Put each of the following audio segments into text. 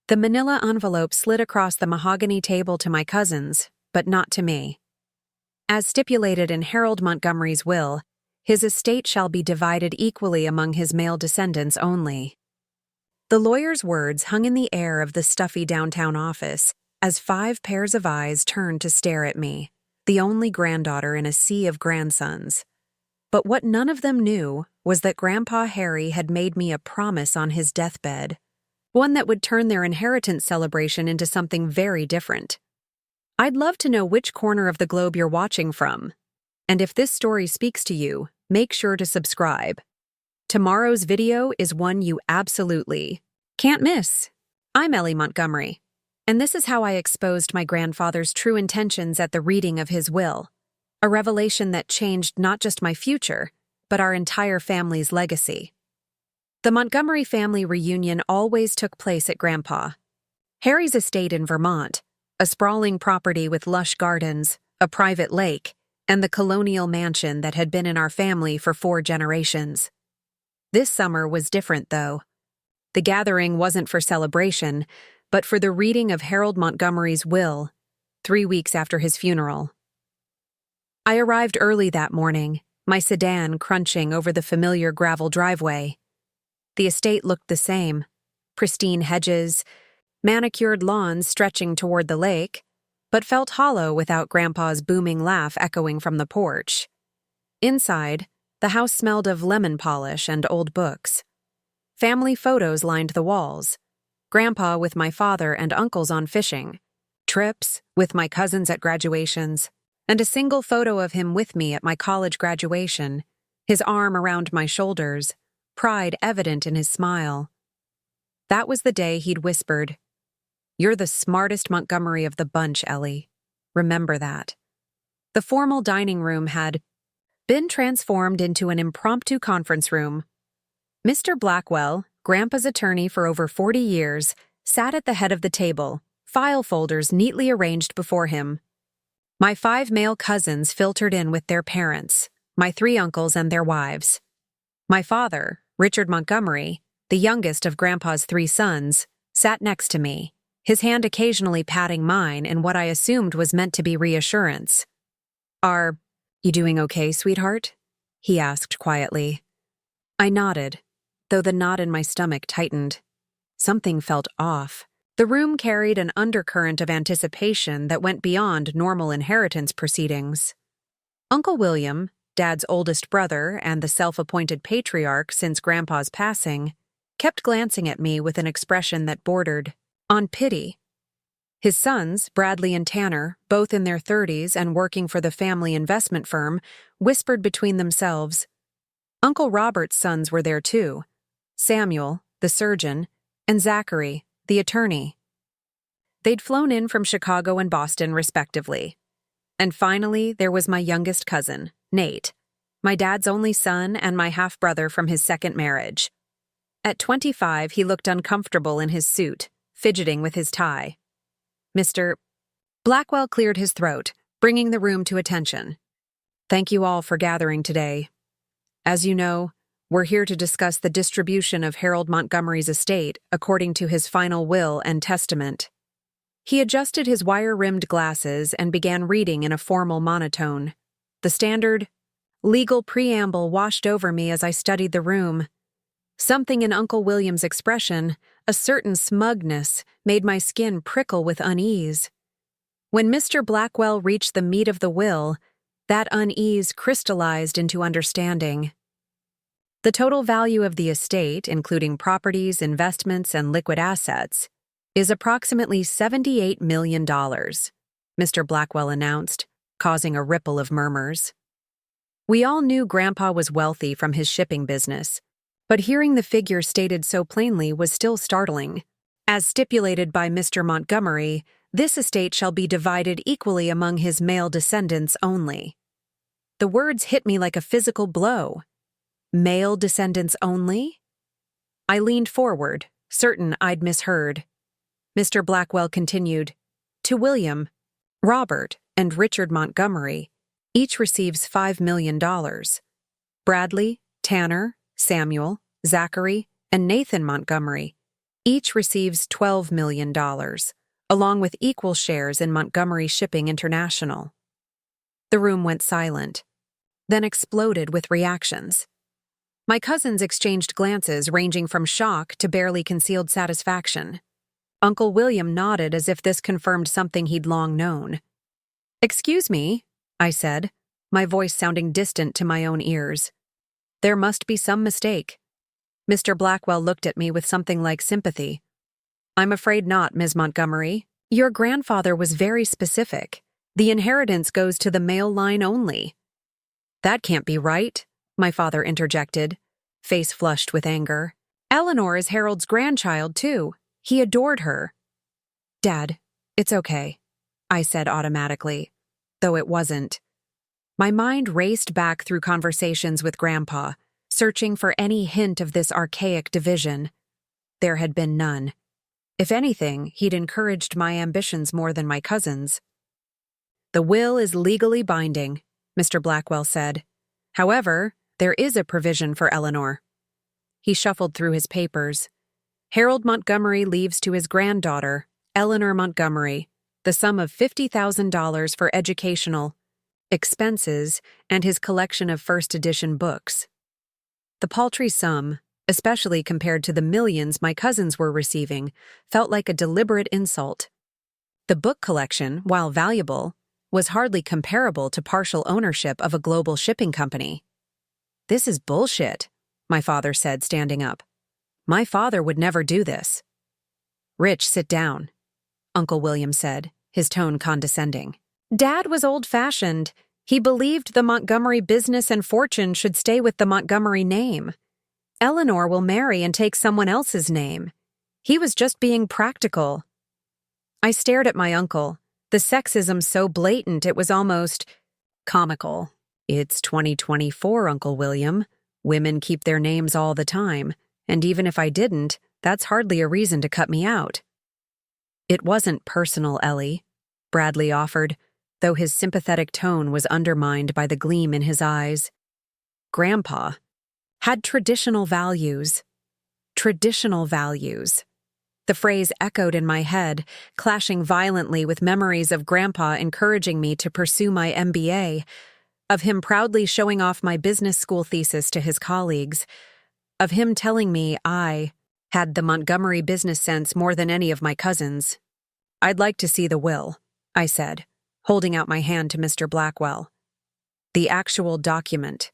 The manila envelope slid across the mahogany table to my cousins, but not to me. As stipulated in Harold Montgomery's will, his estate shall be divided equally among his male descendants only. The lawyer's words hung in the air of the stuffy downtown office as 5 pairs of eyes turned to stare at me, the only granddaughter in a sea of grandsons. But what none of them knew was that Grandpa Harry had made me a promise on his deathbed, one that would turn their inheritance celebration into something very different. I'd love to know which corner of the globe you're watching from. And if this story speaks to you, make sure to subscribe. Tomorrow's video is one you absolutely can't miss. I'm Ellie Montgomery, and this is how I exposed my grandfather's true intentions at the reading of his will, a revelation that changed not just my future, but our entire family's legacy. The Montgomery family reunion always took place at Grandpa Harry's estate in Vermont, a sprawling property with lush gardens, a private lake, and the colonial mansion that had been in our family for 4 generations. This summer was different, though. The gathering wasn't for celebration, but for the reading of Harold Montgomery's will, 3 weeks after his funeral. I arrived early that morning, my sedan crunching over the familiar gravel driveway. The estate looked the same: pristine hedges, manicured lawns stretching toward the lake, but felt hollow without Grandpa's booming laugh echoing from the porch. Inside, the house smelled of lemon polish and old books. Family photos lined the walls: Grandpa with my father and uncles on fishing, trips with my cousins at graduations, and a single photo of him with me at my college graduation, his arm around my shoulders, pride evident in his smile. That was the day he'd whispered, "You're the smartest Montgomery of the bunch, Ellie. Remember that." The formal dining room had been transformed into an impromptu conference room. Mr. Blackwell, Grandpa's attorney for over 40 years, sat at the head of the table, file folders neatly arranged before him. My 5 male cousins filtered in with their parents, my 3 uncles and their wives. My father, Richard Montgomery, the youngest of Grandpa's 3 sons, sat next to me, his hand occasionally patting mine in what I assumed was meant to be reassurance. "Are you doing okay, sweetheart?" he asked quietly. I nodded, though the knot in my stomach tightened. Something felt off. The room carried an undercurrent of anticipation that went beyond normal inheritance proceedings. Uncle William, Dad's oldest brother and the self-appointed patriarch since Grandpa's passing, kept glancing at me with an expression that bordered on pity. His sons, Bradley and Tanner, both in their 30s and working for the family investment firm, whispered between themselves. Uncle Robert's sons were there too: Samuel, the surgeon, and Zachary, the attorney. They'd flown in from Chicago and Boston, respectively. And finally, there was my youngest cousin, Nate, my dad's only son and my half-brother from his second marriage. At 25, he looked uncomfortable in his suit, fidgeting with his tie. Mr. Blackwell cleared his throat, bringing the room to attention. "Thank you all for gathering today. As you know, we're here to discuss the distribution of Harold Montgomery's estate according to his final will and testament." He adjusted his wire-rimmed glasses and began reading in a formal monotone. The standard legal preamble washed over me as I studied the room. Something in Uncle William's expression, a certain smugness, made my skin prickle with unease. When Mr. Blackwell reached the meat of the will, that unease crystallized into understanding. The total value of the estate, including properties, investments, and liquid assets, is approximately $78 million, Mr. Blackwell announced, causing a ripple of murmurs. We all knew Grandpa was wealthy from his shipping business, but hearing the figure stated so plainly was still startling. As stipulated by Mr. Montgomery, this estate shall be divided equally among his male descendants only. The words hit me like a physical blow. Male descendants only? I leaned forward, certain I'd misheard. Mr. Blackwell continued, "To William, Robert, and Richard Montgomery, each receives $5 million. Bradley, Tanner, Samuel, Zachary, and Nathan Montgomery Each receives $12 million, along with equal shares in Montgomery Shipping International. The room went silent, then exploded with reactions. My cousins exchanged glances ranging from shock to barely concealed satisfaction. Uncle William nodded as if this confirmed something he'd long known. "Excuse me," I said, my voice sounding distant to my own ears. "There must be some mistake." Mr. Blackwell looked at me with something like sympathy. "I'm afraid not, Ms. Montgomery. Your grandfather was very specific. The inheritance goes to the male line only." "That can't be right," my father interjected, face flushed with anger. "Eleanor is Harold's grandchild, too. He adored her." "Dad, it's okay," I said automatically, though it wasn't. My mind raced back through conversations with Grandpa, searching for any hint of this archaic division. There had been none. If anything, he'd encouraged my ambitions more than my cousins. "The will is legally binding," Mr. Blackwell said. "However, there is a provision for Eleanor." He shuffled through his papers. "Harold Montgomery leaves to his granddaughter, Eleanor Montgomery, the sum of $50,000 for educational expenses and his collection of first edition books." The paltry sum, especially compared to the millions my cousins were receiving, felt like a deliberate insult. The book collection, while valuable, was hardly comparable to partial ownership of a global shipping company. "This is bullshit," my father said, standing up. "My father would never do this." "Rich, sit down," Uncle William said, his tone condescending. "Dad was old-fashioned. He believed the Montgomery business and fortune should stay with the Montgomery name. Eleanor will marry and take someone else's name. He was just being practical." I stared at my uncle, the sexism so blatant it was almost comical. "It's 2024, Uncle William. Women keep their names all the time, and even if I didn't, that's hardly a reason to cut me out." "It wasn't personal, Ellie," Bradley offered, though his sympathetic tone was undermined by the gleam in his eyes. "Grandpa had traditional values." Traditional values. The phrase echoed in my head, clashing violently with memories of Grandpa encouraging me to pursue my MBA, of him proudly showing off my business school thesis to his colleagues, of him telling me I had the Montgomery business sense more than any of my cousins. "I'd like to see the will," I said, holding out my hand to Mr. Blackwell. "The actual document."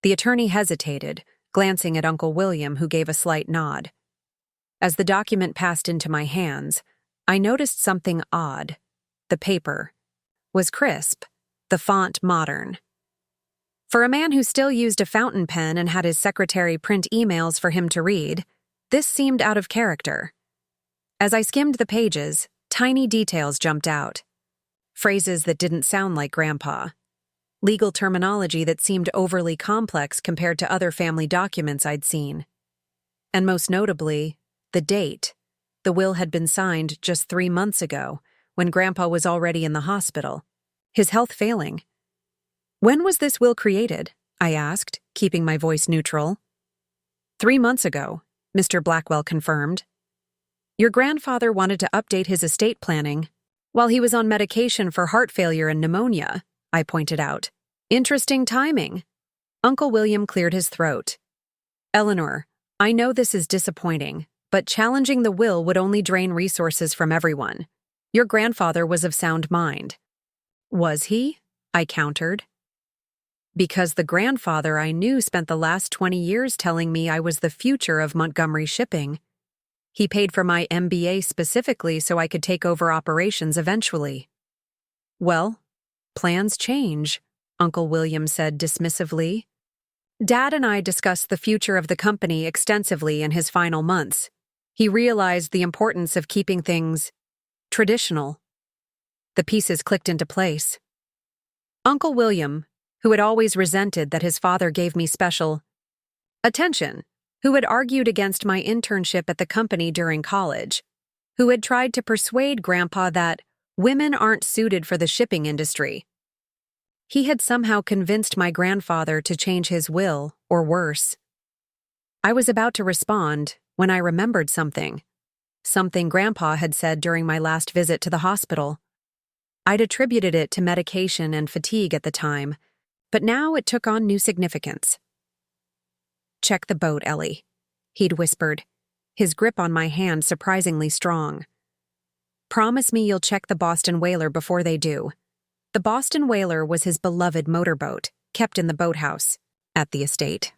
The attorney hesitated, glancing at Uncle William, who gave a slight nod. As the document passed into my hands, I noticed something odd. The paper was crisp, the font modern. For a man who still used a fountain pen and had his secretary print emails for him to read, this seemed out of character. As I skimmed the pages, tiny details jumped out. Phrases that didn't sound like Grandpa. Legal terminology that seemed overly complex compared to other family documents I'd seen. And most notably, the date. The will had been signed just 3 months ago, when Grandpa was already in the hospital, his health failing. "When was this will created?" I asked, keeping my voice neutral. 3 months ago, Mr. Blackwell confirmed. "Your grandfather wanted to update his estate planning while he was on medication for heart failure and pneumonia," I pointed out. "Interesting timing." Uncle William cleared his throat. "Eleanor, I know this is disappointing, but challenging the will would only drain resources from everyone. Your grandfather was of sound mind." "Was he?" I countered. "Because the grandfather I knew spent the last 20 years telling me I was the future of Montgomery Shipping. He paid for my MBA specifically so I could take over operations eventually." "Well, plans change," Uncle William said dismissively. "Dad and I discussed the future of the company extensively in his final months. He realized the importance of keeping things traditional." The pieces clicked into place. Uncle William, who had always resented that his father gave me special attention, who had argued against my internship at the company during college, who had tried to persuade Grandpa that women aren't suited for the shipping industry. He had somehow convinced my grandfather to change his will, or worse. I was about to respond when I remembered something. Something Grandpa had said during my last visit to the hospital. I'd attributed it to medication and fatigue at the time, but now it took on new significance. "Check the boat, Ellie," he'd whispered, his grip on my hand surprisingly strong. "Promise me you'll check the Boston Whaler before they do." The Boston Whaler was his beloved motorboat, kept in the boathouse at the estate.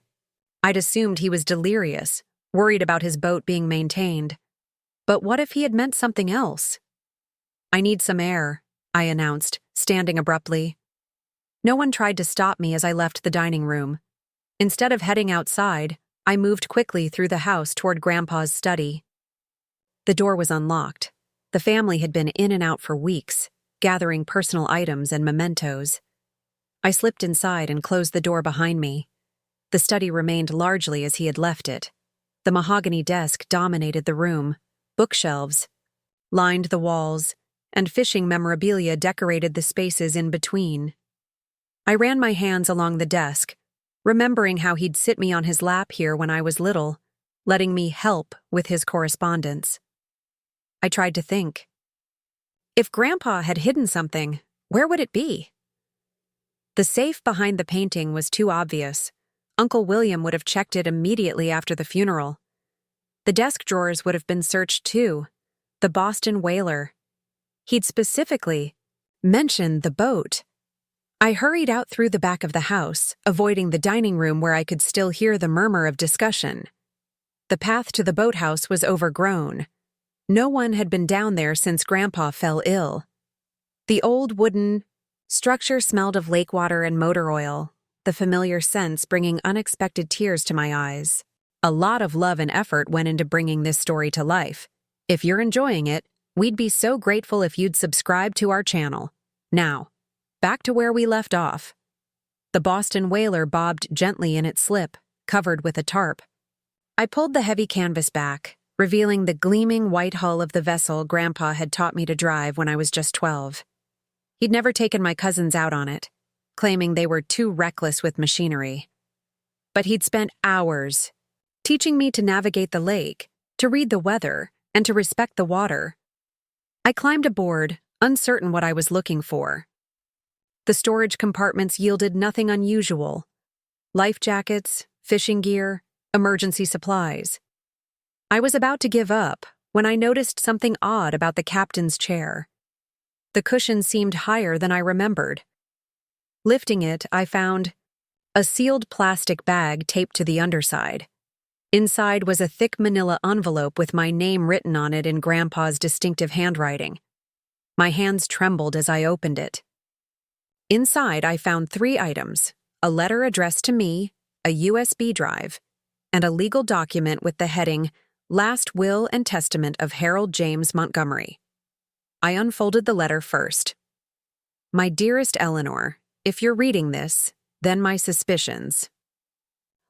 I'd assumed he was delirious, worried about his boat being maintained. But what if he had meant something else? "I need some air," I announced, standing abruptly. No one tried to stop me as I left the dining room. Instead of heading outside, I moved quickly through the house toward Grandpa's study. The door was unlocked. The family had been in and out for weeks, gathering personal items and mementos. I slipped inside and closed the door behind me. The study remained largely as he had left it. The mahogany desk dominated the room. Bookshelves lined the walls, and fishing memorabilia decorated the spaces in between. I ran my hands along the desk, remembering how he'd sit me on his lap here when I was little, letting me help with his correspondence. I tried to think. If Grandpa had hidden something, where would it be? The safe behind the painting was too obvious. Uncle William would have checked it immediately after the funeral. The desk drawers would have been searched too. The Boston Whaler. He'd specifically mentioned the boat. I hurried out through the back of the house, avoiding the dining room where I could still hear the murmur of discussion. The path to the boathouse was overgrown. No one had been down there since Grandpa fell ill. The old wooden structure smelled of lake water and motor oil, the familiar scents bringing unexpected tears to my eyes. A lot of love and effort went into bringing this story to life. If you're enjoying it, we'd be so grateful if you'd subscribe to our channel. Now, back to where we left off. The Boston Whaler bobbed gently in its slip, covered with a tarp. I pulled the heavy canvas back, revealing the gleaming white hull of the vessel Grandpa had taught me to drive when I was just 12. He'd never taken my cousins out on it, claiming they were too reckless with machinery. But he'd spent hours teaching me to navigate the lake, to read the weather, and to respect the water. I climbed aboard, uncertain what I was looking for. The storage compartments yielded nothing unusual. Life jackets, fishing gear, emergency supplies. I was about to give up when I noticed something odd about the captain's chair. The cushion seemed higher than I remembered. Lifting it, I found a sealed plastic bag taped to the underside. Inside was a thick manila envelope with my name written on it in Grandpa's distinctive handwriting. My hands trembled as I opened it. Inside, I found 3 items: a letter addressed to me, a USB drive, and a legal document with the heading, "Last Will and Testament of Harold James Montgomery." I unfolded the letter first. "My dearest Eleanor, if you're reading this, then my suspicions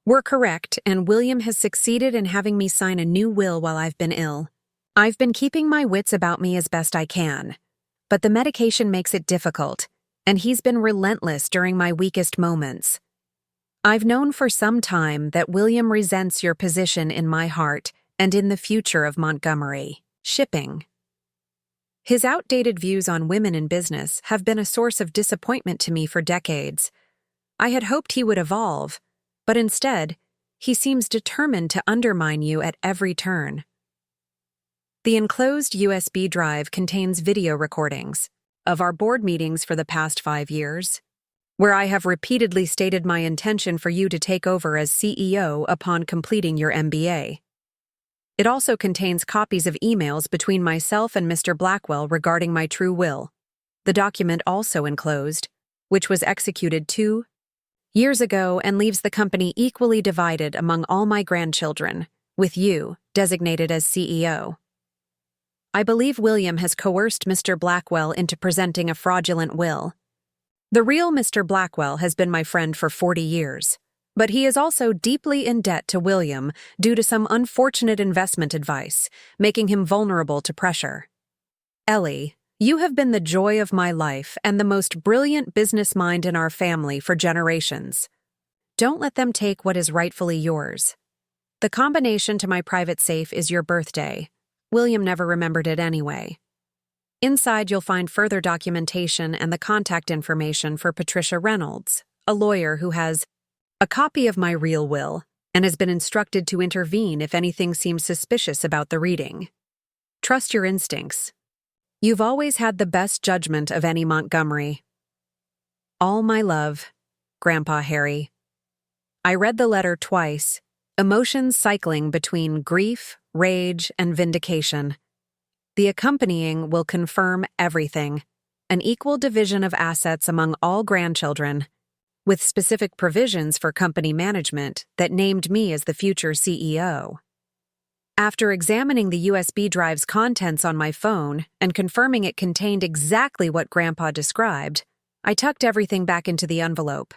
were correct, and William has succeeded in having me sign a new will while I've been ill. I've been keeping my wits about me as best I can, but the medication makes it difficult, and he's been relentless during my weakest moments. I've known for some time that William resents your position in my heart and in the future of Montgomery Shipping. His outdated views on women in business have been a source of disappointment to me for decades. I had hoped he would evolve, but instead, he seems determined to undermine you at every turn." The enclosed USB drive contains video recordings of our board meetings for the past 5 years, where I have repeatedly stated my intention for you to take over as CEO upon completing your MBA. It also contains copies of emails between myself and Mr. Blackwell regarding my true will. The document also enclosed, which was executed 2 years ago and leaves the company equally divided among all my grandchildren, with you designated as CEO. I believe William has coerced Mr. Blackwell into presenting a fraudulent will. The real Mr. Blackwell has been my friend for 40 years, but he is also deeply in debt to William due to some unfortunate investment advice, making him vulnerable to pressure. Ellie, you have been the joy of my life and the most brilliant business mind in our family for generations. Don't let them take what is rightfully yours. The combination to my private safe is your birthday. William never remembered it anyway. Inside, you'll find further documentation and the contact information for Patricia Reynolds, a lawyer who has a copy of my real will and has been instructed to intervene if anything seems suspicious about the reading. Trust your instincts. You've always had the best judgment of any Montgomery. All my love, Grandpa Harry. I read the letter twice, emotions cycling between grief, rage, and vindication. The accompanying will confirm everything, an equal division of assets among all grandchildren, with specific provisions for company management that named me as the future CEO. After examining the USB drive's contents on my phone and confirming it contained exactly what Grandpa described, I tucked everything back into the envelope.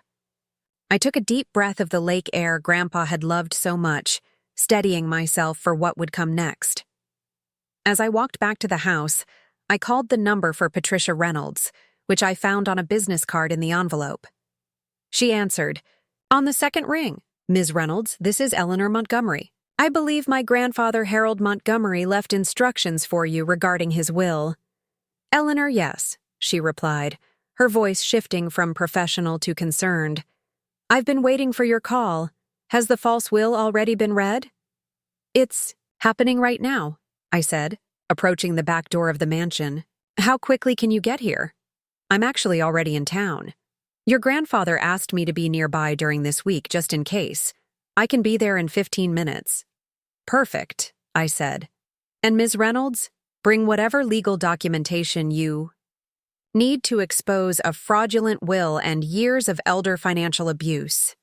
I took a deep breath of the lake air Grandpa had loved so much, steadying myself for what would come next. As I walked back to the house, I called the number for Patricia Reynolds, which I found on a business card in the envelope. She answered, "On the second ring, Ms. Reynolds, this is Eleanor Montgomery. I believe my grandfather Harold Montgomery left instructions for you regarding his will." "Eleanor, yes," she replied, her voice shifting from professional to concerned. "I've been waiting for your call. Has the false will already been read?" "It's happening right now," I said, approaching the back door of the mansion. "How quickly can you get here?" "I'm actually already in town. Your grandfather asked me to be nearby during this week just in case. I can be there in 15 minutes. "Perfect," I said. "And Ms. Reynolds, bring whatever legal documentation you need to expose a fraudulent will and years of elder financial abuse."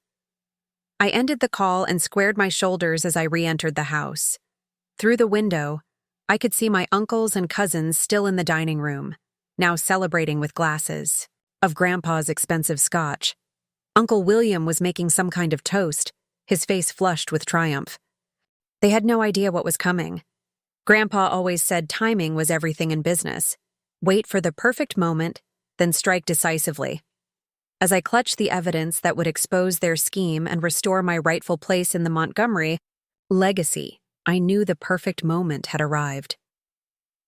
I ended the call and squared my shoulders as I re-entered the house. Through the window, I could see my uncles and cousins still in the dining room, now celebrating with glasses of Grandpa's expensive scotch. Uncle William was making some kind of toast, his face flushed with triumph. They had no idea what was coming. Grandpa always said timing was everything in business. Wait for the perfect moment, then strike decisively. As I clutched the evidence that would expose their scheme and restore my rightful place in the Montgomery legacy, I knew the perfect moment had arrived.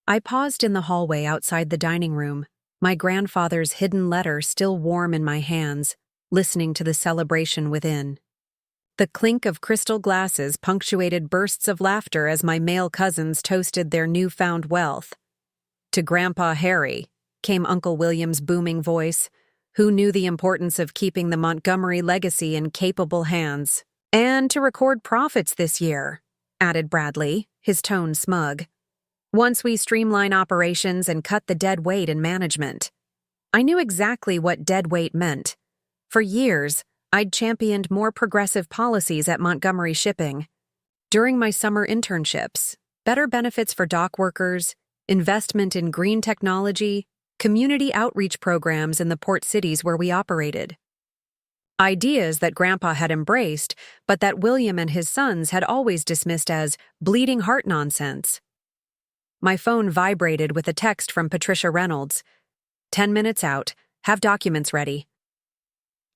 I paused in the hallway outside the dining room, my grandfather's hidden letter still warm in my hands, listening to the celebration within. The clink of crystal glasses punctuated bursts of laughter as my male cousins toasted their newfound wealth. "To Grandpa Harry," came Uncle William's booming voice, who knew the importance of keeping the Montgomery legacy in capable hands. "And to record profits this year," added Bradley, his tone smug. "Once we streamline operations and cut the dead weight in management." I knew exactly what dead weight meant. For years, I'd championed more progressive policies at Montgomery Shipping. During my summer internships, better benefits for dock workers, investment in green technology, community outreach programs in the port cities where we operated. Ideas that Grandpa had embraced, but that William and his sons had always dismissed as bleeding heart nonsense. My phone vibrated with a text from Patricia Reynolds. 10 minutes out. Have documents ready."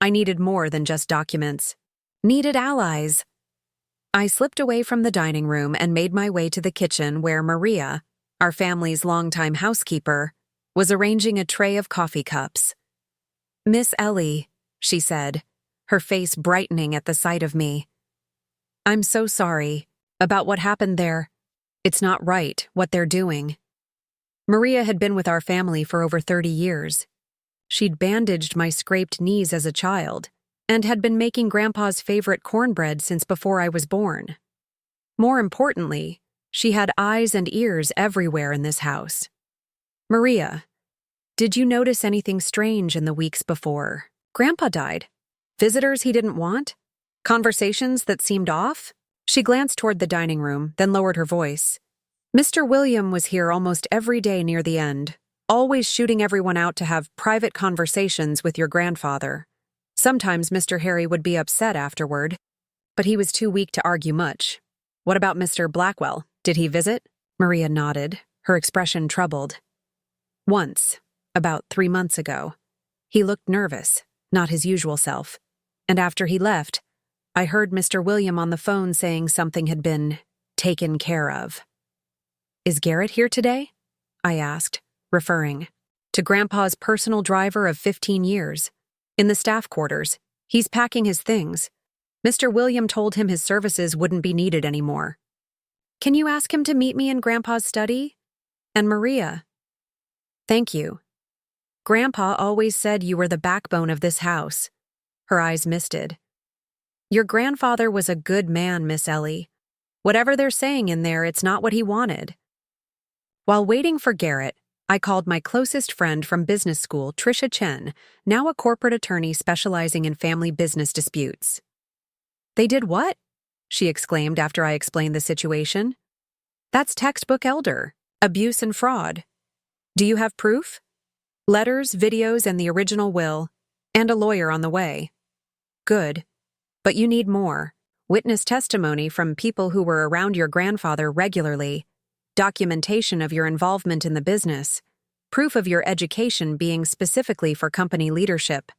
I needed more than just documents. Needed allies. I slipped away from the dining room and made my way to the kitchen where Maria, our family's longtime housekeeper, was arranging a tray of coffee cups. "Miss Ellie," she said, her face brightening at the sight of me. "I'm so sorry about what happened there. It's not right, what they're doing." Maria had been with our family for over 30 years. She'd bandaged my scraped knees as a child and had been making Grandpa's favorite cornbread since before I was born. More importantly, she had eyes and ears everywhere in this house. "Maria, did you notice anything strange in the weeks before Grandpa died? Visitors he didn't want? Conversations that seemed off?" She glanced toward the dining room, then lowered her voice. "Mr. William was here almost every day near the end, always shooting everyone out to have private conversations with your grandfather. Sometimes Mr. Harry would be upset afterward, but he was too weak to argue much. What about Mr. Blackwell? Did he visit?" Maria nodded, her expression troubled. "Once, about 3 months ago. He looked nervous, not his usual self. And after he left, I heard Mr. William on the phone saying something had been taken care of. Is Garrett here today? I asked, referring to Grandpa's personal driver of 15 years. In the staff quarters, he's packing his things. Mr. William told him his services wouldn't be needed anymore. Can you ask him to meet me in Grandpa's study? And Maria. Thank you. Grandpa always said you were the backbone of this house. Her eyes misted. Your grandfather was a good man, Miss Ellie. Whatever they're saying in there, it's not what he wanted. While waiting for Garrett, I called my closest friend from business school, Tricia Chen, now a corporate attorney specializing in family business disputes. They did what? She exclaimed after I explained the situation. That's textbook elder abuse and fraud. Do you have proof? Letters, videos, and the original will, and a lawyer on the way. Good. But you need more. Witness testimony from people who were around your grandfather regularly, documentation of your involvement in the business, proof of your education being specifically for company leadership.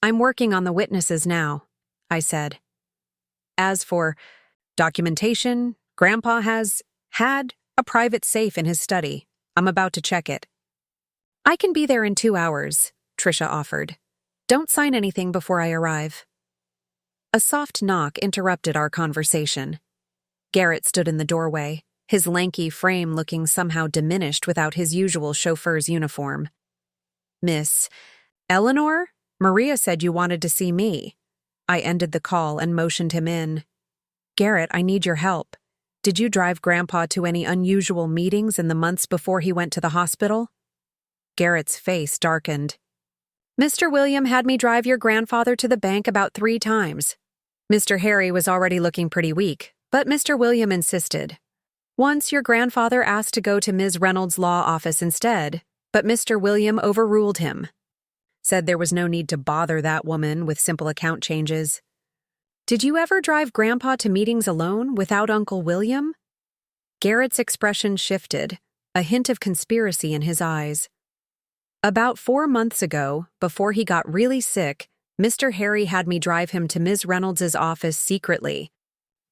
I'm working on the witnesses now, I said. As for documentation, Grandpa has had a private safe in his study. I'm about to check it. I can be there in 2 hours, Tricia offered. Don't sign anything before I arrive. A soft knock interrupted our conversation. Garrett stood in the doorway, his lanky frame looking somehow diminished without his usual chauffeur's uniform. Miss Eleanor? Maria said you wanted to see me. I ended the call and motioned him in. Garrett, I need your help. Did you drive Grandpa to any unusual meetings in the months before he went to the hospital? Garrett's face darkened. Mr. William had me drive your grandfather to the bank about 3 times. Mr. Harry was already looking pretty weak, but Mr. William insisted. Once your grandfather asked to go to Ms. Reynolds' law office instead, but Mr. William overruled him. Said there was no need to bother that woman with simple account changes. Did you ever drive Grandpa to meetings alone without Uncle William? Garrett's expression shifted, a hint of conspiracy in his eyes. About 4 months ago, before he got really sick, Mr. Harry had me drive him to Ms. Reynolds' office secretly.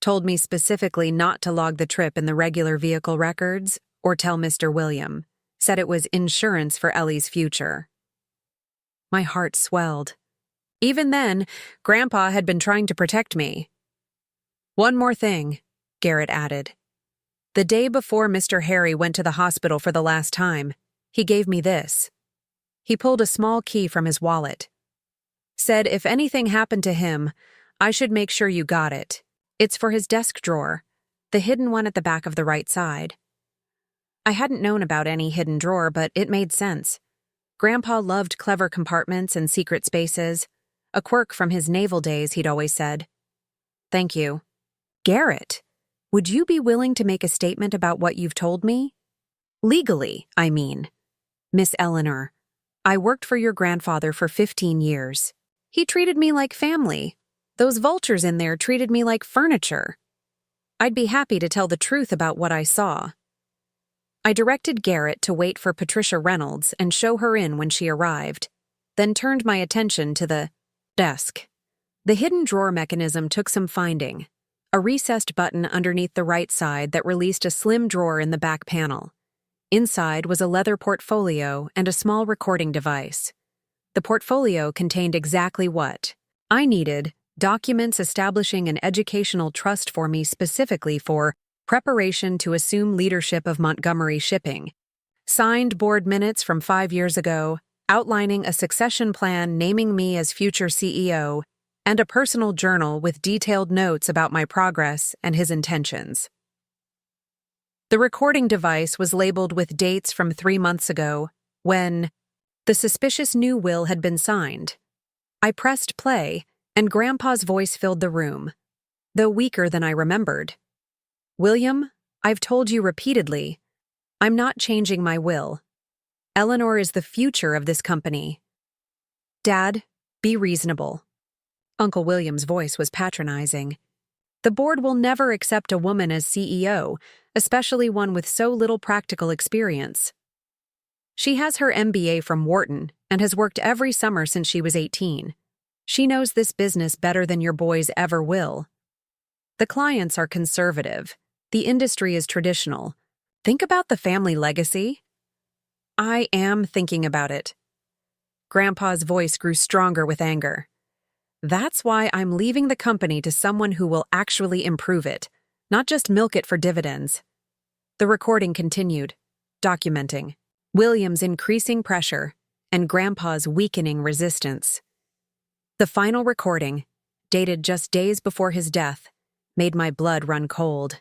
Told me specifically not to log the trip in the regular vehicle records or tell Mr. William. Said it was insurance for Ellie's future. My heart swelled. Even then, Grandpa had been trying to protect me. One more thing, Garrett added. The day before Mr. Harry went to the hospital for the last time, he gave me this. He pulled a small key from his wallet. Said if anything happened to him, I should make sure you got it. It's for his desk drawer, the hidden one at the back of the right side. I hadn't known about any hidden drawer, but it made sense. Grandpa loved clever compartments and secret spaces, a quirk from his naval days, he'd always said. Thank you. Garrett, would you be willing to make a statement about what you've told me? Legally, I mean. Miss Eleanor, I worked for your grandfather for 15 years. He treated me like family. Those vultures in there treated me like furniture. I'd be happy to tell the truth about what I saw. I directed Garrett to wait for Patricia Reynolds and show her in when she arrived, then turned my attention to the desk. The hidden drawer mechanism took some finding, a recessed button underneath the right side that released a slim drawer in the back panel. Inside was a leather portfolio and a small recording device. The portfolio contained exactly what I needed: documents establishing an educational trust for me specifically for preparation to assume leadership of Montgomery Shipping, signed board minutes from 5 years ago, outlining a succession plan naming me as future CEO, and a personal journal with detailed notes about my progress and his intentions. The recording device was labeled with dates from 3 months ago, when the suspicious new will had been signed. I pressed play, and Grandpa's voice filled the room, though weaker than I remembered. William, I've told you repeatedly, I'm not changing my will. Eleanor is the future of this company. Dad, be reasonable. Uncle William's voice was patronizing. The board will never accept a woman as CEO, especially one with so little practical experience. She has her MBA from Wharton and has worked every summer since she was 18. She knows this business better than your boys ever will. The clients are conservative. The industry is traditional. Think about the family legacy. I am thinking about it. Grandpa's voice grew stronger with anger. That's why I'm leaving the company to someone who will actually improve it, not just milk it for dividends. The recording continued, documenting William's increasing pressure and Grandpa's weakening resistance. The final recording, dated just days before his death, made my blood run cold.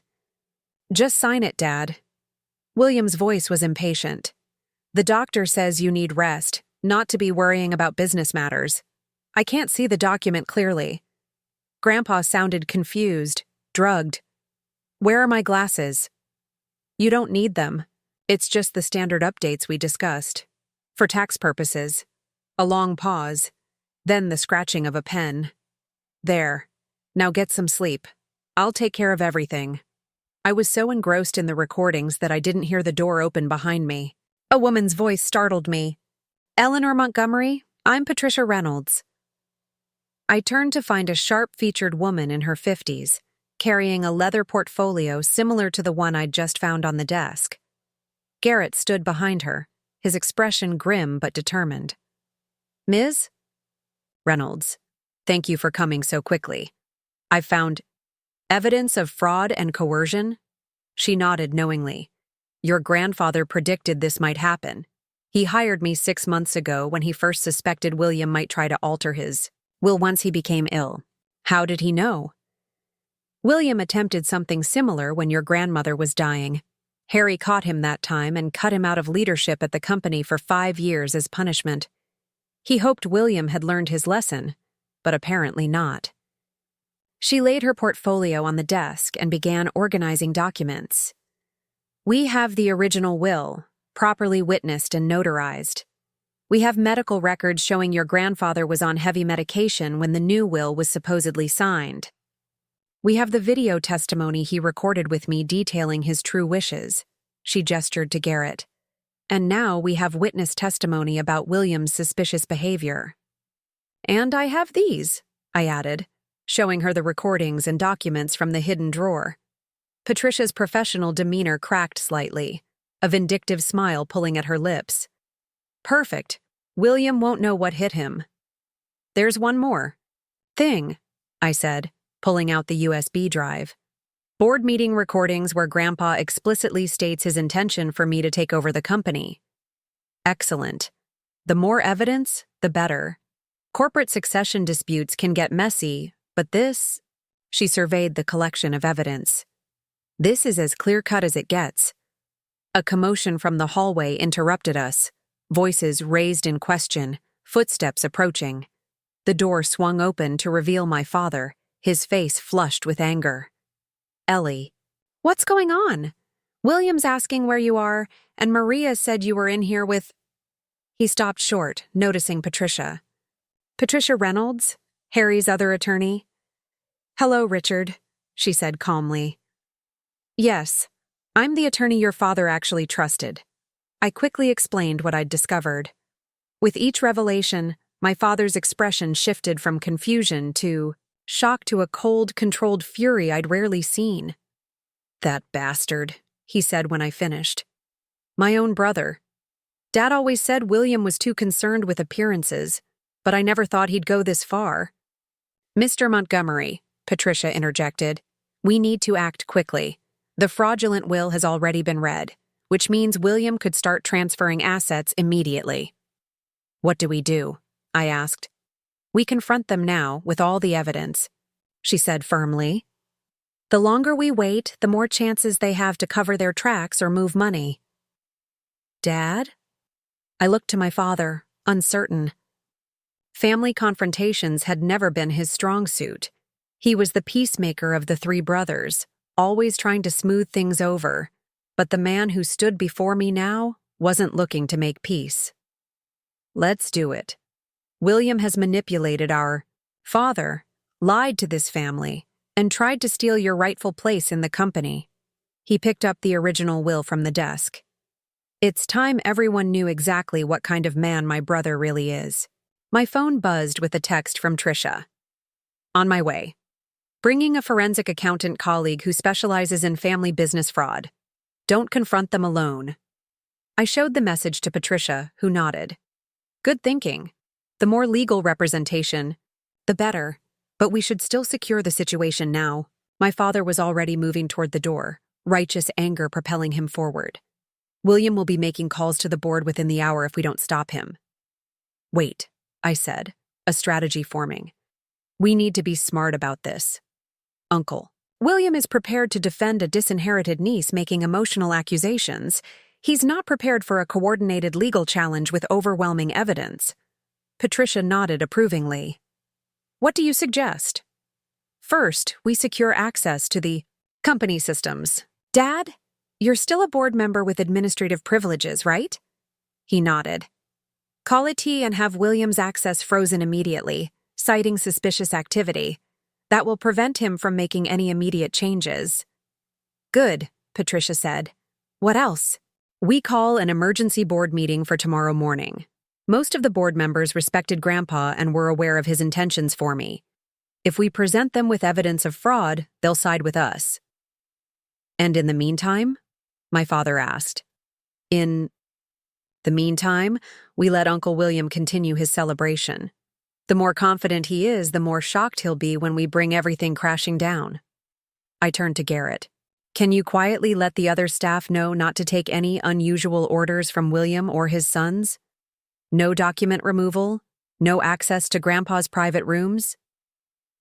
Just sign it, Dad. William's voice was impatient. The doctor says you need rest, not to be worrying about business matters. I can't see the document clearly. Grandpa sounded confused, drugged. Where are my glasses? You don't need them. It's just the standard updates we discussed. For tax purposes. A long pause, then the scratching of a pen. There. Now get some sleep. I'll take care of everything. I was so engrossed in the recordings that I didn't hear the door open behind me. A woman's voice startled me. Eleanor Montgomery, I'm Patricia Reynolds. I turned to find a sharp-featured woman in her 50s, carrying a leather portfolio similar to the one I'd just found on the desk. Garrett stood behind her, his expression grim but determined. Ms. Reynolds, thank you for coming so quickly. I've found evidence of fraud and coercion? She nodded knowingly. Your grandfather predicted this might happen. He hired me 6 months ago when he first suspected William might try to alter his will once he became ill. How did he know? William attempted something similar when your grandmother was dying. Harry caught him that time and cut him out of leadership at the company for 5 years as punishment. He hoped William had learned his lesson, but apparently not. She laid her portfolio on the desk and began organizing documents. We have the original will, properly witnessed and notarized. We have medical records showing your grandfather was on heavy medication when the new will was supposedly signed. We have the video testimony he recorded with me detailing his true wishes. She gestured to Garrett. And now we have witness testimony about William's suspicious behavior. And I have these, I added, showing her the recordings and documents from the hidden drawer. Patricia's professional demeanor cracked slightly, a vindictive smile pulling at her lips. Perfect. William won't know what hit him. There's one more thing, I said, pulling out the USB drive. Board meeting recordings where Grandpa explicitly states his intention for me to take over the company. Excellent. The more evidence, the better. Corporate succession disputes can get messy, but this... She surveyed the collection of evidence. This is as clear-cut as it gets. A commotion from the hallway interrupted us. Voices raised in question, footsteps approaching. The door swung open to reveal my father, his face flushed with anger. Ellie. What's going on? William's asking where you are, and Maria said you were in here with... He stopped short, noticing Patricia. Patricia Reynolds, Harry's other attorney. Hello, Richard, she said calmly. Yes, I'm the attorney your father actually trusted. I quickly explained what I'd discovered. With each revelation, my father's expression shifted from confusion to shock to a cold, controlled fury I'd rarely seen. That bastard, he said when I finished. My own brother. Dad always said William was too concerned with appearances, but I never thought he'd go this far. Mr. Montgomery, Patricia interjected, we need to act quickly. The fraudulent will has already been read, which means William could start transferring assets immediately. What do we do? I asked. We confront them now with all the evidence, she said firmly. The longer we wait, the more chances they have to cover their tracks or move money. Dad? I looked to my father, uncertain. Family confrontations had never been his strong suit. He was the peacemaker of the 3 brothers, always trying to smooth things over, but the man who stood before me now wasn't looking to make peace. Let's do it. William has manipulated our father, lied to this family, and tried to steal your rightful place in the company. He picked up the original will from the desk. It's time everyone knew exactly what kind of man my brother really is. My phone buzzed with a text from Trisha. On my way. Bringing a forensic accountant colleague who specializes in family business fraud. Don't confront them alone. I showed the message to Patricia, who nodded. Good thinking. The more legal representation, the better. But we should still secure the situation now. My father was already moving toward the door, righteous anger propelling him forward. William will be making calls to the board within the hour if we don't stop him. Wait, I said, a strategy forming. We need to be smart about this. Uncle. William is prepared to defend a disinherited niece making emotional accusations. He's not prepared for a coordinated legal challenge with overwhelming evidence. Patricia nodded approvingly. What do you suggest? First, we secure access to the company systems. Dad, you're still a board member with administrative privileges, right? He nodded. Call it and have William's access frozen immediately, citing suspicious activity. That will prevent him from making any immediate changes. Good, Patricia said. What else? We call an emergency board meeting for tomorrow morning. Most of the board members respected Grandpa and were aware of his intentions for me. If we present them with evidence of fraud, they'll side with us. And in the meantime? My father asked. In the meantime, we let Uncle William continue his celebration. The more confident he is, the more shocked he'll be when we bring everything crashing down. I turned to Garrett. Can you quietly let the other staff know not to take any unusual orders from William or his sons? No document removal? No access to Grandpa's private rooms?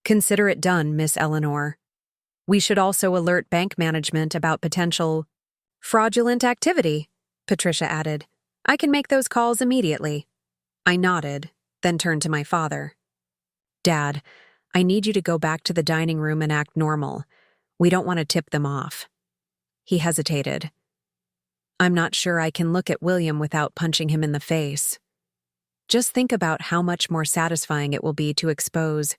Consider it done, Miss Eleanor. We should also alert bank management about potential fraudulent activity, Patricia added. I can make those calls immediately. I nodded, then turned to my father. Dad, I need you to go back to the dining room and act normal. We don't want to tip them off. He hesitated. I'm not sure I can look at William without punching him in the face. Just think about how much more satisfying it will be to expose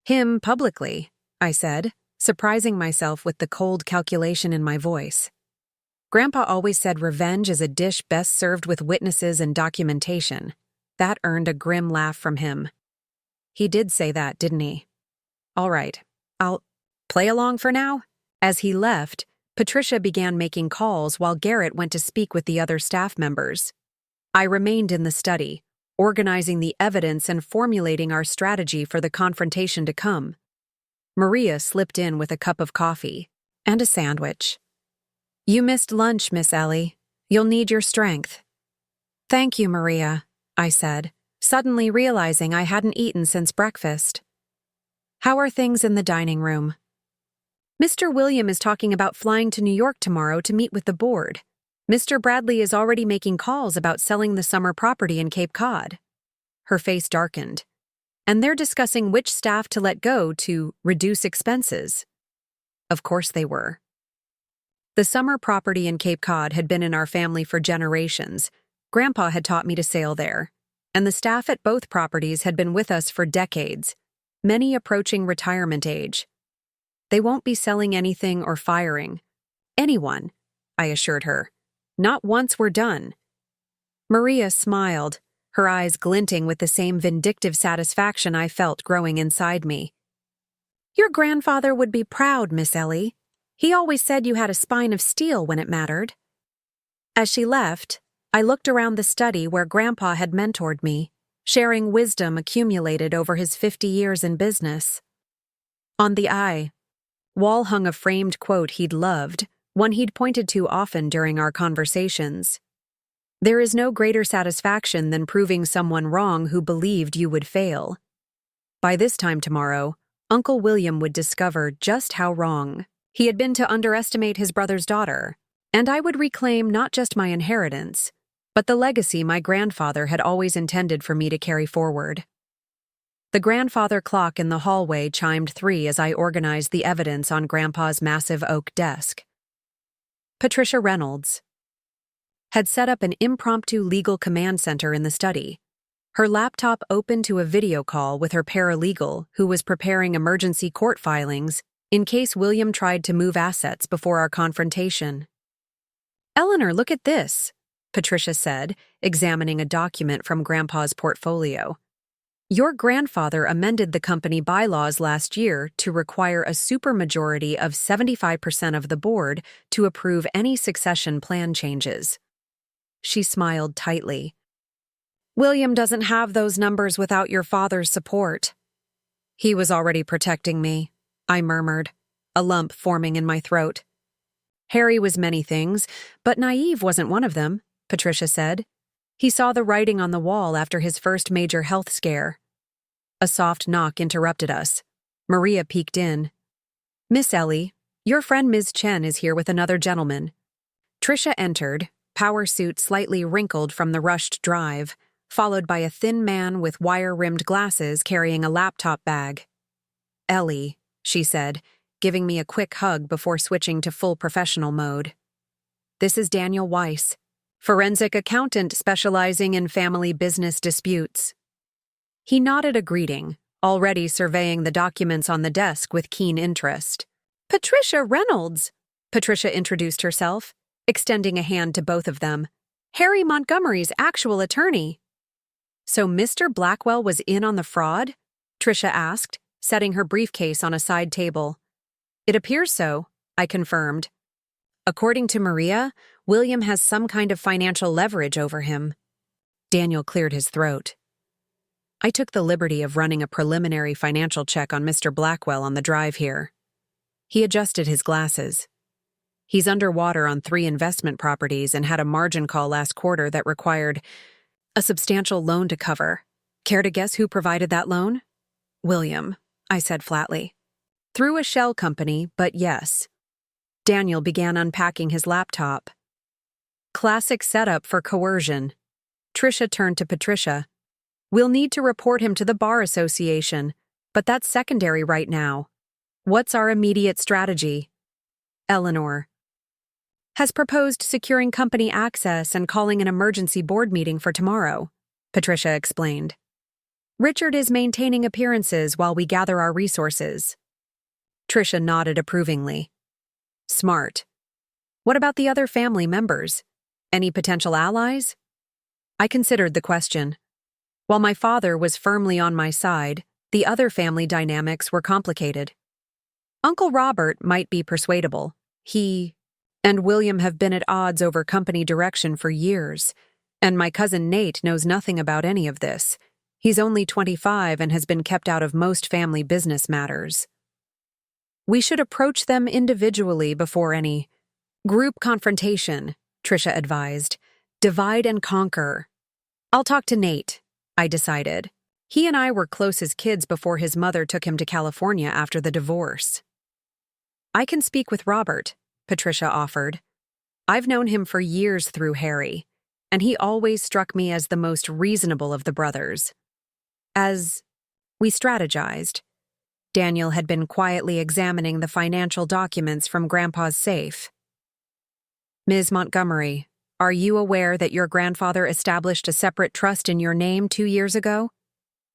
him publicly, I said, surprising myself with the cold calculation in my voice. Grandpa always said revenge is a dish best served with witnesses and documentation. That earned a grim laugh from him. He did say that, didn't he? All right, I'll play along for now. As he left, Patricia began making calls while Garrett went to speak with the other staff members. I remained in the study, organizing the evidence and formulating our strategy for the confrontation to come. Maria slipped in with a cup of coffee and a sandwich. You missed lunch, Miss Ellie. You'll need your strength. Thank you, Maria, I said, suddenly realizing I hadn't eaten since breakfast. How are things in the dining room? Mr. William is talking about flying to New York tomorrow to meet with the board. Mr. Bradley is already making calls about selling the summer property in Cape Cod. Her face darkened. And they're discussing which staff to let go to reduce expenses. Of course they were. The summer property in Cape Cod had been in our family for generations. Grandpa had taught me to sail there, and the staff at both properties had been with us for decades, many approaching retirement age. They won't be selling anything or firing anyone, I assured her. Not once we're done. Maria smiled, her eyes glinting with the same vindictive satisfaction I felt growing inside me. Your grandfather would be proud, Miss Ellie. He always said you had a spine of steel when it mattered. As she left, I looked around the study where Grandpa had mentored me, sharing wisdom accumulated over his 50 years in business. On the wall hung a framed quote he'd loved, one he'd pointed to often during our conversations. There is no greater satisfaction than proving someone wrong who believed you would fail. By this time tomorrow, Uncle William would discover just how wrong he had been to underestimate his brother's daughter, and I would reclaim not just my inheritance, but the legacy my grandfather had always intended for me to carry forward. The grandfather clock in the hallway chimed 3 as I organized the evidence on Grandpa's massive oak desk. Patricia Reynolds had set up an impromptu legal command center in the study, her laptop open to a video call with her paralegal who was preparing emergency court filings in case William tried to move assets before our confrontation. Eleanor, look at this, Patricia said, examining a document from Grandpa's portfolio. Your grandfather amended the company bylaws last year to require a supermajority of 75% of the board to approve any succession plan changes. She smiled tightly. William doesn't have those numbers without your father's support. He was already protecting me, I murmured, a lump forming in my throat. Harry was many things, but naive wasn't one of them, Patricia said. He saw the writing on the wall after his first major health scare. A soft knock interrupted us. Maria peeked in. Miss Ellie, your friend Ms. Chen is here with another gentleman. Tricia entered, power suit slightly wrinkled from the rushed drive, followed by a thin man with wire-rimmed glasses carrying a laptop bag. Ellie, she said, giving me a quick hug before switching to full professional mode. This is Daniel Weiss, forensic accountant specializing in family business disputes. He nodded a greeting, already surveying the documents on the desk with keen interest. Patricia Reynolds, Patricia introduced herself, extending a hand to both of them. Harry Montgomery's actual attorney. So Mr. Blackwell was in on the fraud? Tricia asked, setting her briefcase on a side table. It appears so, I confirmed. According to Maria, William has some kind of financial leverage over him. Daniel cleared his throat. I took the liberty of running a preliminary financial check on Mr. Blackwell on the drive here. He adjusted his glasses. He's underwater on 3 investment properties and had a margin call last quarter that required a substantial loan to cover. Care to guess who provided that loan? William, I said flatly. Through a shell company, but yes. Daniel began unpacking his laptop. Classic setup for coercion. Tricia turned to Patricia. We'll need to report him to the Bar Association, but that's secondary right now. What's our immediate strategy? Eleanor has proposed securing company access and calling an emergency board meeting for tomorrow, Patricia explained. Richard is maintaining appearances while we gather our resources. Tricia nodded approvingly. Smart. What about the other family members? Any potential allies? I considered the question. While my father was firmly on my side, the other family dynamics were complicated. Uncle Robert might be persuadable. He and William have been at odds over company direction for years, and my cousin Nate knows nothing about any of this. He's only 25 and has been kept out of most family business matters. We should approach them individually before any group confrontation, Tricia advised. Divide and conquer. I'll talk to Nate, I decided. He and I were close as kids before his mother took him to California after the divorce. I can speak with Robert, Patricia offered. I've known him for years through Harry, and he always struck me as the most reasonable of the brothers. As we strategized, Daniel had been quietly examining the financial documents from Grandpa's safe. Ms. Montgomery, are you aware that your grandfather established a separate trust in your name 2 years ago?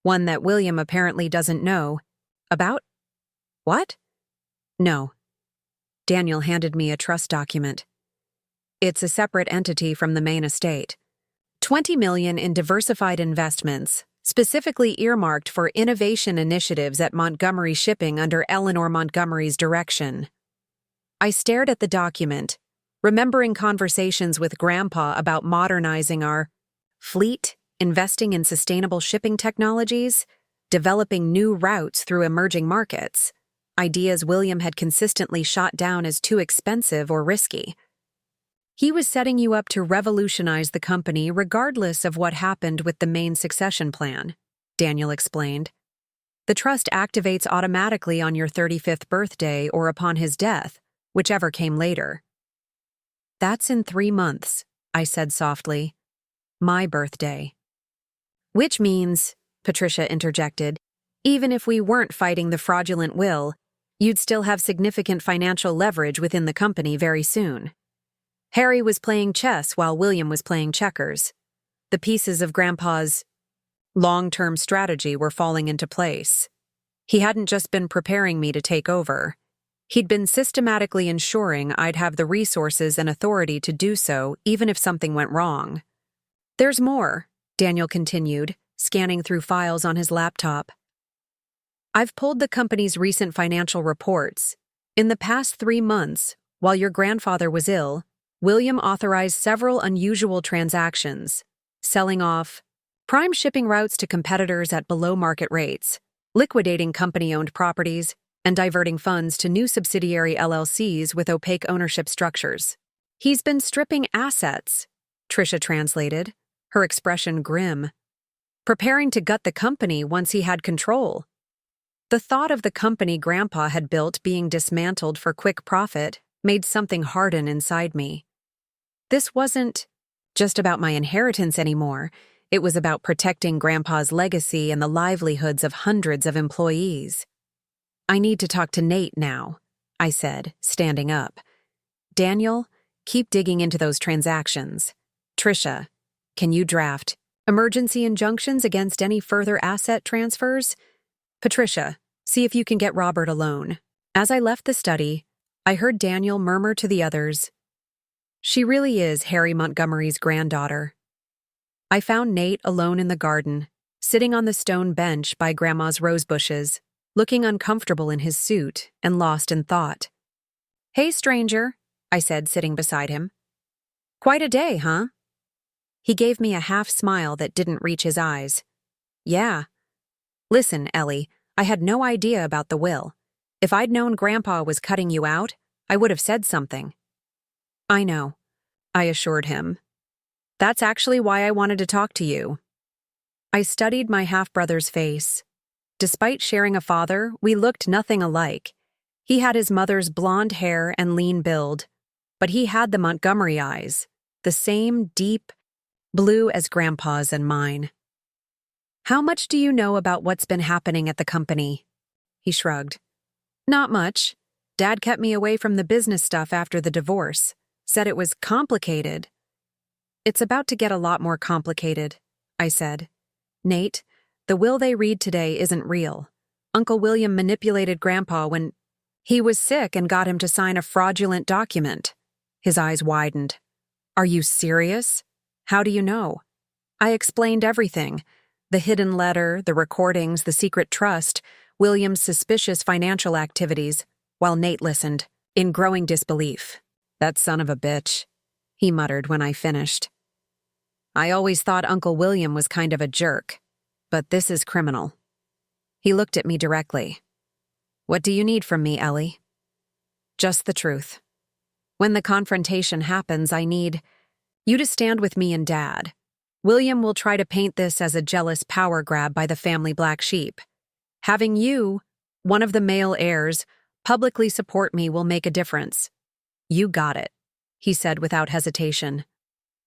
One that William apparently doesn't know about? What? No. Daniel handed me a trust document. It's a separate entity from the main estate. $20 million in diversified investments, specifically earmarked for innovation initiatives at Montgomery Shipping under Eleanor Montgomery's direction. I stared at the document, remembering conversations with Grandpa about modernizing our fleet, investing in sustainable shipping technologies, developing new routes through emerging markets, ideas William had consistently shot down as too expensive or risky. He was setting you up to revolutionize the company regardless of what happened with the main succession plan, Daniel explained. The trust activates automatically on your 35th birthday or upon his death, whichever came later. That's in 3 months, I said softly. My birthday. Which means, Patricia interjected, even if we weren't fighting the fraudulent will, you'd still have significant financial leverage within the company very soon. Harry was playing chess while William was playing checkers. The pieces of Grandpa's long-term strategy were falling into place. He hadn't just been preparing me to take over. He'd been systematically ensuring I'd have the resources and authority to do so even if something went wrong. There's more, Daniel continued, scanning through files on his laptop. I've pulled the company's recent financial reports. In the past 3 months, while your grandfather was ill, William authorized several unusual transactions, selling off prime shipping routes to competitors at below-market rates, liquidating company-owned properties, and diverting funds to new subsidiary LLCs with opaque ownership structures. He's been stripping assets, Trisha translated, her expression grim, preparing to gut the company once he had control. The thought of the company Grandpa had built being dismantled for quick profit made something harden inside me. This wasn't just about my inheritance anymore. It was about protecting Grandpa's legacy and the livelihoods of hundreds of employees. I need to talk to Nate now, I said, standing up. Daniel, keep digging into those transactions. Trisha, can you draft emergency injunctions against any further asset transfers? Patricia, see if you can get Robert alone. As I left the study, I heard Daniel murmur to the others, "She really is Harry Montgomery's granddaughter." I found Nate alone in the garden, sitting on the stone bench by Grandma's rose bushes, looking uncomfortable in his suit and lost in thought. "Hey, stranger," I said, sitting beside him. "Quite a day, huh?" He gave me a half-smile that didn't reach his eyes. "Yeah. Listen, Ellie, I had no idea about the will. If I'd known Grandpa was cutting you out, I would have said something." "I know," I assured him. "That's actually why I wanted to talk to you." I studied my half-brother's face. Despite sharing a father, we looked nothing alike. He had his mother's blonde hair and lean build, but he had the Montgomery eyes, the same deep blue as Grandpa's and mine. "How much do you know about what's been happening at the company?" He shrugged. "Not much. Dad kept me away from the business stuff after the divorce, said it was complicated." "It's about to get a lot more complicated," I said. "Nate, the will they read today isn't real. Uncle William manipulated Grandpa when he was sick and got him to sign a fraudulent document." His eyes widened. "Are you serious? How do you know?" I explained everything. The hidden letter, the recordings, the secret trust, William's suspicious financial activities, while Nate listened, in growing disbelief. "That son of a bitch," he muttered when I finished. "I always thought Uncle William was kind of a jerk, but this is criminal." He looked at me directly. "What do you need from me, Ellie?" "Just the truth. When the confrontation happens, I need you to stand with me and Dad. William will try to paint this as a jealous power grab by the family black sheep. Having you, one of the male heirs, publicly support me will make a difference." "You got it," he said without hesitation.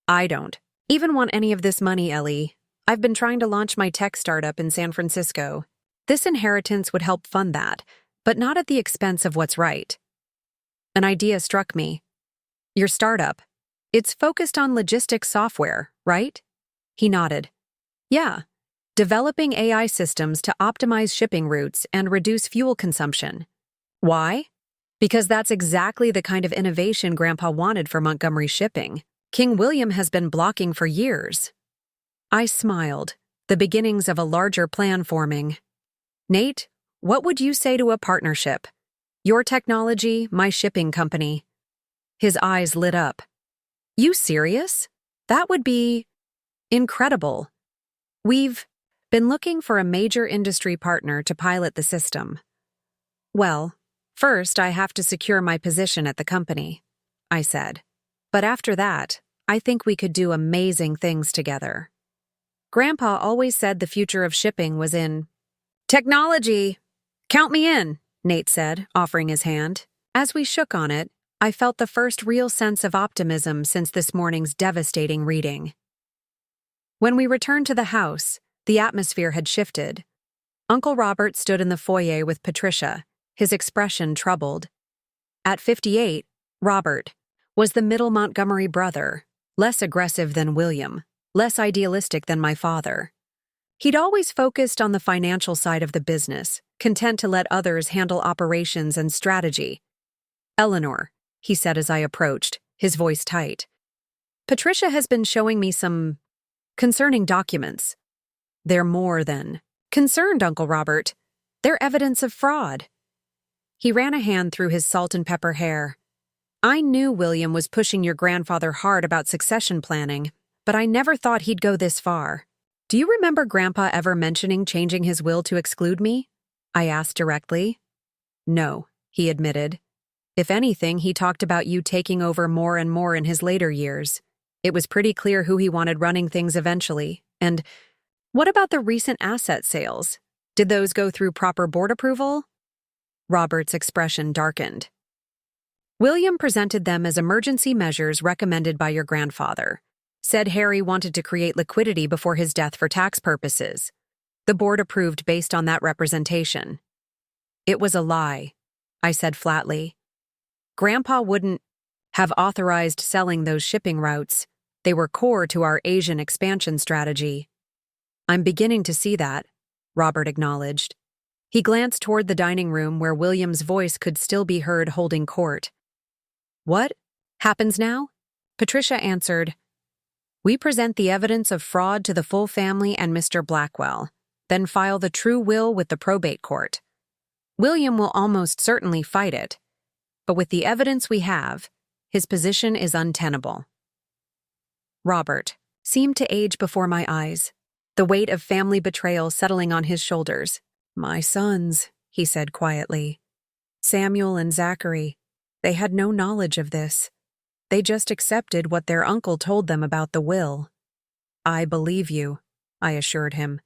"I don't even want any of this money, Ellie. I've been trying to launch my tech startup in San Francisco. This inheritance would help fund that, but not at the expense of what's right." An idea struck me. "Your startup, it's focused on logistics software, right?" He nodded. "Yeah, developing AI systems to optimize shipping routes and reduce fuel consumption." "Why?" "Because that's exactly the kind of innovation Grandpa wanted for Montgomery Shipping. King William has been blocking for years." I smiled, the beginnings of a larger plan forming. "Nate, what would you say to a partnership? Your technology, my shipping company." His eyes lit up. "You serious? That would be incredible. We've been looking for a major industry partner to pilot the system." "Well, first I have to secure my position at the company," I said. "But after that, I think we could do amazing things together." Grandpa always said the future of shipping was in technology. "Count me in," Nate said, offering his hand. As we shook on it, I felt the first real sense of optimism since this morning's devastating reading. When we returned to the house, the atmosphere had shifted. Uncle Robert stood in the foyer with Patricia, his expression troubled. At 58, Robert was the middle Montgomery brother, less aggressive than William, less idealistic than my father. He'd always focused on the financial side of the business, content to let others handle operations and strategy. "Eleanor," he said as I approached, his voice tight, "Patricia has been showing me some concerning documents." They're more than concerned, Uncle Robert. They're evidence of fraud. He ran a hand through his salt and pepper hair. I knew William was pushing your grandfather hard about succession planning, but I never thought he'd go this far. Do you remember Grandpa ever mentioning changing his will to exclude me? I asked directly. No, he admitted. If anything, he talked about you taking over more and more in his later years. It was pretty clear who he wanted running things eventually. And what about the recent asset sales? Did those go through proper board approval? Robert's expression darkened. William presented them as emergency measures recommended by your grandfather. Said Harry wanted to create liquidity before his death for tax purposes. The board approved based on that representation. It was a lie, I said flatly. Grandpa wouldn't have authorized selling those shipping routes. They were core to our Asian expansion strategy. I'm beginning to see that, Robert acknowledged. He glanced toward the dining room where William's voice could still be heard holding court. What happens now? Patricia answered, We present the evidence of fraud to the full family and Mr. Blackwell, then file the true will with the probate court. William will almost certainly fight it, but with the evidence we have, his position is untenable. Robert seemed to age before my eyes, the weight of family betrayal settling on his shoulders. My sons, he said quietly. Samuel and Zachary, they had no knowledge of this. They just accepted what their uncle told them about the will. I believe you, I assured him.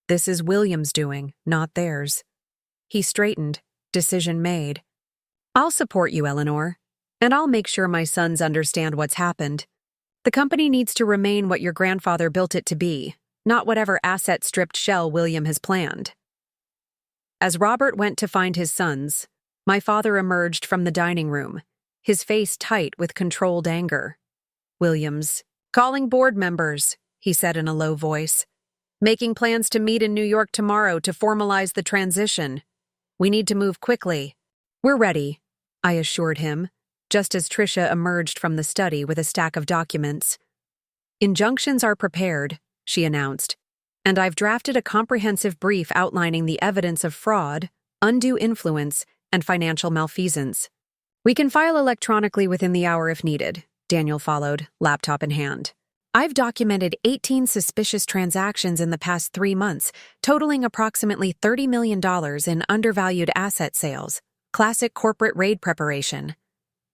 This is William's doing, not theirs. He straightened, decision made. I'll support you, Eleanor, and I'll make sure my sons understand what's happened. The company needs to remain what your grandfather built it to be, not whatever asset-stripped shell William has planned. As Robert went to find his sons, my father emerged from the dining room, his face tight with controlled anger. Williams, calling board members, he said in a low voice. Making plans to meet in New York tomorrow to formalize the transition. We need to move quickly. We're ready, I assured him, just as Tricia emerged from the study with a stack of documents. Injunctions are prepared, she announced, and I've drafted a comprehensive brief outlining the evidence of fraud, undue influence, and financial malfeasance. We can file electronically within the hour if needed, Daniel followed, laptop in hand. I've documented 18 suspicious transactions in the past 3 months, totaling approximately $30 million in undervalued asset sales. Classic corporate raid preparation.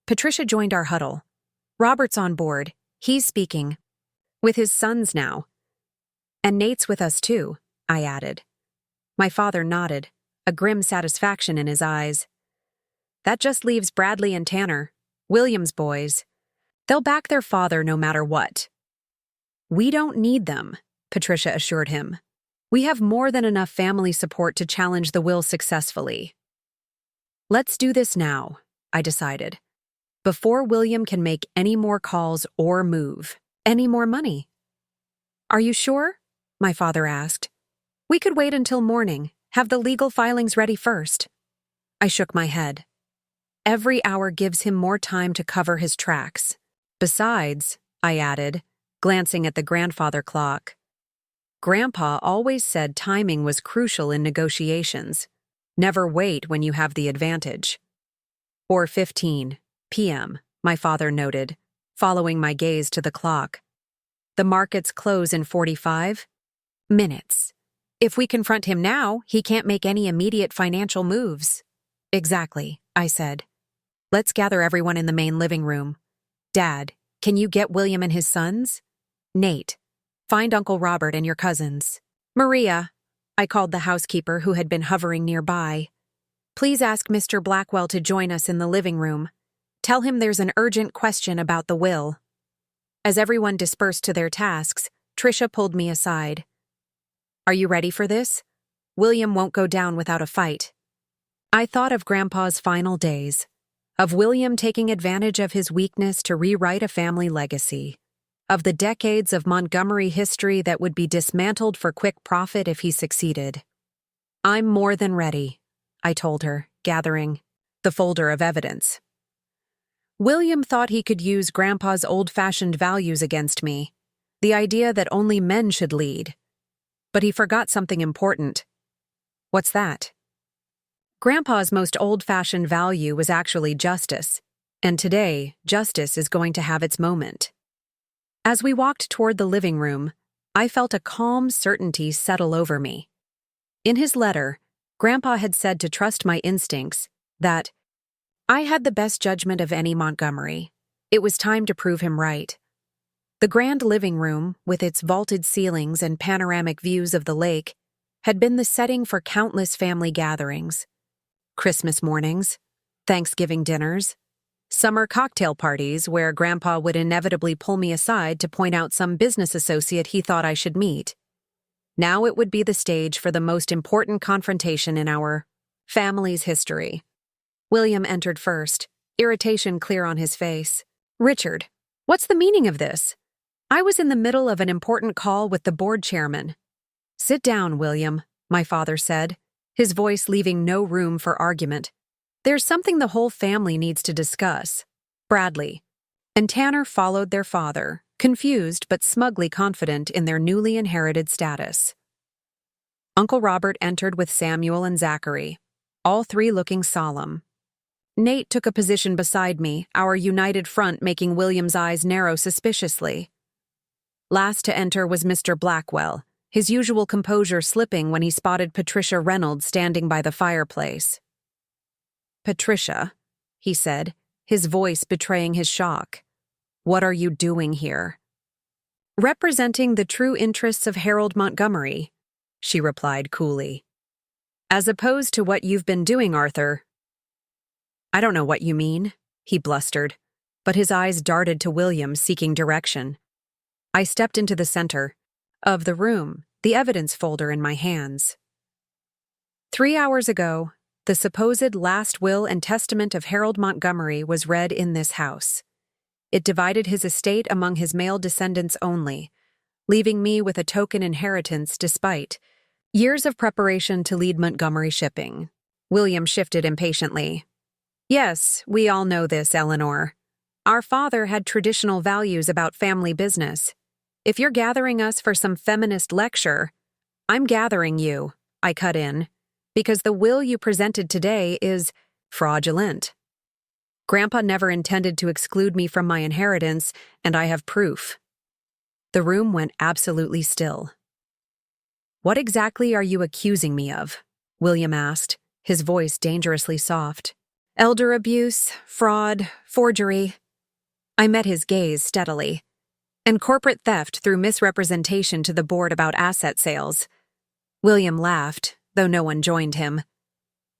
Patricia joined our huddle. Robert's on board. He's speaking. With his sons now. And Nate's with us too, I added. My father nodded, a grim satisfaction in his eyes. That just leaves Bradley and Tanner, William's boys. They'll back their father no matter what. We don't need them, Patricia assured him. We have more than enough family support to challenge the will successfully. Let's do this now, I decided, before William can make any more calls or move any more money. Are you sure? My father asked. We could wait until morning, have the legal filings ready first. I shook my head. Every hour gives him more time to cover his tracks. Besides, I added, glancing at the grandfather clock, Grandpa always said timing was crucial in negotiations. Never wait when you have the advantage. 4:15 p.m., my father noted, following my gaze to the clock. The markets close in 45 minutes. If we confront him now, he can't make any immediate financial moves. Exactly, I said. Let's gather everyone in the main living room. Dad, can you get William and his sons? Nate, find Uncle Robert and your cousins. Maria, I called the housekeeper who had been hovering nearby. Please ask Mr. Blackwell to join us in the living room. Tell him there's an urgent question about the will. As everyone dispersed to their tasks, Tricia pulled me aside. Are you ready for this? William won't go down without a fight. I thought of Grandpa's final days, of William taking advantage of his weakness to rewrite a family legacy, of the decades of Montgomery history that would be dismantled for quick profit if he succeeded. I'm more than ready, I told her, gathering the folder of evidence. William thought he could use Grandpa's old-fashioned values against me, the idea that only men should lead. But he forgot something important. What's that? Grandpa's most old-fashioned value was actually justice, and today, justice is going to have its moment. As we walked toward the living room, I felt a calm certainty settle over me. In his letter, Grandpa had said to trust my instincts, that I had the best judgment of any Montgomery. It was time to prove him right. The grand living room, with its vaulted ceilings and panoramic views of the lake, had been the setting for countless family gatherings. Christmas mornings, Thanksgiving dinners, summer cocktail parties where Grandpa would inevitably pull me aside to point out some business associate he thought I should meet. Now it would be the stage for the most important confrontation in our family's history. William entered first, irritation clear on his face. Richard, what's the meaning of this? I was in the middle of an important call with the board chairman. Sit down, William, my father said, his voice leaving no room for argument. There's something the whole family needs to discuss. Bradley. And Tanner followed their father, confused but smugly confident in their newly inherited status. Uncle Robert entered with Samuel and Zachary, all three looking solemn. Nate took a position beside me, our united front making William's eyes narrow suspiciously. Last to enter was Mr. Blackwell, his usual composure slipping when he spotted Patricia Reynolds standing by the fireplace. Patricia, he said, his voice betraying his shock. What are you doing here? Representing the true interests of Harold Montgomery, she replied coolly. As opposed to what you've been doing, Arthur. I don't know what you mean, he blustered, but his eyes darted to William, seeking direction. I stepped into the center of the room, the evidence folder in my hands. 3 hours ago, the supposed last will and testament of Harold Montgomery was read in this house. It divided his estate among his male descendants only, leaving me with a token inheritance despite years of preparation to lead Montgomery shipping. William shifted impatiently. Yes, we all know this, Eleanor. Our father had traditional values about family business. If you're gathering us for some feminist lecture, I'm gathering you, I cut in, because the will you presented today is fraudulent. Grandpa never intended to exclude me from my inheritance, and I have proof. The room went absolutely still. What exactly are you accusing me of? William asked, his voice dangerously soft. Elder abuse, fraud, forgery. I met his gaze steadily. And corporate theft through misrepresentation to the board about asset sales. William laughed, though no one joined him.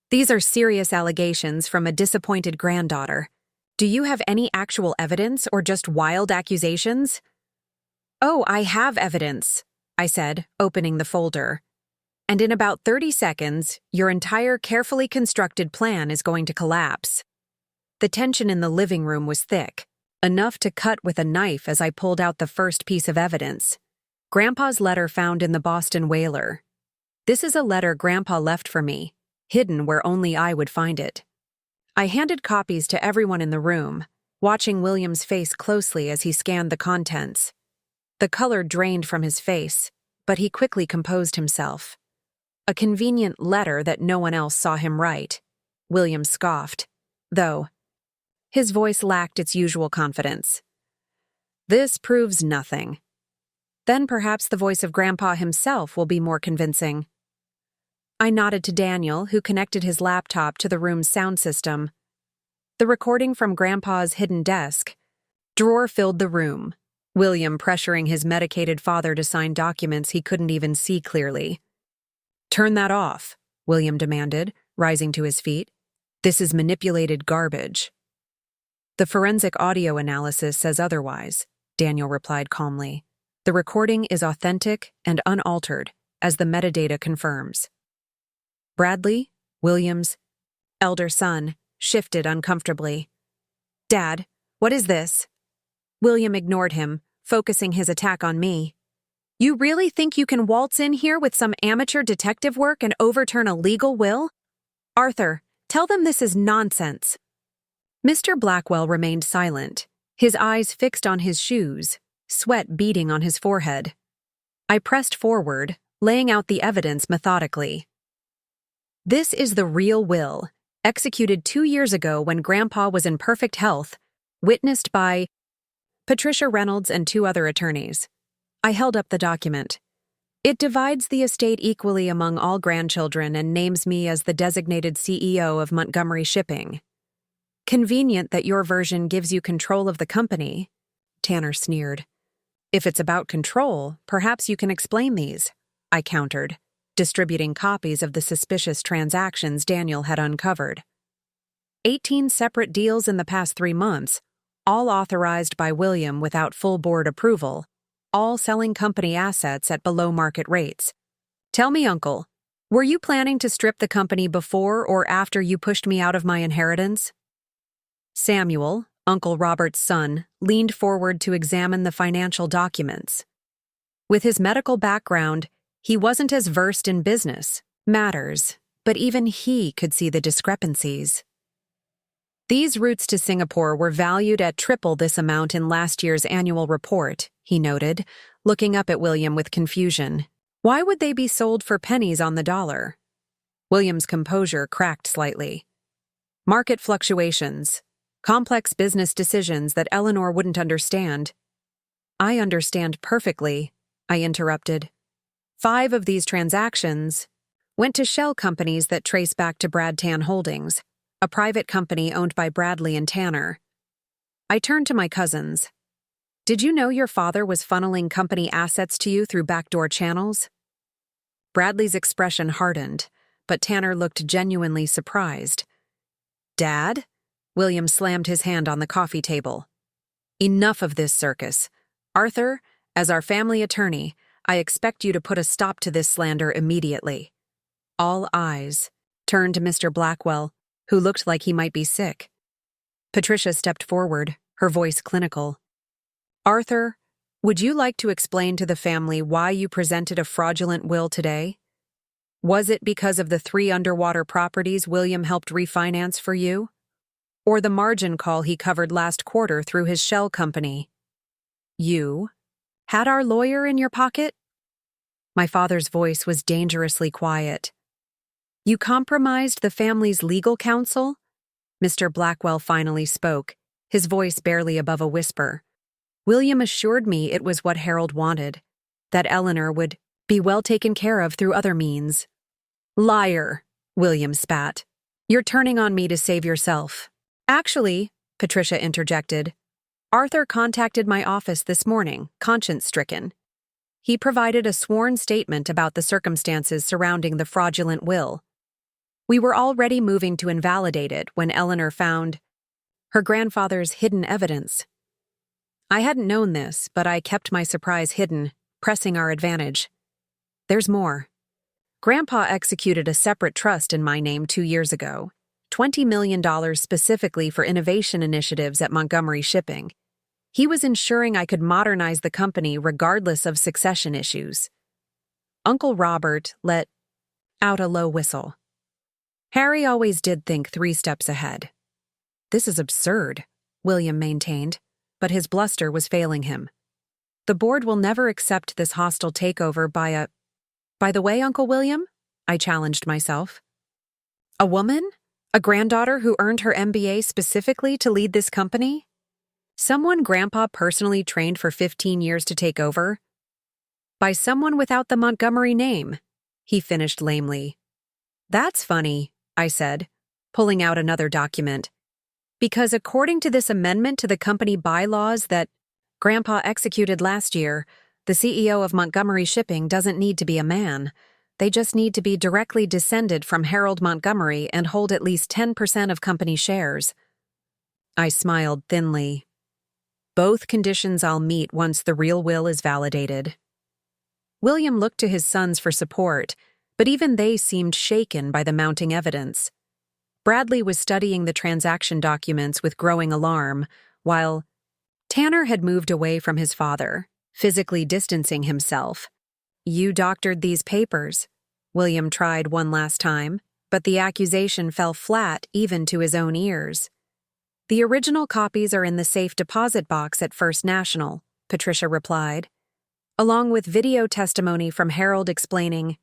These are serious allegations from a disappointed granddaughter. Do you have any actual evidence or just wild accusations? Oh, I have evidence, I said, opening the folder. And in about 30 seconds, your entire carefully constructed plan is going to collapse. The tension in the living room was thick, enough to cut with a knife as I pulled out the first piece of evidence. Grandpa's letter found in the Boston Whaler. This is a letter Grandpa left for me, hidden where only I would find it. I handed copies to everyone in the room, watching William's face closely as he scanned the contents. The color drained from his face, but he quickly composed himself. A convenient letter that no one else saw him write. William scoffed, though his voice lacked its usual confidence. This proves nothing. Then perhaps the voice of Grandpa himself will be more convincing. I nodded to Daniel, who connected his laptop to the room's sound system. The recording from Grandpa's hidden desk drawer filled the room, William pressuring his medicated father to sign documents he couldn't even see clearly. Turn that off, William demanded, rising to his feet. This is manipulated garbage. The forensic audio analysis says otherwise, Daniel replied calmly. The recording is authentic and unaltered, as the metadata confirms. Bradley, William's elder son, shifted uncomfortably. Dad, what is this? William ignored him, focusing his attack on me. You really think you can waltz in here with some amateur detective work and overturn a legal will? Arthur, tell them this is nonsense. Mr. Blackwell remained silent, his eyes fixed on his shoes, sweat beading on his forehead. I pressed forward, laying out the evidence methodically. This is the real will, executed 2 years ago when Grandpa was in perfect health, witnessed by Patricia Reynolds and 2 other attorneys. I held up the document. It divides the estate equally among all grandchildren and names me as the designated CEO of Montgomery Shipping. Convenient that your version gives you control of the company, Tanner sneered. If it's about control, perhaps you can explain these, I countered, distributing copies of the suspicious transactions Daniel had uncovered. 18 separate deals in the past 3 months, all authorized by William without full board approval, all selling company assets at below market rates. Tell me, Uncle, were you planning to strip the company before or after you pushed me out of my inheritance? Samuel, Uncle Robert's son, leaned forward to examine the financial documents. With his medical background, he wasn't as versed in business matters, but even he could see the discrepancies. These routes to Singapore were valued at triple this amount in last year's annual report, he noted, looking up at William with confusion. Why would they be sold for pennies on the dollar? William's composure cracked slightly. Market fluctuations. Complex business decisions that Eleanor wouldn't understand. I understand perfectly, I interrupted. 5 of these transactions went to shell companies that trace back to Brad Tan Holdings, a private company owned by Bradley and Tanner. I turned to my cousins. Did you know your father was funneling company assets to you through backdoor channels? Bradley's expression hardened, but Tanner looked genuinely surprised. Dad? William slammed his hand on the coffee table. Enough of this circus. Arthur, as our family attorney, I expect you to put a stop to this slander immediately. All eyes turned to Mr. Blackwell, who looked like he might be sick. Patricia stepped forward, her voice clinical. Arthur, would you like to explain to the family why you presented a fraudulent will today? Was it because of the 3 underwater properties William helped refinance for you? Or the margin call he covered last quarter through his shell company? You had our lawyer in your pocket? My father's voice was dangerously quiet. You compromised the family's legal counsel? Mr. Blackwell finally spoke, his voice barely above a whisper. William assured me it was what Harold wanted, that Eleanor would be well taken care of through other means. Liar, William spat. You're turning on me to save yourself. Actually, Patricia interjected, Arthur contacted my office this morning, conscience-stricken. He provided a sworn statement about the circumstances surrounding the fraudulent will. We were already moving to invalidate it when Eleanor found her grandfather's hidden evidence. I hadn't known this, but I kept my surprise hidden, pressing our advantage. There's more. Grandpa executed a separate trust in my name 2 years ago, $20 million specifically for innovation initiatives at Montgomery Shipping. He was ensuring I could modernize the company regardless of succession issues. Uncle Robert let out a low whistle. Harry always did think 3 steps ahead. This is absurd, William maintained, but his bluster was failing him. The board will never accept this hostile takeover By the way, Uncle William, I challenged myself. A woman? A granddaughter who earned her MBA specifically to lead this company? Someone Grandpa personally trained for 15 years to take over? By someone without the Montgomery name, he finished lamely. That's funny, I said, pulling out another document. Because according to this amendment to the company bylaws that Grandpa executed last year, the CEO of Montgomery Shipping doesn't need to be a man. They just need to be directly descended from Harold Montgomery and hold at least 10% of company shares. I smiled thinly. Both conditions I'll meet once the real will is validated. William looked to his sons for support, but even they seemed shaken by the mounting evidence. Bradley was studying the transaction documents with growing alarm, while Tanner had moved away from his father, physically distancing himself. You doctored these papers. William tried one last time, but the accusation fell flat even to his own ears. The original copies are in the safe deposit box at First National, Patricia replied. along with video testimony from Harold explaining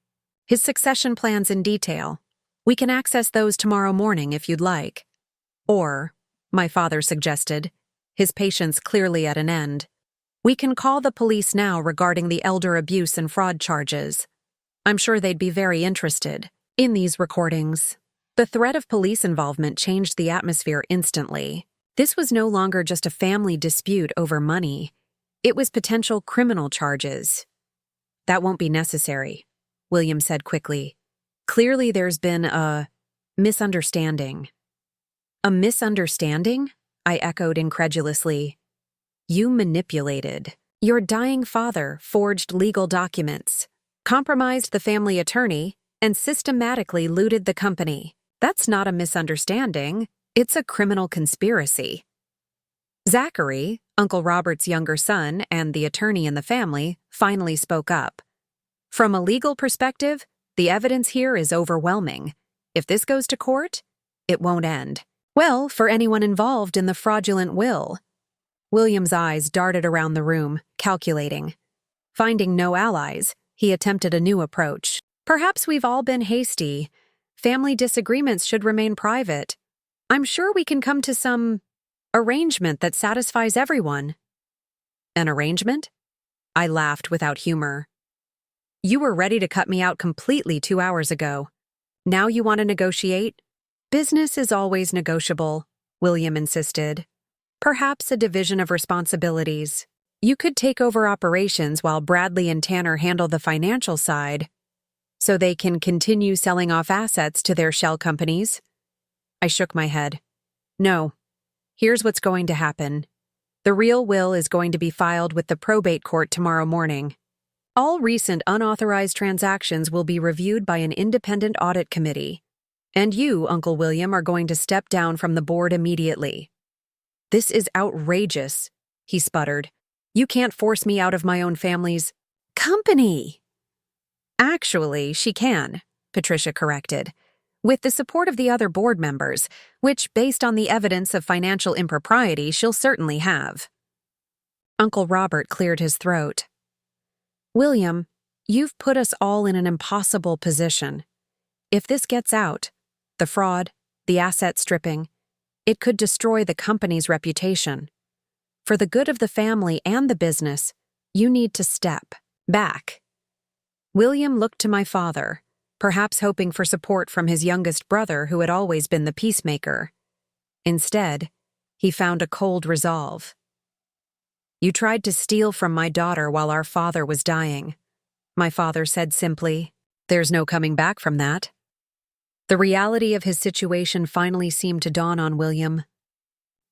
his succession plans in detail. We can access those tomorrow morning if you'd like. Or, my father suggested, his patience clearly at an end, we can call the police now regarding the elder abuse and fraud charges. I'm sure they'd be very interested in these recordings. The threat of police involvement changed the atmosphere instantly. This was no longer just a family dispute over money. It was potential criminal charges. That won't be necessary, William said quickly. Clearly there's been a misunderstanding. A misunderstanding? I echoed incredulously. You manipulated. Your dying father forged legal documents, compromised the family attorney, and systematically looted the company. That's not a misunderstanding. It's a criminal conspiracy. Zachary, Uncle Robert's younger son and the attorney in the family, finally spoke up. From a legal perspective, the evidence here is overwhelming. If this goes to court, it won't end well for anyone involved in the fraudulent will. William's eyes darted around the room, calculating. Finding no allies, he attempted a new approach. Perhaps we've all been hasty. Family disagreements should remain private. I'm sure we can come to some arrangement that satisfies everyone. An arrangement? I laughed without humor. You were ready to cut me out completely 2 hours ago. Now you want to negotiate? Business is always negotiable, William insisted. Perhaps a division of responsibilities. You could take over operations while Bradley and Tanner handle the financial side, so they can continue selling off assets to their shell companies. I shook my head. No. Here's what's going to happen. The real will is going to be filed with the probate court tomorrow morning. All recent unauthorized transactions will be reviewed by an independent audit committee. And you, Uncle William, are going to step down from the board immediately. This is outrageous, he sputtered. You can't force me out of my own family's company. Actually, she can, Patricia corrected, with the support of the other board members, which, based on the evidence of financial impropriety, she'll certainly have. Uncle Robert cleared his throat. William, you've put us all in an impossible position. If this gets out, the fraud, the asset stripping, it could destroy the company's reputation. For the good of the family and the business, you need to step back. William looked to my father, perhaps hoping for support from his youngest brother who had always been the peacemaker. Instead, he found a cold resolve. You tried to steal from my daughter while our father was dying. My father said simply, there's no coming back from that. The reality of his situation finally seemed to dawn on William.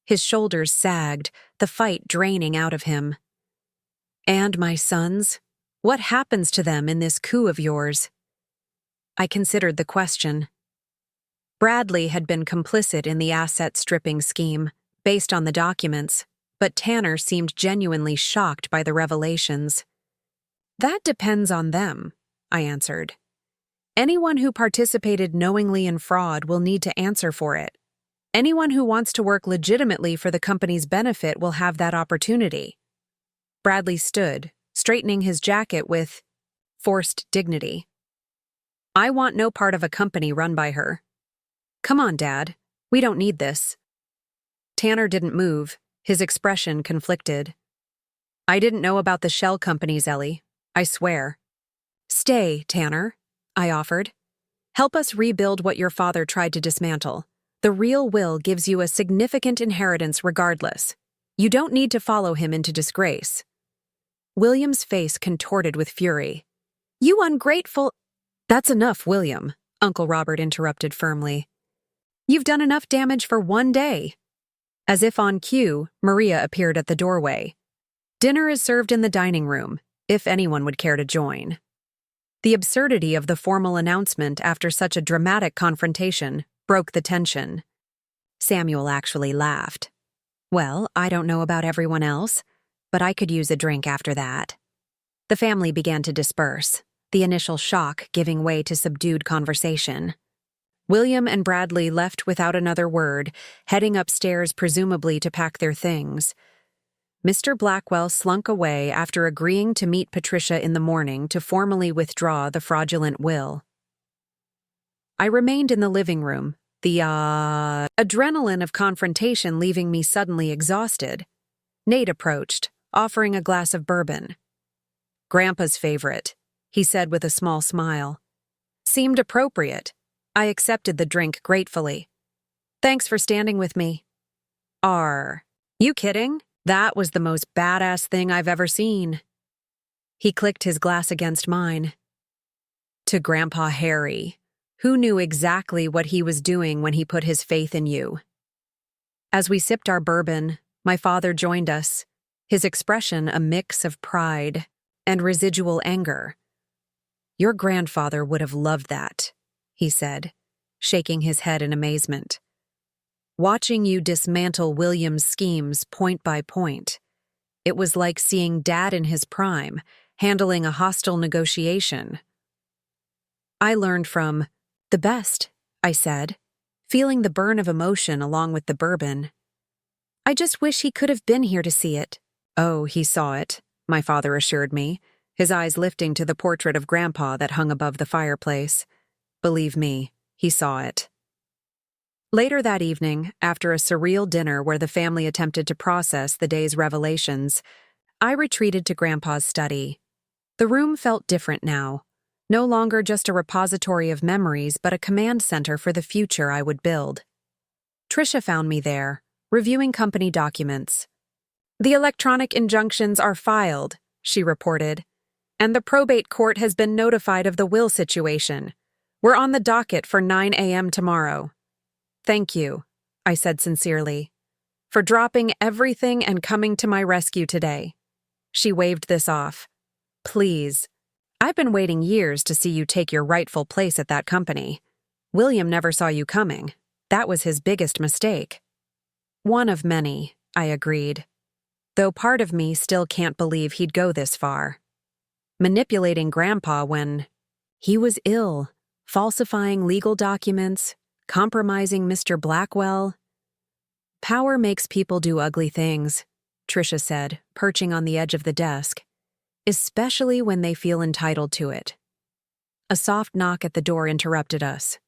His shoulders sagged, the fight draining out of him. And my sons? What happens to them in this coup of yours? I considered the question. Bradley had been complicit in the asset-stripping scheme, based on the documents, but Tanner seemed genuinely shocked by the revelations. That depends on them, I answered. Anyone who participated knowingly in fraud will need to answer for it. Anyone who wants to work legitimately for the company's benefit will have that opportunity. Bradley stood, straightening his jacket with forced dignity. I want no part of a company run by her. Come on, Dad. We don't need this. Tanner didn't move, his expression conflicted. I didn't know about the shell companies, Ellie. I swear. Stay, Tanner, I offered. Help us rebuild what your father tried to dismantle. The real will gives you a significant inheritance regardless. You don't need to follow him into disgrace. William's face contorted with fury. You ungrateful— That's enough, William, Uncle Robert interrupted firmly. You've done enough damage for one day. As if on cue, Maria appeared at the doorway. Dinner is served in the dining room, if anyone would care to join. The absurdity of the formal announcement after such a dramatic confrontation broke the tension. Samuel actually laughed. Well, I don't know about everyone else, but I could use a drink after that. The family began to disperse, the initial shock giving way to subdued conversation. William and Bradley left without another word, heading upstairs presumably to pack their things. Mr. Blackwell slunk away after agreeing to meet Patricia in the morning to formally withdraw the fraudulent will. I remained in the living room, the adrenaline of confrontation leaving me suddenly exhausted. Nate approached, offering a glass of bourbon. "Grandpa's favorite," he said with a small smile. Seemed appropriate. I accepted the drink gratefully. "Thanks for standing with me." You kidding? That was the most badass thing I've ever seen." He clicked his glass against mine. "To Grandpa Harry, who knew exactly what he was doing when he put his faith in you." As we sipped our bourbon, my father joined us, his expression a mix of pride and residual anger. "Your grandfather would have loved that," he said, shaking his head in amazement. "Watching you dismantle William's schemes point by point, it was like seeing Dad in his prime, handling a hostile negotiation." "I learned from the best," I said, feeling the burn of emotion along with the bourbon. "I just wish he could have been here to see it." "Oh, he saw it," my father assured me, his eyes lifting to the portrait of Grandpa that hung above the fireplace. "Believe me, he saw it." Later that evening, after a surreal dinner where the family attempted to process the day's revelations, I retreated to Grandpa's study. The room felt different now, no longer just a repository of memories but a command center for the future I would build. Tricia found me there, reviewing company documents. "The electronic injunctions are filed," she reported, "and the probate court has been notified of the will situation. We're on the docket for 9 a.m. tomorrow." "Thank you," I said sincerely, "for dropping everything and coming to my rescue today." She waved this off. "Please, I've been waiting years to see you take your rightful place at that company. William never saw you coming. That was his biggest mistake." "One of many," I agreed, though part of me still can't believe he'd go this far. Manipulating Grandpa when he was ill, falsifying legal documents, compromising Mr. Blackwell. "Power makes people do ugly things," Tricia said, perching on the edge of the desk, "especially when they feel entitled to it." A soft knock at the door interrupted us.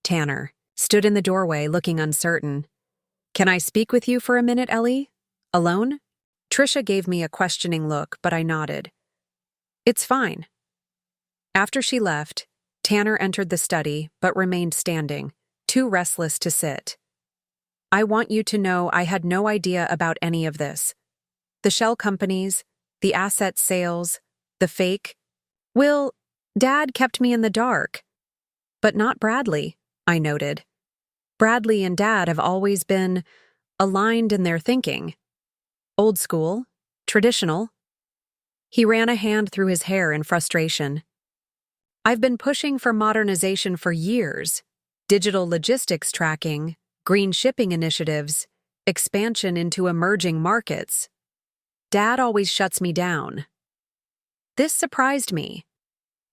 Tanner stood in the doorway looking uncertain. "Can I speak with you for a minute, Ellie? Alone?" Tricia gave me a questioning look, but I nodded. "It's fine." After she left, Tanner entered the study but remained standing, too restless to sit. "I want you to know I had no idea about any of this. The shell companies, the asset sales, the fake. Dad kept me in the dark." "But not Bradley," I noted. "Bradley and Dad have always been aligned in their thinking. Old school, traditional." He ran a hand through his hair in frustration. "I've been pushing for modernization for years. Digital logistics tracking, green shipping initiatives, expansion into emerging markets. Dad always shuts me down." This surprised me.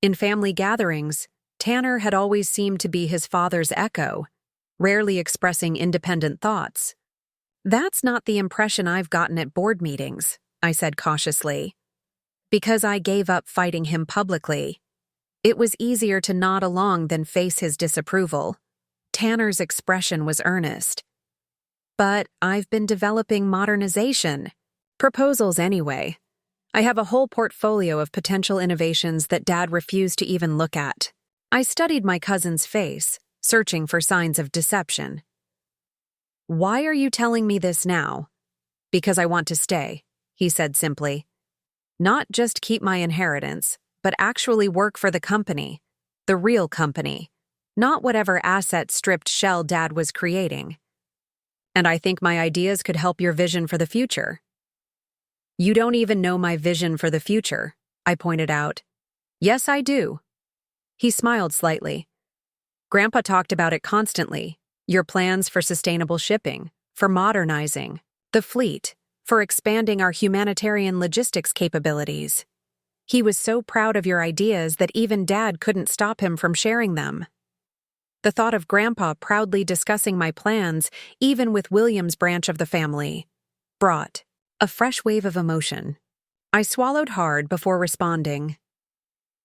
In family gatherings, Tanner had always seemed to be his father's echo, rarely expressing independent thoughts. "That's not the impression I've gotten at board meetings," I said cautiously. "Because I gave up fighting him publicly. It was easier to nod along than face his disapproval." Tanner's expression was earnest. "But I've been developing modernization. Proposals anyway. I have a whole portfolio of potential innovations that Dad refused to even look at." I studied my cousin's face, searching for signs of deception. "Why are you telling me this now?" "Because I want to stay," he said simply. "Not just keep my inheritance, but actually work for the company, the real company, not whatever asset-stripped shell Dad was creating. And I think my ideas could help your vision for the future." "You don't even know my vision for the future," I pointed out. "Yes, I do." He smiled slightly. "Grandpa talked about it constantly. Your plans for sustainable shipping, for modernizing the fleet, for expanding our humanitarian logistics capabilities. He was so proud of your ideas that even Dad couldn't stop him from sharing them." The thought of Grandpa proudly discussing my plans, even with William's branch of the family, brought A fresh wave of emotion. I swallowed hard before responding.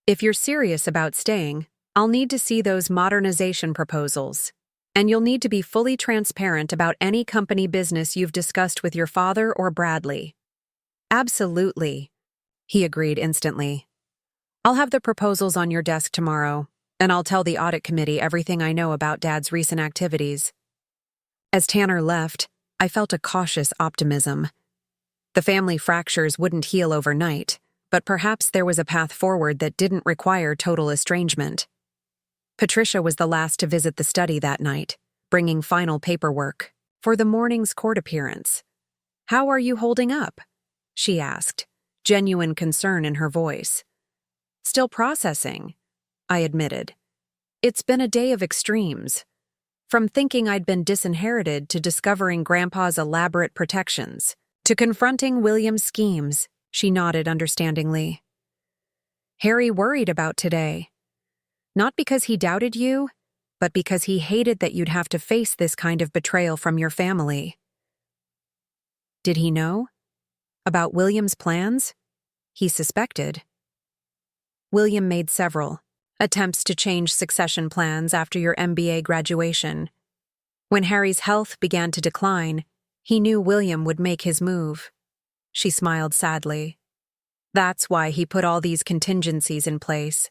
If you're serious about staying, I'll need to see those modernization proposals. And you'll need to be fully transparent about any company business you've discussed with your father or Bradley. Absolutely, he agreed instantly. I'll have the proposals on your desk tomorrow, and I'll tell the audit committee everything I know about Dad's recent activities. As Tanner left, I felt a cautious optimism. The family fractures wouldn't heal overnight, but perhaps there was a path forward that didn't require total estrangement. Patricia was the last to visit the study that night, bringing final paperwork for the morning's court appearance. "How are you holding up?" she asked, genuine concern in her voice. "Still processing," I admitted. "It's been a day of extremes. From thinking I'd been disinherited to discovering Grandpa's elaborate protections, to confronting William's schemes," she nodded understandingly. "Harry worried about today. Not because he doubted you, but because he hated that you'd have to face this kind of betrayal from your family." Did he know? About William's plans? He suspected. William made several attempts to change succession plans after your MBA graduation. When Harry's health began to decline, he knew William would make his move. She smiled sadly. That's why he put all these contingencies in place.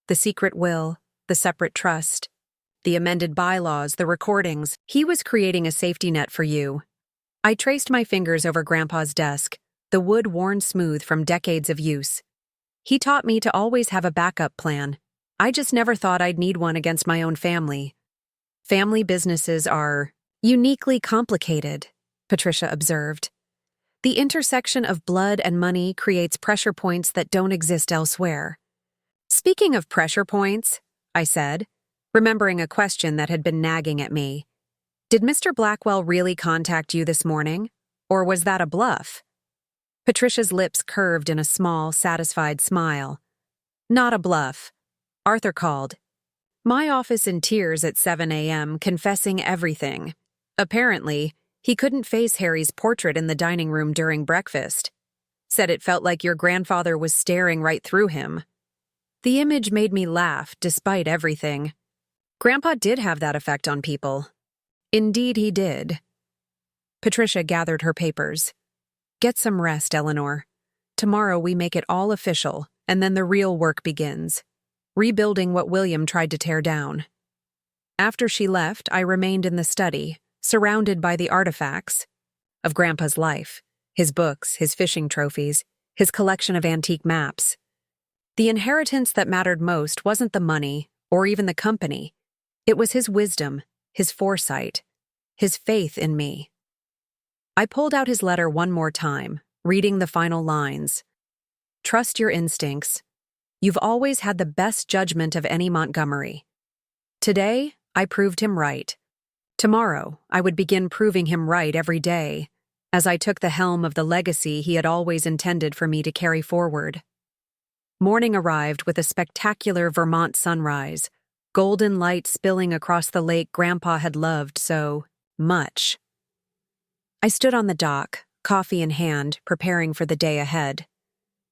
The secret will, the separate trust, the amended bylaws, the recordings. He was creating a safety net for you. I traced my fingers over Grandpa's desk, the wood worn smooth from decades of use. He taught me to always have a backup plan. I just never thought I'd need one against my own family. Family businesses are uniquely complicated, Patricia observed. The intersection of blood and money creates pressure points that don't exist elsewhere. "Speaking of pressure points," I said, remembering a question that had been nagging at me. "Did Mr. Blackwell really contact you this morning? Or was that a bluff?" Patricia's lips curved in a small, satisfied smile. "Not a bluff. Arthur called. My office in tears at 7 a.m., confessing everything. Apparently, he couldn't face Harry's portrait in the dining room during breakfast. Said it felt like your grandfather was staring right through him. The image made me laugh, despite everything. Grandpa did have that effect on people. Indeed he did." Patricia gathered her papers. "Get some rest, Eleanor. Tomorrow we make it all official, and then the real work begins. Rebuilding what William tried to tear down." After she left, I remained in the study, surrounded by the artifacts of Grandpa's life, his books, his fishing trophies, his collection of antique maps. The inheritance that mattered most wasn't the money or even the company. It was his wisdom, his foresight, his faith in me. I pulled out his letter one more time, reading the final lines. "Trust your instincts. You've always had the best judgment of any Montgomery. Today, I proved him right. Tomorrow, I would begin proving him right every day, as I took the helm of the legacy he had always intended for me to carry forward." Morning arrived with a spectacular Vermont sunrise, golden light spilling across the lake Grandpa had loved so much. I stood on the dock, coffee in hand, preparing for the day ahead.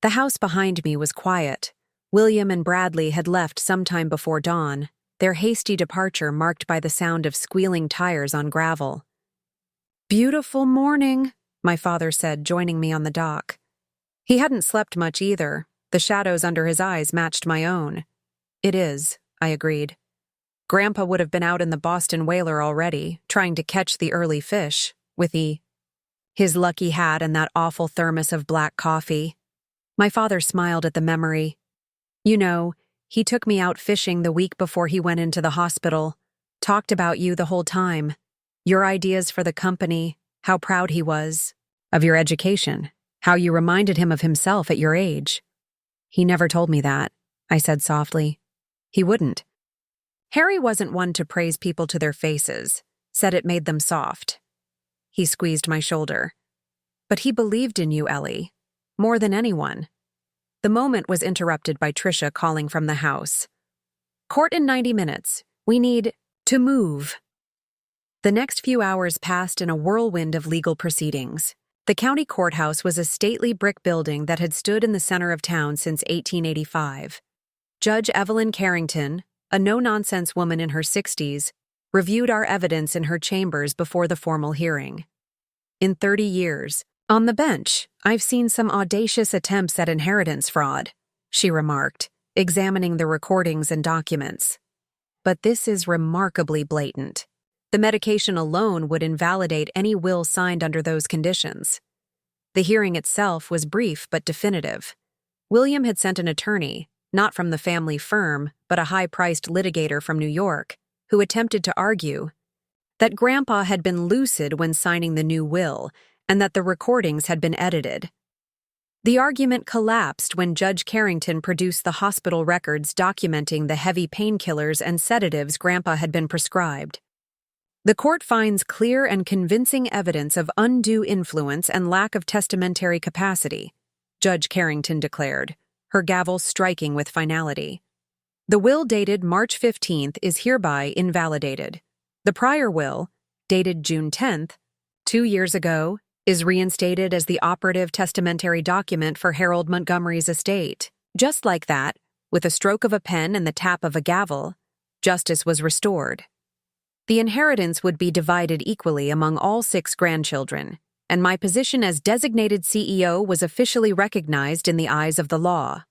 The house behind me was quiet. William and Bradley had left sometime before dawn, their hasty departure marked by the sound of squealing tires on gravel. "Beautiful morning," my father said, joining me on the dock. He hadn't slept much either. The shadows under his eyes matched my own. "It is," I agreed. Grandpa would have been out in the Boston Whaler already, trying to catch the early fish, with his lucky hat and that awful thermos of black coffee. My father smiled at the memory. "You know, he took me out fishing the week before he went into the hospital, talked about you the whole time, your ideas for the company, how proud he was of your education, how you reminded him of himself at your age." "He never told me that," I said softly. "He wouldn't. Harry wasn't one to praise people to their faces, said it made them soft." He squeezed my shoulder. "But he believed in you, Ellie, more than anyone." The moment was interrupted by Tricia calling from the house. "Court in 90 minutes. We need to move." The next few hours passed in a whirlwind of legal proceedings. The county courthouse was a stately brick building that had stood in the center of town since 1885. Judge Evelyn Carrington, a no-nonsense woman in her 60s, reviewed our evidence in her chambers before the formal hearing. In 30 years, on the bench, I've seen some audacious attempts at inheritance fraud, she remarked, examining the recordings and documents. But this is remarkably blatant. The medication alone would invalidate any will signed under those conditions. The hearing itself was brief but definitive. William had sent an attorney, not from the family firm, but a high-priced litigator from New York, who attempted to argue that Grandpa had been lucid when signing the new will and that the recordings had been edited. The argument collapsed when Judge Carrington produced the hospital records documenting the heavy painkillers and sedatives Grandpa had been prescribed. The court finds clear and convincing evidence of undue influence and lack of testamentary capacity, Judge Carrington declared, her gavel striking with finality. The will dated March 15th is hereby invalidated. The prior will, dated June 10th, 2 years ago, is reinstated as the operative testamentary document for Harold Montgomery's estate. Just like that, with a stroke of a pen and the tap of a gavel, justice was restored. The inheritance would be divided equally among all 6 grandchildren, and my position as designated CEO was officially recognized in the eyes of the law.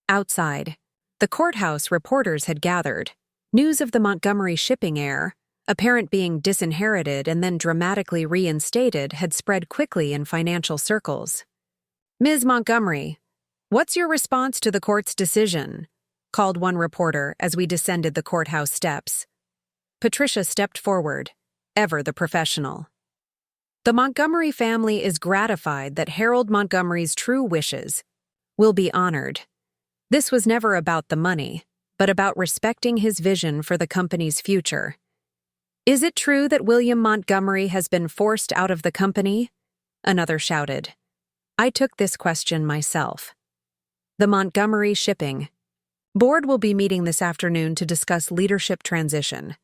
Outside, the courthouse reporters had gathered. News of the Montgomery shipping heir, a parent being disinherited and then dramatically reinstated, had spread quickly in financial circles. "Ms. Montgomery, what's your response to the court's decision?" called one reporter as we descended the courthouse steps. Patricia stepped forward, ever the professional. "The Montgomery family is gratified that Harold Montgomery's true wishes will be honored. This was never about the money, but about respecting his vision for the company's future. Is it true that William Montgomery has been forced out of the company?" Another shouted. I took this question myself. The Montgomery Shipping Board will be meeting this afternoon to discuss leadership transition.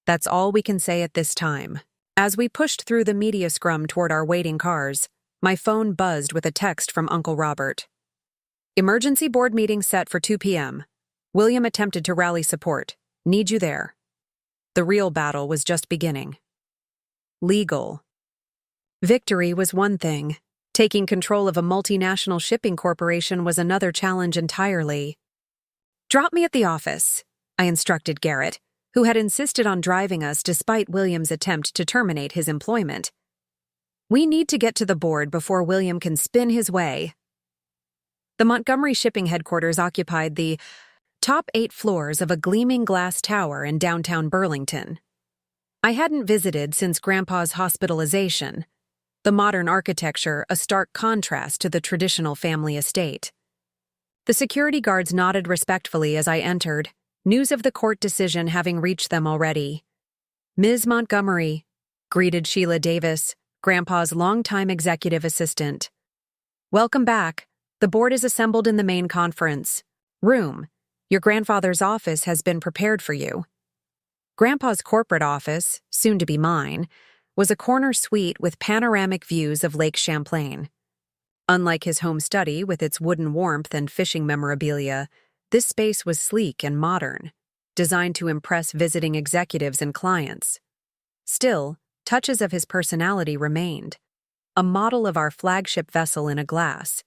That's all we can say at this time. As we pushed through the media scrum toward our waiting cars, my phone buzzed with a text from Uncle Robert. "Emergency board meeting set for 2 p.m. William attempted to rally support. Need you there." The real battle was just beginning. Legal. Victory was one thing. Taking control of a multinational shipping corporation was another challenge entirely. "Drop me at the office," I instructed Garrett, who had insisted on driving us despite William's attempt to terminate his employment. "We need to get to the board before William can spin his way." The Montgomery Shipping headquarters occupied the top 8 floors of a gleaming glass tower in downtown Burlington. I hadn't visited since Grandpa's hospitalization, the modern architecture a stark contrast to the traditional family estate. The security guards nodded respectfully as I entered, news of the court decision having reached them already. "Ms. Montgomery," greeted Sheila Davis, Grandpa's longtime executive assistant. "Welcome back. The board is assembled in the main conference room. Your grandfather's office has been prepared for you." Grandpa's corporate office, soon to be mine, was a corner suite with panoramic views of Lake Champlain. Unlike his home study with its wooden warmth and fishing memorabilia, this space was sleek and modern, designed to impress visiting executives and clients. Still, touches of his personality remained. A model of our flagship vessel in a glass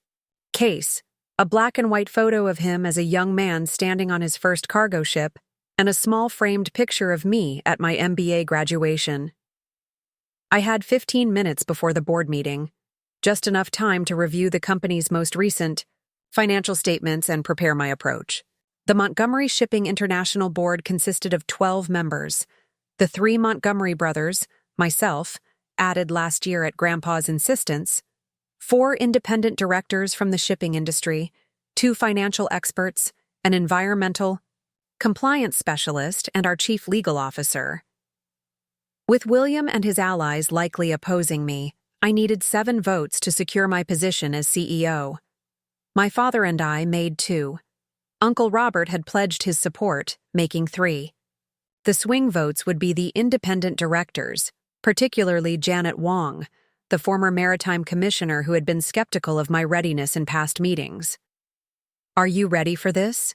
case, a black and white photo of him as a young man standing on his first cargo ship, and a small framed picture of me at my MBA graduation. I had 15 minutes before the board meeting, just enough time to review the company's most recent financial statements and prepare my approach. The Montgomery Shipping International Board consisted of 12 members. The 3 Montgomery brothers, myself, added last year at Grandpa's insistence, 4 independent directors from the shipping industry, 2 financial experts, an environmental compliance specialist, and our chief legal officer. With William and his allies likely opposing me, I needed 7 votes to secure my position as CEO. My father and I made 2. Uncle Robert had pledged his support, making 3. The swing votes would be the independent directors, particularly Janet Wong, the former maritime commissioner who had been skeptical of my readiness in past meetings. "Are you ready for this?"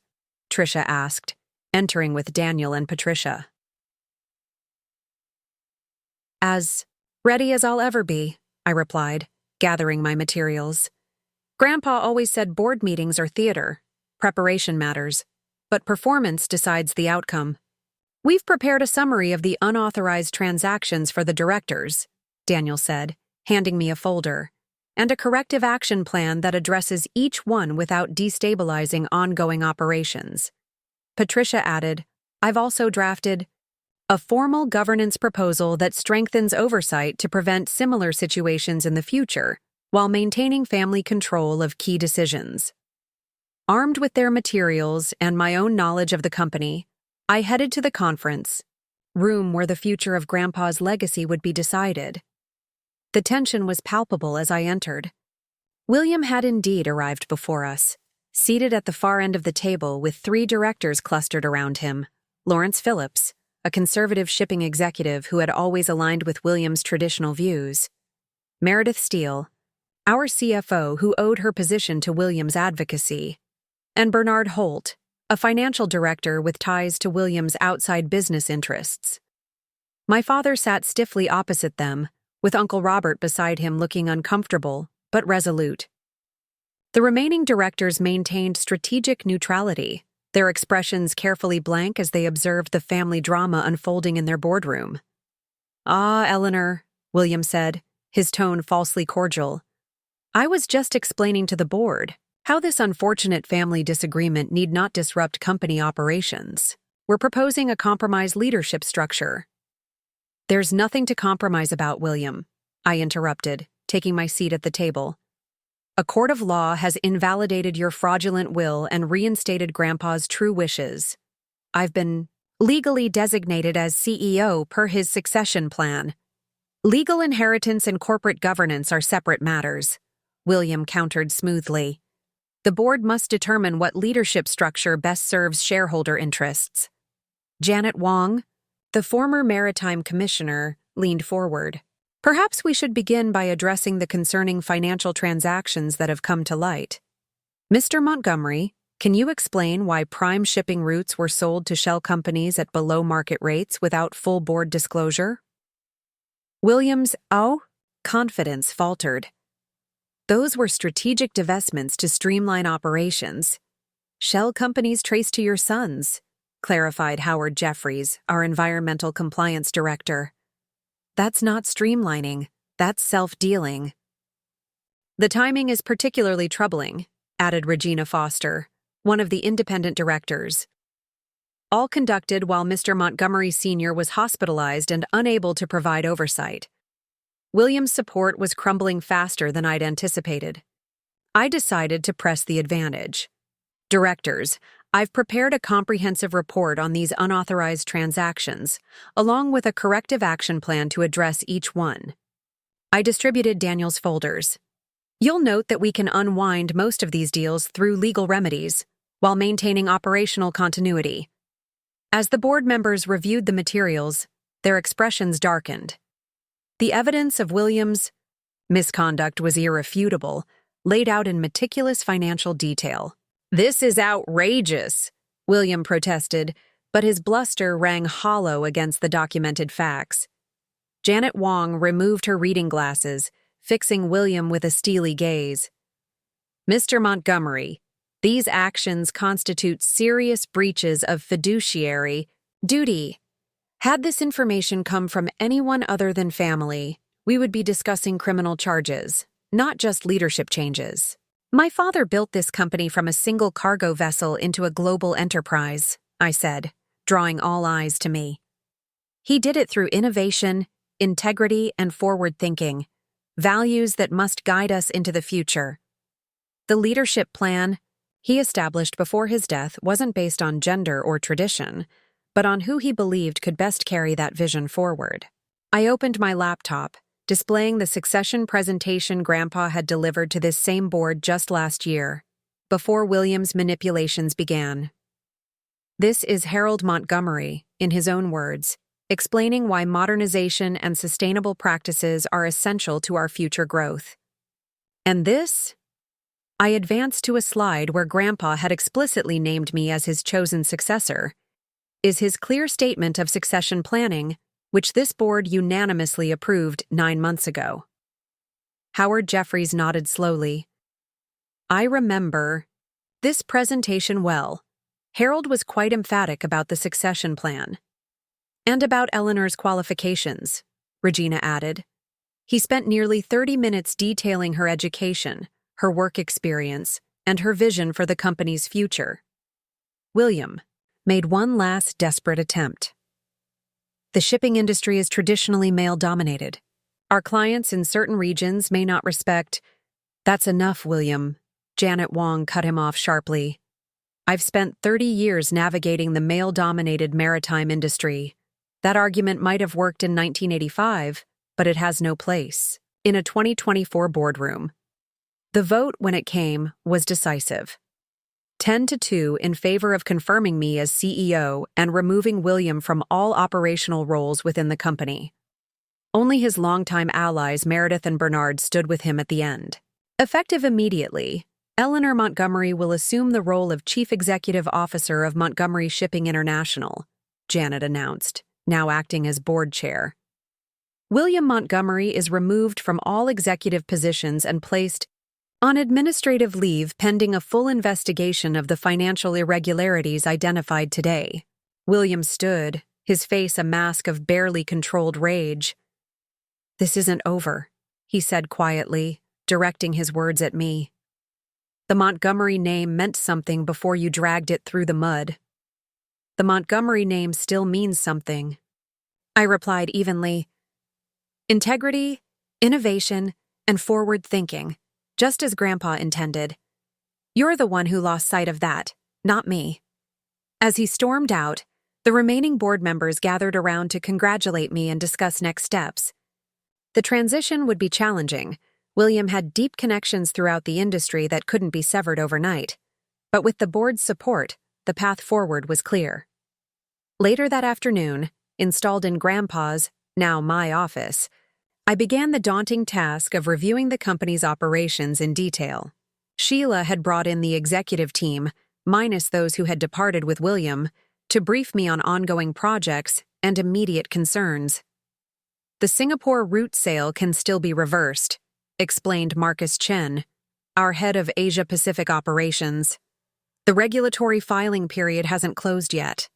Tricia asked, entering with Daniel and Patricia. "As ready as I'll ever be," I replied, gathering my materials. "Grandpa always said board meetings are theater. Preparation matters, but performance decides the outcome. We've prepared a summary of the unauthorized transactions for the directors," Daniel said, handing me a folder, "and a corrective action plan that addresses each one without destabilizing ongoing operations." Patricia added, "I've also drafted a formal governance proposal that strengthens oversight to prevent similar situations in the future while maintaining family control of key decisions." Armed with their materials and my own knowledge of the company, I headed to the conference room where the future of Grandpa's legacy would be decided. The tension was palpable as I entered. William had indeed arrived before us, seated at the far end of the table with 3 directors clustered around him: Lawrence Phillips, a conservative shipping executive who had always aligned with William's traditional views; Meredith Steele, our CFO who owed her position to William's advocacy; and Bernard Holt, a financial director with ties to William's outside business interests. My father sat stiffly opposite them, with Uncle Robert beside him looking uncomfortable but resolute. The remaining directors maintained strategic neutrality, their expressions carefully blank as they observed the family drama unfolding in their boardroom. "Ah, Eleanor," William said, his tone falsely cordial, "I was just explaining to the board how this unfortunate family disagreement need not disrupt company operations. We're proposing a compromise leadership structure." "There's nothing to compromise about, William," I interrupted, taking my seat at the table. "A court of law has invalidated your fraudulent will and reinstated Grandpa's true wishes. I've been legally designated as CEO per his succession plan. Legal inheritance and corporate governance are separate matters," William countered smoothly. "The board must determine what leadership structure best serves shareholder interests." Janet Wong, the former maritime commissioner, leaned forward. "Perhaps we should begin by addressing the concerning financial transactions that have come to light. Mr. Montgomery, can you explain why prime shipping routes were sold to shell companies at below market rates without full board disclosure?" William's confidence faltered. "Those were strategic divestments to streamline operations. Shell companies traced to your sons," clarified Howard Jeffries, our environmental compliance director. "That's not streamlining, that's self-dealing." "The timing is particularly troubling," added Regina Foster, one of the independent directors. "All conducted while Mr. Montgomery Sr. was hospitalized and unable to provide oversight." William's support was crumbling faster than I'd anticipated. I decided to press the advantage. "Directors, I've prepared a comprehensive report on these unauthorized transactions, along with a corrective action plan to address each one." I distributed Daniel's folders. "You'll note that we can unwind most of these deals through legal remedies, while maintaining operational continuity." As the board members reviewed the materials, their expressions darkened. The evidence of William's misconduct was irrefutable, laid out in meticulous financial detail. "This is outrageous," William protested, but his bluster rang hollow against the documented facts. Janet Wong removed her reading glasses, fixing William with a steely gaze. "Mr. Montgomery, these actions constitute serious breaches of fiduciary duty. Had this information come from anyone other than family, we would be discussing criminal charges, not just leadership changes. My father built this company from a single cargo vessel into a global enterprise," I said, drawing all eyes to me. "He did it through innovation, integrity, and forward thinking, values that must guide us into the future. The leadership plan he established before his death wasn't based on gender or tradition, but on who he believed could best carry that vision forward." I opened my laptop, displaying the succession presentation Grandpa had delivered to this same board just last year, before William's manipulations began. "This is Harold Montgomery, in his own words, explaining why modernization and sustainable practices are essential to our future growth. And this? I advanced to a slide where Grandpa had explicitly named me as his chosen successor, is his clear statement of succession planning, which this board unanimously approved 9 months ago. Howard Jeffries nodded slowly. I remember this presentation well. Harold was quite emphatic about the succession plan. And about Eleanor's qualifications, Regina added. He spent nearly 30 minutes detailing her education, her work experience, and her vision for the company's future. William made one last desperate attempt. The shipping industry is traditionally male-dominated. Our clients in certain regions may not respect. That's enough, William. Janet Wong cut him off sharply. I've spent 30 years navigating the male-dominated maritime industry. That argument might have worked in 1985, but it has no place in a 2024 boardroom. The vote, when it came, was decisive. 10-2 in favor of confirming me as CEO and removing William from all operational roles within the company. Only his longtime allies Meredith and Bernard stood with him at the end. Effective immediately, Eleanor Montgomery will assume the role of Chief Executive Officer of Montgomery Shipping International, Janet announced, now acting as board chair. William Montgomery is removed from all executive positions and placed on administrative leave pending a full investigation of the financial irregularities identified today. William stood, his face a mask of barely controlled rage. This isn't over, he said quietly, directing his words at me. The Montgomery name meant something before you dragged it through the mud. The Montgomery name still means something. I replied evenly. Integrity, innovation, and forward thinking. Just as Grandpa intended. You're the one who lost sight of that, not me. As he stormed out, the remaining board members gathered around to congratulate me and discuss next steps. The transition would be challenging. William had deep connections throughout the industry that couldn't be severed overnight. But with the board's support, the path forward was clear. Later that afternoon, installed in Grandpa's, now my office, I began the daunting task of reviewing the company's operations in detail. Sheila had brought in the executive team, minus those who had departed with William, to brief me on ongoing projects and immediate concerns. The Singapore route sale can still be reversed, explained Marcus Chen, our head of Asia-Pacific operations. The regulatory filing period hasn't closed yet.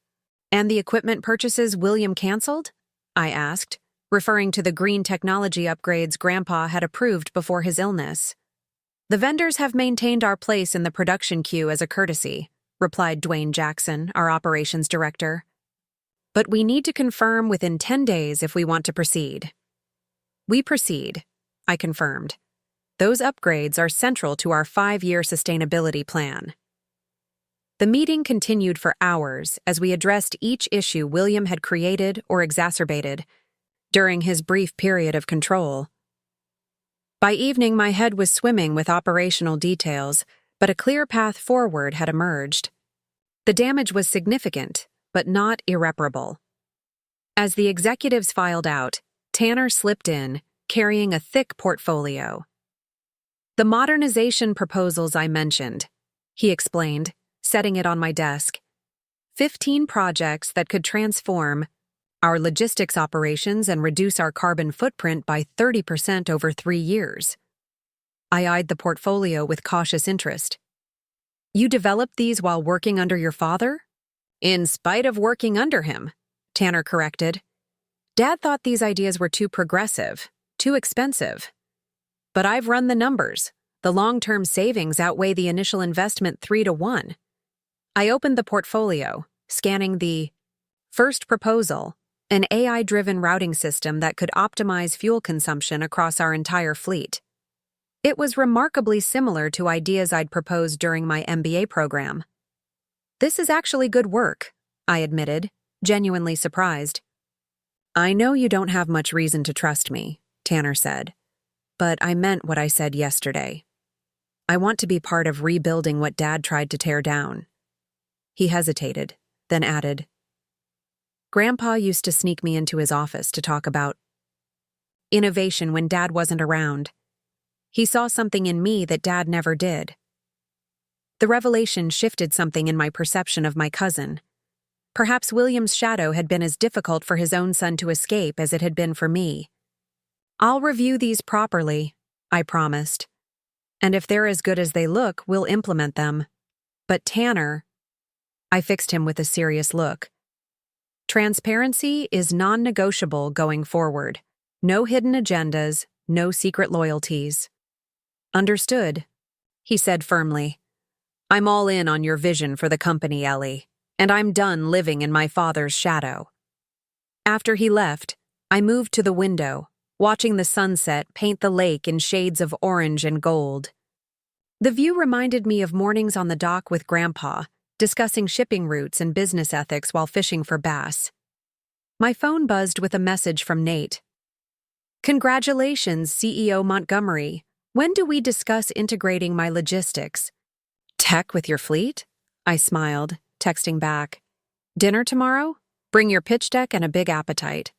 And the equipment purchases William canceled? I asked, referring to the green technology upgrades Grandpa had approved before his illness. The vendors have maintained our place in the production queue as a courtesy, replied Dwayne Jackson, our operations director. But we need to confirm within 10 days if we want to proceed. We proceed, I confirmed. Those upgrades are central to our 5-year sustainability plan. The meeting continued for hours as we addressed each issue William had created or exacerbated during his brief period of control. By evening, my head was swimming with operational details, but a clear path forward had emerged. The damage was significant, but not irreparable. As the executives filed out, Tanner slipped in, carrying a thick portfolio. The modernization proposals I mentioned, he explained, setting it on my desk. 15 projects that could transform our logistics operations and reduce our carbon footprint by 30% over 3 years. I eyed the portfolio with cautious interest. You developed these while working under your father? In spite of working under him, Tanner corrected. Dad thought these ideas were too progressive, too expensive. But I've run the numbers. The long-term savings outweigh the initial investment 3-to-1. I opened the portfolio, scanning the first proposal, an AI-driven routing system that could optimize fuel consumption across our entire fleet. It was remarkably similar to ideas I'd proposed during my MBA program. This is actually good work, I admitted, genuinely surprised. I know you don't have much reason to trust me, Tanner said, but I meant what I said yesterday. I want to be part of rebuilding what Dad tried to tear down. He hesitated, then added, Grandpa used to sneak me into his office to talk about innovation when Dad wasn't around. He saw something in me that Dad never did. The revelation shifted something in my perception of my cousin. Perhaps William's shadow had been as difficult for his own son to escape as it had been for me. "I'll review these properly," I promised. "And if they're as good as they look, we'll implement them. But Tanner," I fixed him with a serious look, "transparency is non-negotiable going forward. No hidden agendas, no secret loyalties." "Understood," he said firmly. "I'm all in on your vision for the company, Ellie, and I'm done living in my father's shadow." After he left, I moved to the window, watching the sunset paint the lake in shades of orange and gold. The view reminded me of mornings on the dock with Grandpa, discussing shipping routes and business ethics while fishing for bass. My phone buzzed with a message from Nate. "Congratulations, CEO Montgomery. When do we discuss integrating my logistics?" "Tech with your fleet?" I smiled, texting back. "Dinner tomorrow? Bring your pitch deck and a big appetite."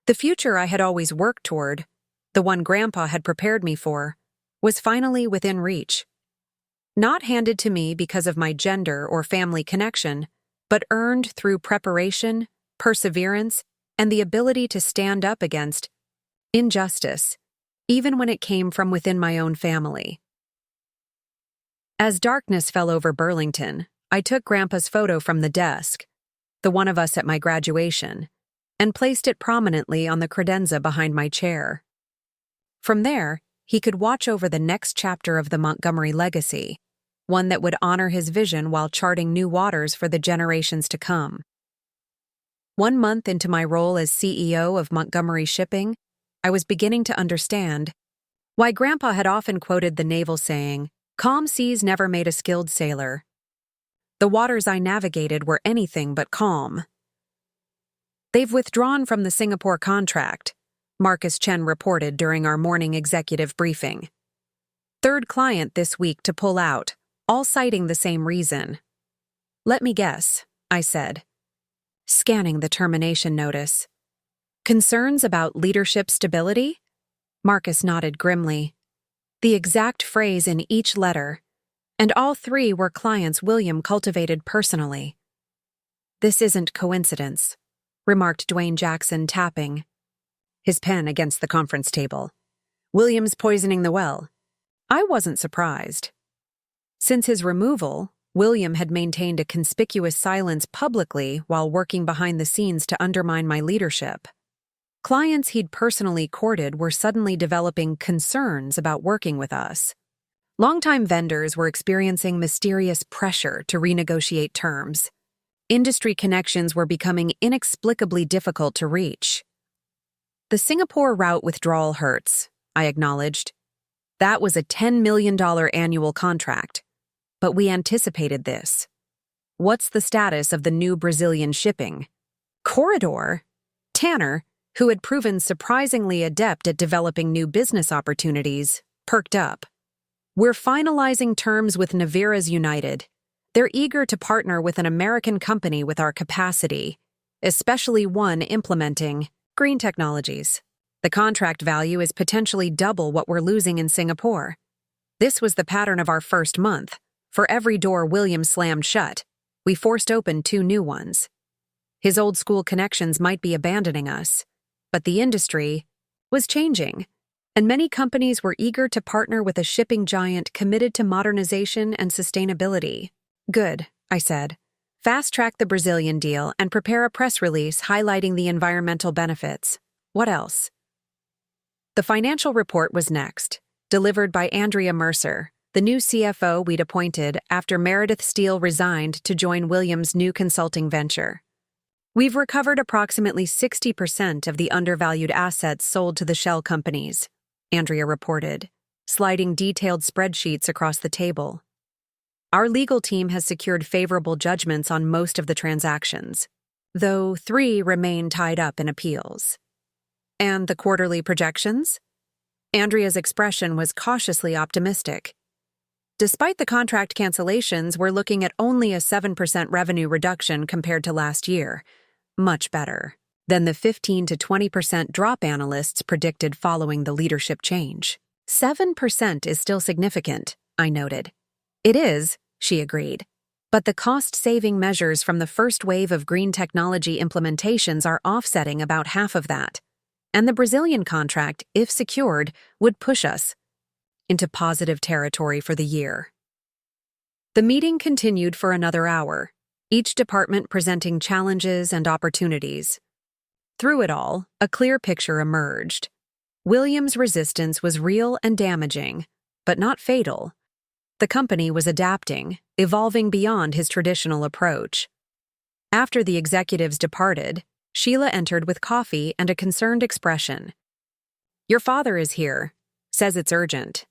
The future I had always worked toward, the one Grandpa had prepared me for, was finally within reach. Not handed to me because of my gender or family connection, but earned through preparation, perseverance, and the ability to stand up against injustice, even when it came from within my own family. As darkness fell over Burlington, I took Grandpa's photo from the desk, the one of us at my graduation, and placed it prominently on the credenza behind my chair. From there, he could watch over the next chapter of the Montgomery legacy, one that would honor his vision while charting new waters for the generations to come. 1 month into my role as CEO of Montgomery Shipping, I was beginning to understand why Grandpa had often quoted the naval saying, "Calm seas never made a skilled sailor." The waters I navigated were anything but calm. "They've withdrawn from the Singapore contract," Marcus Chen reported during our morning executive briefing. "Third client this week to pull out, all citing the same reason." "Let me guess," I said, scanning the termination notice. "Concerns about leadership stability?" Marcus nodded grimly. The exact phrase in each letter, and all 3 were clients William cultivated personally. "This isn't coincidence," remarked Dwayne Jackson, tapping his pen against the conference table. "William's poisoning the well." I wasn't surprised. Since his removal, William had maintained a conspicuous silence publicly while working behind the scenes to undermine my leadership. Clients he'd personally courted were suddenly developing concerns about working with us. Longtime vendors were experiencing mysterious pressure to renegotiate terms. Industry connections were becoming inexplicably difficult to reach. "The Singapore route withdrawal hurts," I acknowledged. "That was a $10 million annual contract. But we anticipated this. What's the status of the new Brazilian shipping corridor?" Tanner, who had proven surprisingly adept at developing new business opportunities, perked up. "We're finalizing terms with Naviras United. They're eager to partner with an American company with our capacity, especially one implementing green technologies. The contract value is potentially double what we're losing in Singapore. This was the pattern of our first month. For every door William slammed shut, we forced open 2 new ones. His old school connections might be abandoning us, but the industry was changing, and many companies were eager to partner with a shipping giant committed to modernization and sustainability." "Good," I said. "Fast-track the Brazilian deal and prepare a press release highlighting the environmental benefits. What else?" The financial report was next, delivered by Andrea Mercer, the new CFO we'd appointed after Meredith Steele resigned to join Williams' new consulting venture. "We've recovered approximately 60% of the undervalued assets sold to the shell companies," Andrea reported, sliding detailed spreadsheets across the table. "Our legal team has secured favorable judgments on most of the transactions, though 3 remain tied up in appeals." "And the quarterly projections?" Andrea's expression was cautiously optimistic. "Despite the contract cancellations, we're looking at only a 7% revenue reduction compared to last year, much better than the 15 to 20% drop analysts predicted following the leadership change. 7% is still significant, I noted. It is, she agreed. But the cost-saving measures from the first wave of green technology implementations are offsetting about half of that. And the Brazilian contract, if secured, would push us into positive territory for the year. The meeting continued for another hour, each department presenting challenges and opportunities. Through it all, a clear picture emerged. Williams' resistance was real and damaging, but not fatal. The company was adapting, evolving beyond his traditional approach. After the executives departed, Sheila entered with coffee and a concerned expression. "Your father is here. Says it's urgent."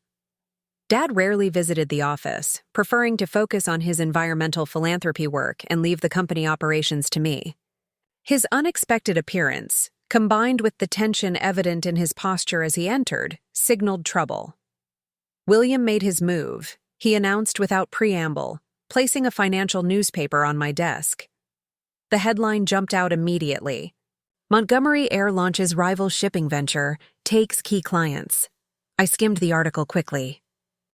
Dad rarely visited the office, preferring to focus on his environmental philanthropy work and leave the company operations to me. His unexpected appearance, combined with the tension evident in his posture as he entered, signaled trouble. William made his move, he announced without preamble, placing a financial newspaper on my desk. The headline jumped out immediately. Montgomery Air launches rival shipping venture, takes key clients. I skimmed the article quickly.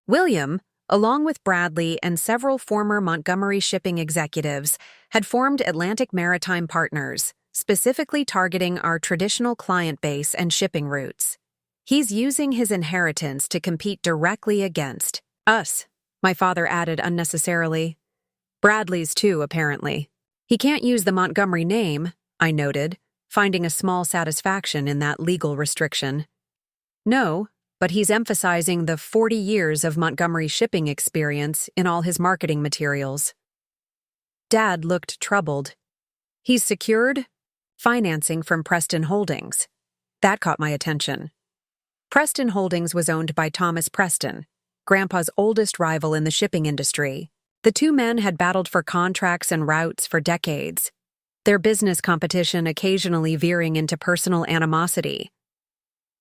William, along with Bradley and several former Montgomery shipping executives, had formed Atlantic Maritime Partners, specifically targeting our traditional client base and shipping routes. He's using his inheritance to compete directly against us, my father added unnecessarily. Bradley's too, apparently. He can't use the Montgomery name, I noted, finding a small satisfaction in that legal restriction. No, but he's emphasizing the 40 years of Montgomery shipping experience in all his marketing materials. Dad looked troubled. He's secured financing from Preston Holdings. That caught my attention. Preston Holdings was owned by Thomas Preston, Grandpa's oldest rival in the shipping industry. The two men had battled for contracts and routes for decades, their business competition occasionally veering into personal animosity.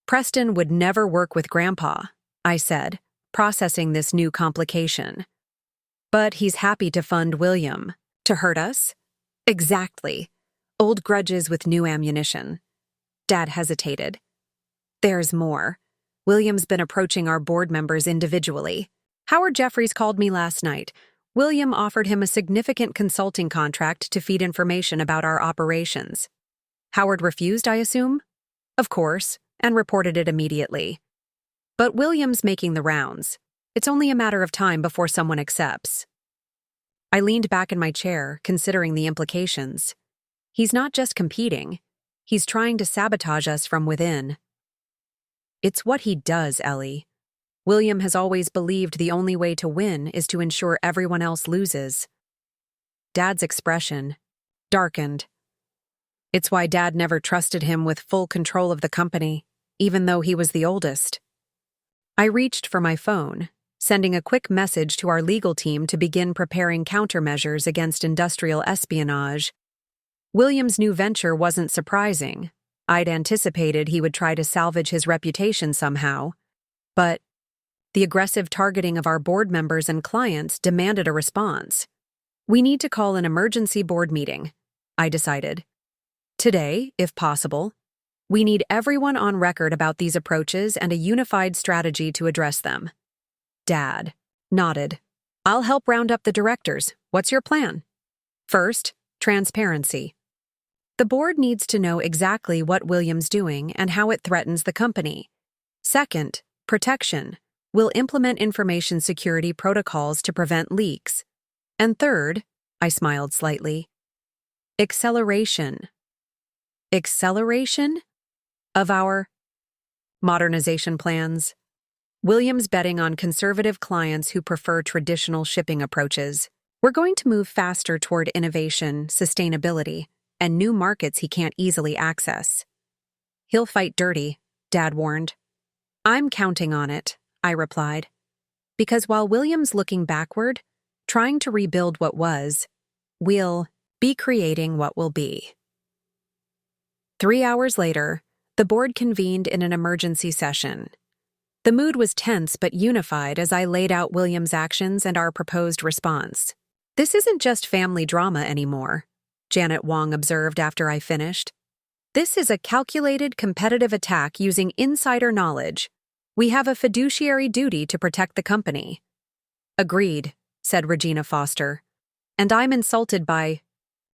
Preston would never work with Grandpa, I said, processing this new complication. But he's happy to fund William. To hurt us? Exactly. Old grudges with new ammunition. Dad hesitated. There's more. William's been approaching our board members individually. Howard Jeffries called me last night. William offered him a significant consulting contract to feed information about our operations. Howard refused, I assume? Of course, and reported it immediately. But William's making the rounds. It's only a matter of time before someone accepts. I leaned back in my chair, considering the implications. He's not just competing. He's trying to sabotage us from within. It's what he does, Ellie. William has always believed the only way to win is to ensure everyone else loses. Dad's expression darkened. It's why Dad never trusted him with full control of the company, even though he was the oldest. I reached for my phone, sending a quick message to our legal team to begin preparing countermeasures against industrial espionage. William's new venture wasn't surprising. I'd anticipated he would try to salvage his reputation somehow. But the aggressive targeting of our board members and clients demanded a response. We need to call an emergency board meeting, I decided. Today, if possible. We need everyone on record about these approaches and a unified strategy to address them. Dad nodded. I'll help round up the directors. What's your plan? First, transparency. The board needs to know exactly what William's doing and how it threatens the company. Second, protection. We'll implement information security protocols to prevent leaks. And third, I smiled slightly, acceleration. Acceleration of our modernization plans. William's betting on conservative clients who prefer traditional shipping approaches. We're going to move faster toward innovation, sustainability, and new markets he can't easily access. He'll fight dirty, Dad warned. I'm counting on it, I replied. Because while William's looking backward, trying to rebuild what was, we'll be creating what will be. 3 hours later, the board convened in an emergency session. The mood was tense but unified as I laid out William's actions and our proposed response. This isn't just family drama anymore. Janet Wong observed after I finished. "This is a calculated, competitive attack using insider knowledge. We have a fiduciary duty to protect the company." "Agreed," said Regina Foster. "And I'm insulted by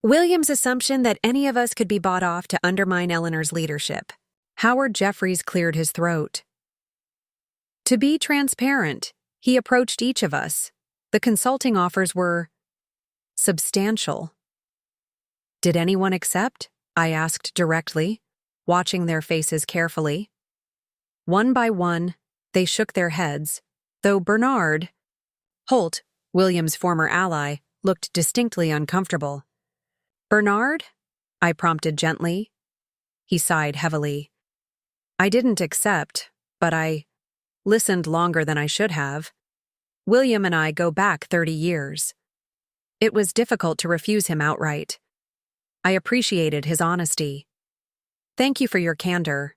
William's assumption that any of us could be bought off to undermine Eleanor's leadership." Howard Jeffries cleared his throat. "To be transparent, he approached each of us. The consulting offers were substantial." "Did anyone accept?" I asked directly, watching their faces carefully. One by one, they shook their heads, though Bernard Holt, William's former ally, looked distinctly uncomfortable. "Bernard?" I prompted gently. He sighed heavily. "I didn't accept, but I listened longer than I should have. William and I go back 30 years. It was difficult to refuse him outright. I appreciated his honesty. Thank you for your candor.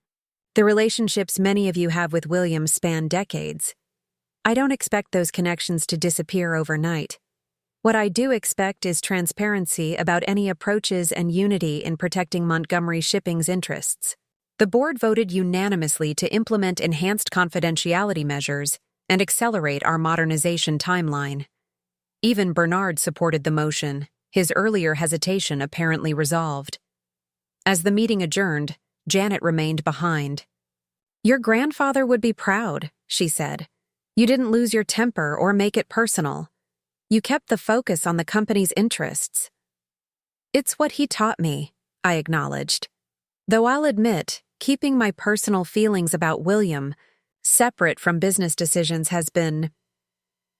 The relationships many of you have with William span decades. I don't expect those connections to disappear overnight. What I do expect is transparency about any approaches and unity in protecting Montgomery Shipping's interests." The board voted unanimously to implement enhanced confidentiality measures and accelerate our modernization timeline. Even Bernard supported the motion, his earlier hesitation apparently resolved. As the meeting adjourned, Janet remained behind. "Your grandfather would be proud," she said. "You didn't lose your temper or make it personal. You kept the focus on the company's interests." "It's what he taught me," I acknowledged. Though I'll admit, keeping my personal feelings about William separate from business decisions has been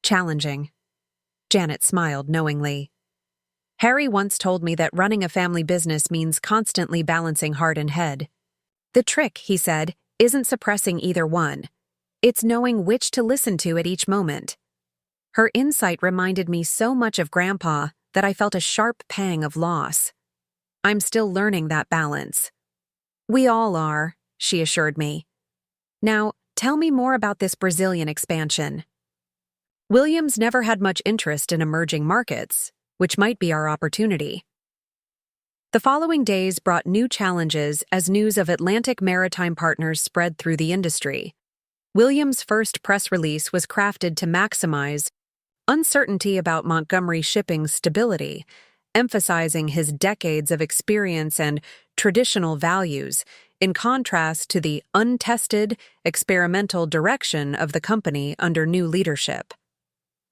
challenging. Janet smiled knowingly. "Harry once told me that running a family business means constantly balancing heart and head. The trick," he said, "isn't suppressing either one. It's knowing which to listen to at each moment." Her insight reminded me so much of Grandpa that I felt a sharp pang of loss. I'm still learning that balance. "We all are," she assured me. "Now, tell me more about this Brazilian expansion." "Williams never had much interest in emerging markets, which might be our opportunity." The following days brought new challenges as news of Atlantic Maritime Partners spread through the industry. Williams' first press release was crafted to maximize uncertainty about Montgomery Shipping's stability, emphasizing his decades of experience and traditional values, in contrast to the untested, experimental direction of the company under new leadership.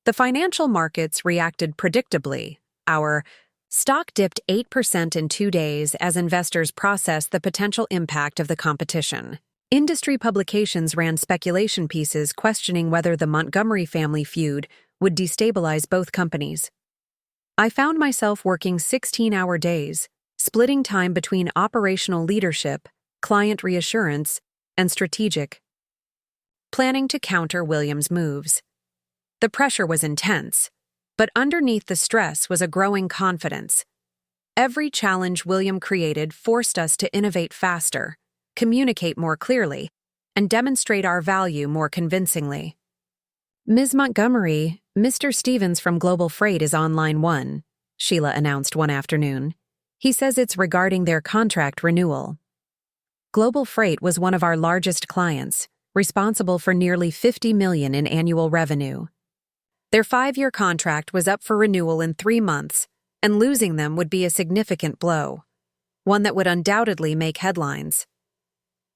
The financial markets reacted predictably. Our stock dipped 8% in 2 days as investors processed the potential impact of the competition. Industry publications ran speculation pieces questioning whether the Montgomery family feud would destabilize both companies. I found myself working 16-hour days, splitting time between operational leadership, client reassurance, and strategic planning to counter Williams' moves. The pressure was intense, but underneath the stress was a growing confidence. Every challenge William created forced us to innovate faster, communicate more clearly, and demonstrate our value more convincingly. "Ms. Montgomery, Mr. Stevens from Global Freight is on line 1, Sheila announced one afternoon. "He says it's regarding their contract renewal." Global Freight was one of our largest clients, responsible for nearly $50 million in annual revenue. Their 5-year contract was up for renewal in 3 months, and losing them would be a significant blow, one that would undoubtedly make headlines.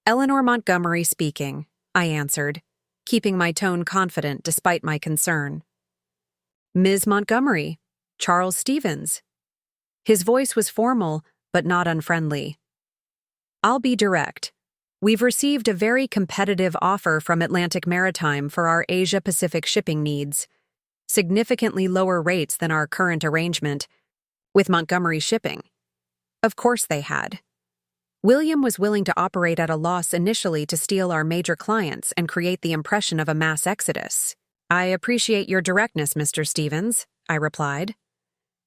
"Eleanor Montgomery speaking," I answered, keeping my tone confident despite my concern. "Ms. Montgomery, Charles Stevens." His voice was formal, but not unfriendly. "I'll be direct. We've received a very competitive offer from Atlantic Maritime for our Asia-Pacific shipping needs, significantly lower rates than our current arrangement with Montgomery Shipping." Of course they had. William was willing to operate at a loss initially to steal our major clients and create the impression of a mass exodus. "I appreciate your directness, Mr. Stevens," I replied.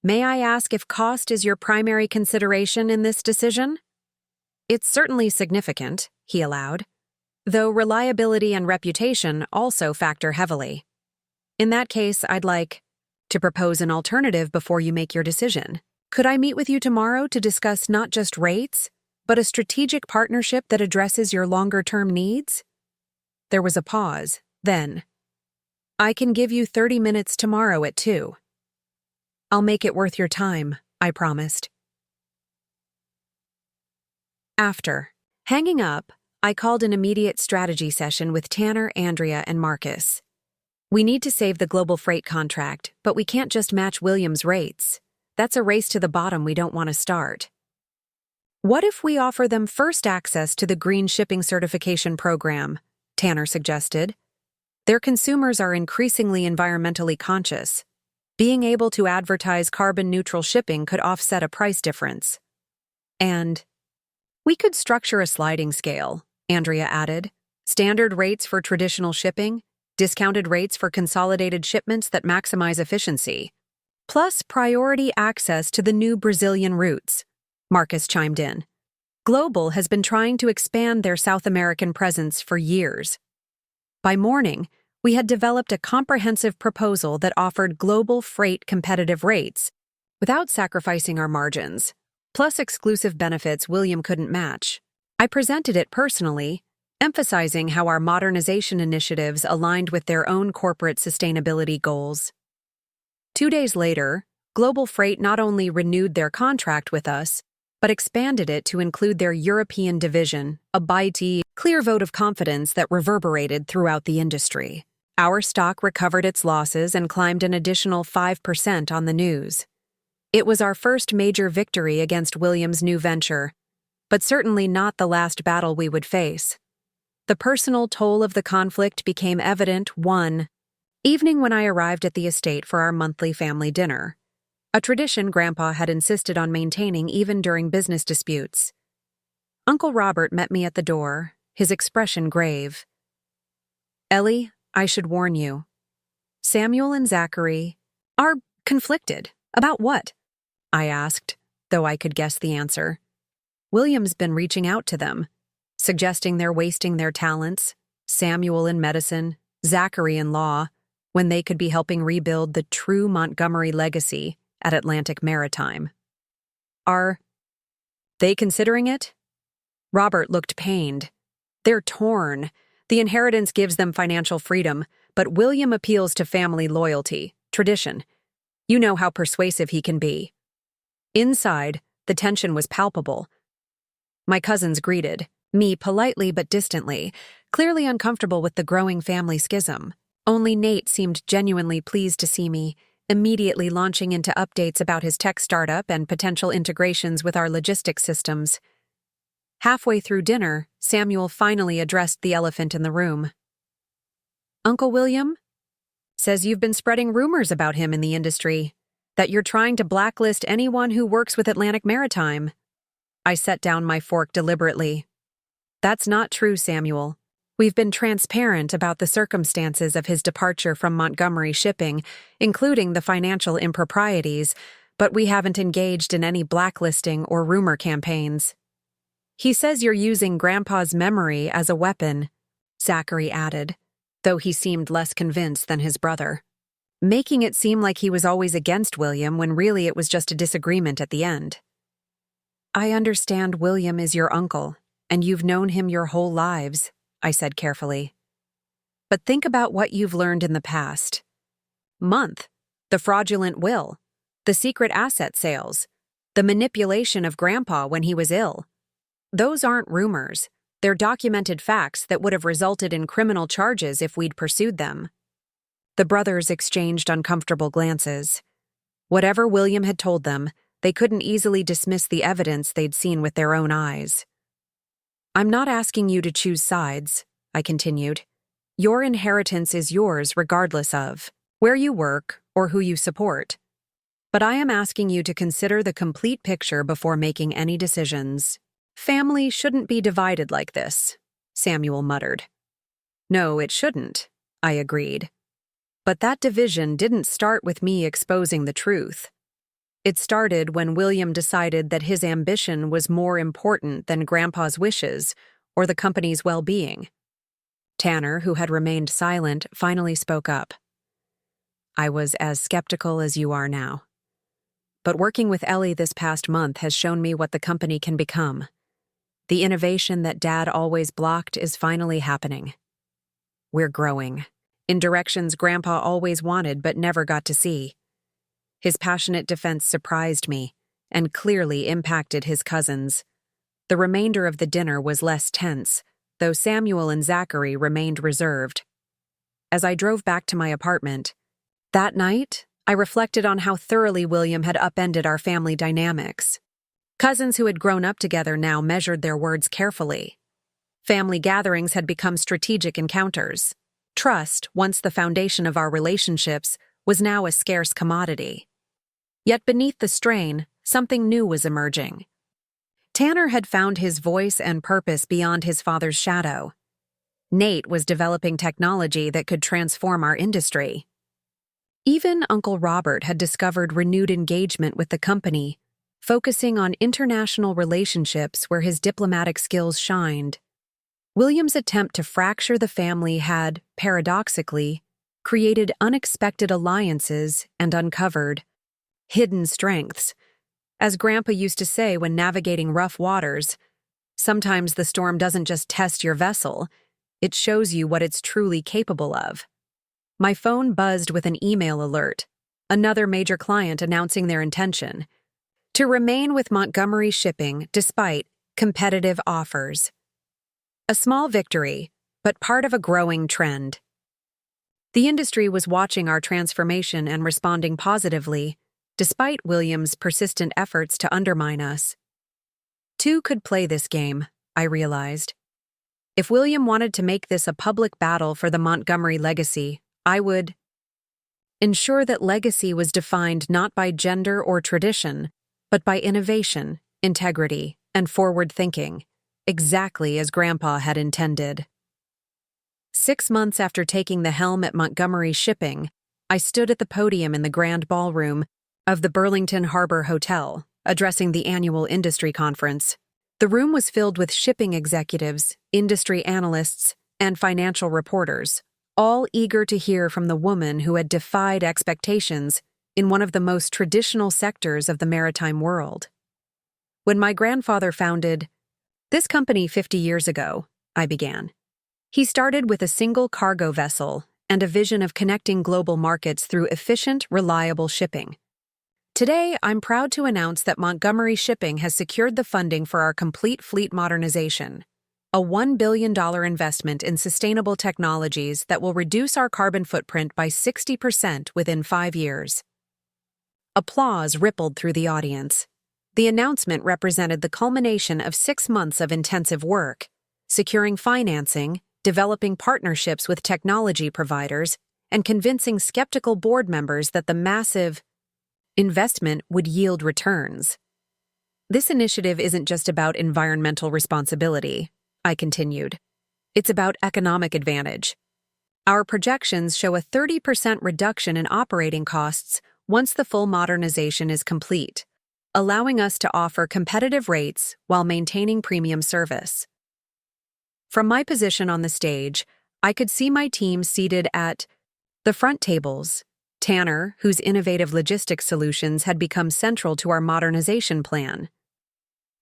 "May I ask if cost is your primary consideration in this decision?" "It's certainly significant," he allowed, "though reliability and reputation also factor heavily. In that case, I'd like to propose an alternative before you make your decision." Could I meet with you tomorrow to discuss not just rates, but a strategic partnership that addresses your longer-term needs? There was a pause. Then, I can give you 30 minutes tomorrow at 2. I'll make it worth your time, I promised. After hanging up, I called an immediate strategy session with Tanner, Andrea, and Marcus. We need to save the global freight contract, but we can't just match Williams' rates. That's a race to the bottom we don't want to start. What if we offer them first access to the Green Shipping Certification Program? Tanner suggested. Their consumers are increasingly environmentally conscious. Being able to advertise carbon-neutral shipping could offset a price difference. And we could structure a sliding scale, Andrea added. Standard rates for traditional shipping, discounted rates for consolidated shipments that maximize efficiency, plus priority access to the new Brazilian routes, Marcus chimed in. Global has been trying to expand their South American presence for years. By morning, we had developed a comprehensive proposal that offered global freight competitive rates without sacrificing our margins, plus exclusive benefits William couldn't match. I presented it personally, emphasizing how our modernization initiatives aligned with their own corporate sustainability goals. 2 days later, Global Freight not only renewed their contract with us, but expanded it to include their European division, a mighty, clear vote of confidence that reverberated throughout the industry. Our stock recovered its losses and climbed an additional 5% on the news. It was our first major victory against Williams' new venture, but certainly not the last battle we would face. The personal toll of the conflict became evident one evening when I arrived at the estate for our monthly family dinner, a tradition Grandpa had insisted on maintaining even during business disputes. Uncle Robert met me at the door, his expression grave. Ellie, I should warn you. Samuel and Zachary are conflicted. About what? I asked, though I could guess the answer. William's been reaching out to them, suggesting they're wasting their talents, Samuel in medicine, Zachary in law, when they could be helping rebuild the true Montgomery legacy at Atlantic Maritime. Are they considering it? Robert looked pained. They're torn. The inheritance gives them financial freedom, but William appeals to family loyalty, tradition. You know how persuasive he can be. Inside, the tension was palpable. My cousins greeted, me politely but distantly, clearly uncomfortable with the growing family schism. Only Nate seemed genuinely pleased to see me, immediately launching into updates about his tech startup and potential integrations with our logistics systems. Halfway through dinner, Samuel finally addressed the elephant in the room. Uncle William? Says you've been spreading rumors about him in the industry, that you're trying to blacklist anyone who works with Atlantic Maritime. I set down my fork deliberately. That's not true, Samuel. We've been transparent about the circumstances of his departure from Montgomery Shipping, including the financial improprieties, but we haven't engaged in any blacklisting or rumor campaigns. He says you're using Grandpa's memory as a weapon, Zachary added, though he seemed less convinced than his brother, making it seem like he was always against William when really it was just a disagreement at the end. I understand William is your uncle, and you've known him your whole lives, I said carefully. But think about what you've learned in the past. Month, the fraudulent will, the secret asset sales, the manipulation of Grandpa when he was ill. Those aren't rumors. They're documented facts that would have resulted in criminal charges if we'd pursued them. The brothers exchanged uncomfortable glances. Whatever William had told them, they couldn't easily dismiss the evidence they'd seen with their own eyes. I'm not asking you to choose sides, I continued. Your inheritance is yours regardless of where you work or who you support. But I am asking you to consider the complete picture before making any decisions. Family shouldn't be divided like this, Samuel muttered. No, it shouldn't, I agreed. But that division didn't start with me exposing the truth. It started when William decided that his ambition was more important than Grandpa's wishes or the company's well-being. Tanner, who had remained silent, finally spoke up. I was as skeptical as you are now. but working with Ellie this past month has shown me what the company can become. The innovation that Dad always blocked is finally happening. We're growing, in directions Grandpa always wanted but never got to see. His passionate defense surprised me and clearly impacted his cousins. The remainder of the dinner was less tense, though Samuel and Zachary remained reserved. As I drove back to my apartment, that night, I reflected on how thoroughly William had upended our family dynamics. Cousins who had grown up together now measured their words carefully. Family gatherings had become strategic encounters. Trust, once the foundation of our relationships, was now a scarce commodity. Yet beneath the strain, something new was emerging. Tanner had found his voice and purpose beyond his father's shadow. Nate was developing technology that could transform our industry. Even Uncle Robert had discovered renewed engagement with the company, focusing on international relationships where his diplomatic skills shined. William's attempt to fracture the family had, paradoxically, created unexpected alliances and uncovered hidden strengths. As Grandpa used to say when navigating rough waters, sometimes the storm doesn't just test your vessel, it shows you what it's truly capable of. My phone buzzed with an email alert, another major client announcing their intention to remain with Montgomery Shipping despite competitive offers. A small victory, but part of a growing trend. The industry was watching our transformation and responding positively, despite William's persistent efforts to undermine us. Two could play this game, I realized. If William wanted to make this a public battle for the Montgomery legacy, I would ensure that legacy was defined not by gender or tradition, but by innovation, integrity, and forward thinking, exactly as Grandpa had intended. 6 months after taking the helm at Montgomery Shipping, I stood at the podium in the grand ballroom of the Burlington Harbor Hotel, addressing the annual industry conference. The room was filled with shipping executives, industry analysts, and financial reporters, all eager to hear from the woman who had defied expectations in one of the most traditional sectors of the maritime world. When my grandfather founded this company 50 years ago, I began. He started with a single cargo vessel and a vision of connecting global markets through efficient, reliable shipping. Today, I'm proud to announce that Montgomery Shipping has secured the funding for our complete fleet modernization, a $1 billion investment in sustainable technologies that will reduce our carbon footprint by 60% within 5 years. Applause rippled through the audience. The announcement represented the culmination of 6 months of intensive work, securing financing, developing partnerships with technology providers, and convincing skeptical board members that the massive investment would yield returns. This initiative isn't just about environmental responsibility, I continued. It's about economic advantage. Our projections show a 30% reduction in operating costs once the full modernization is complete, allowing us to offer competitive rates while maintaining premium service. From my position on the stage, I could see my team seated at the front tables. Tanner, whose innovative logistics solutions had become central to our modernization plan.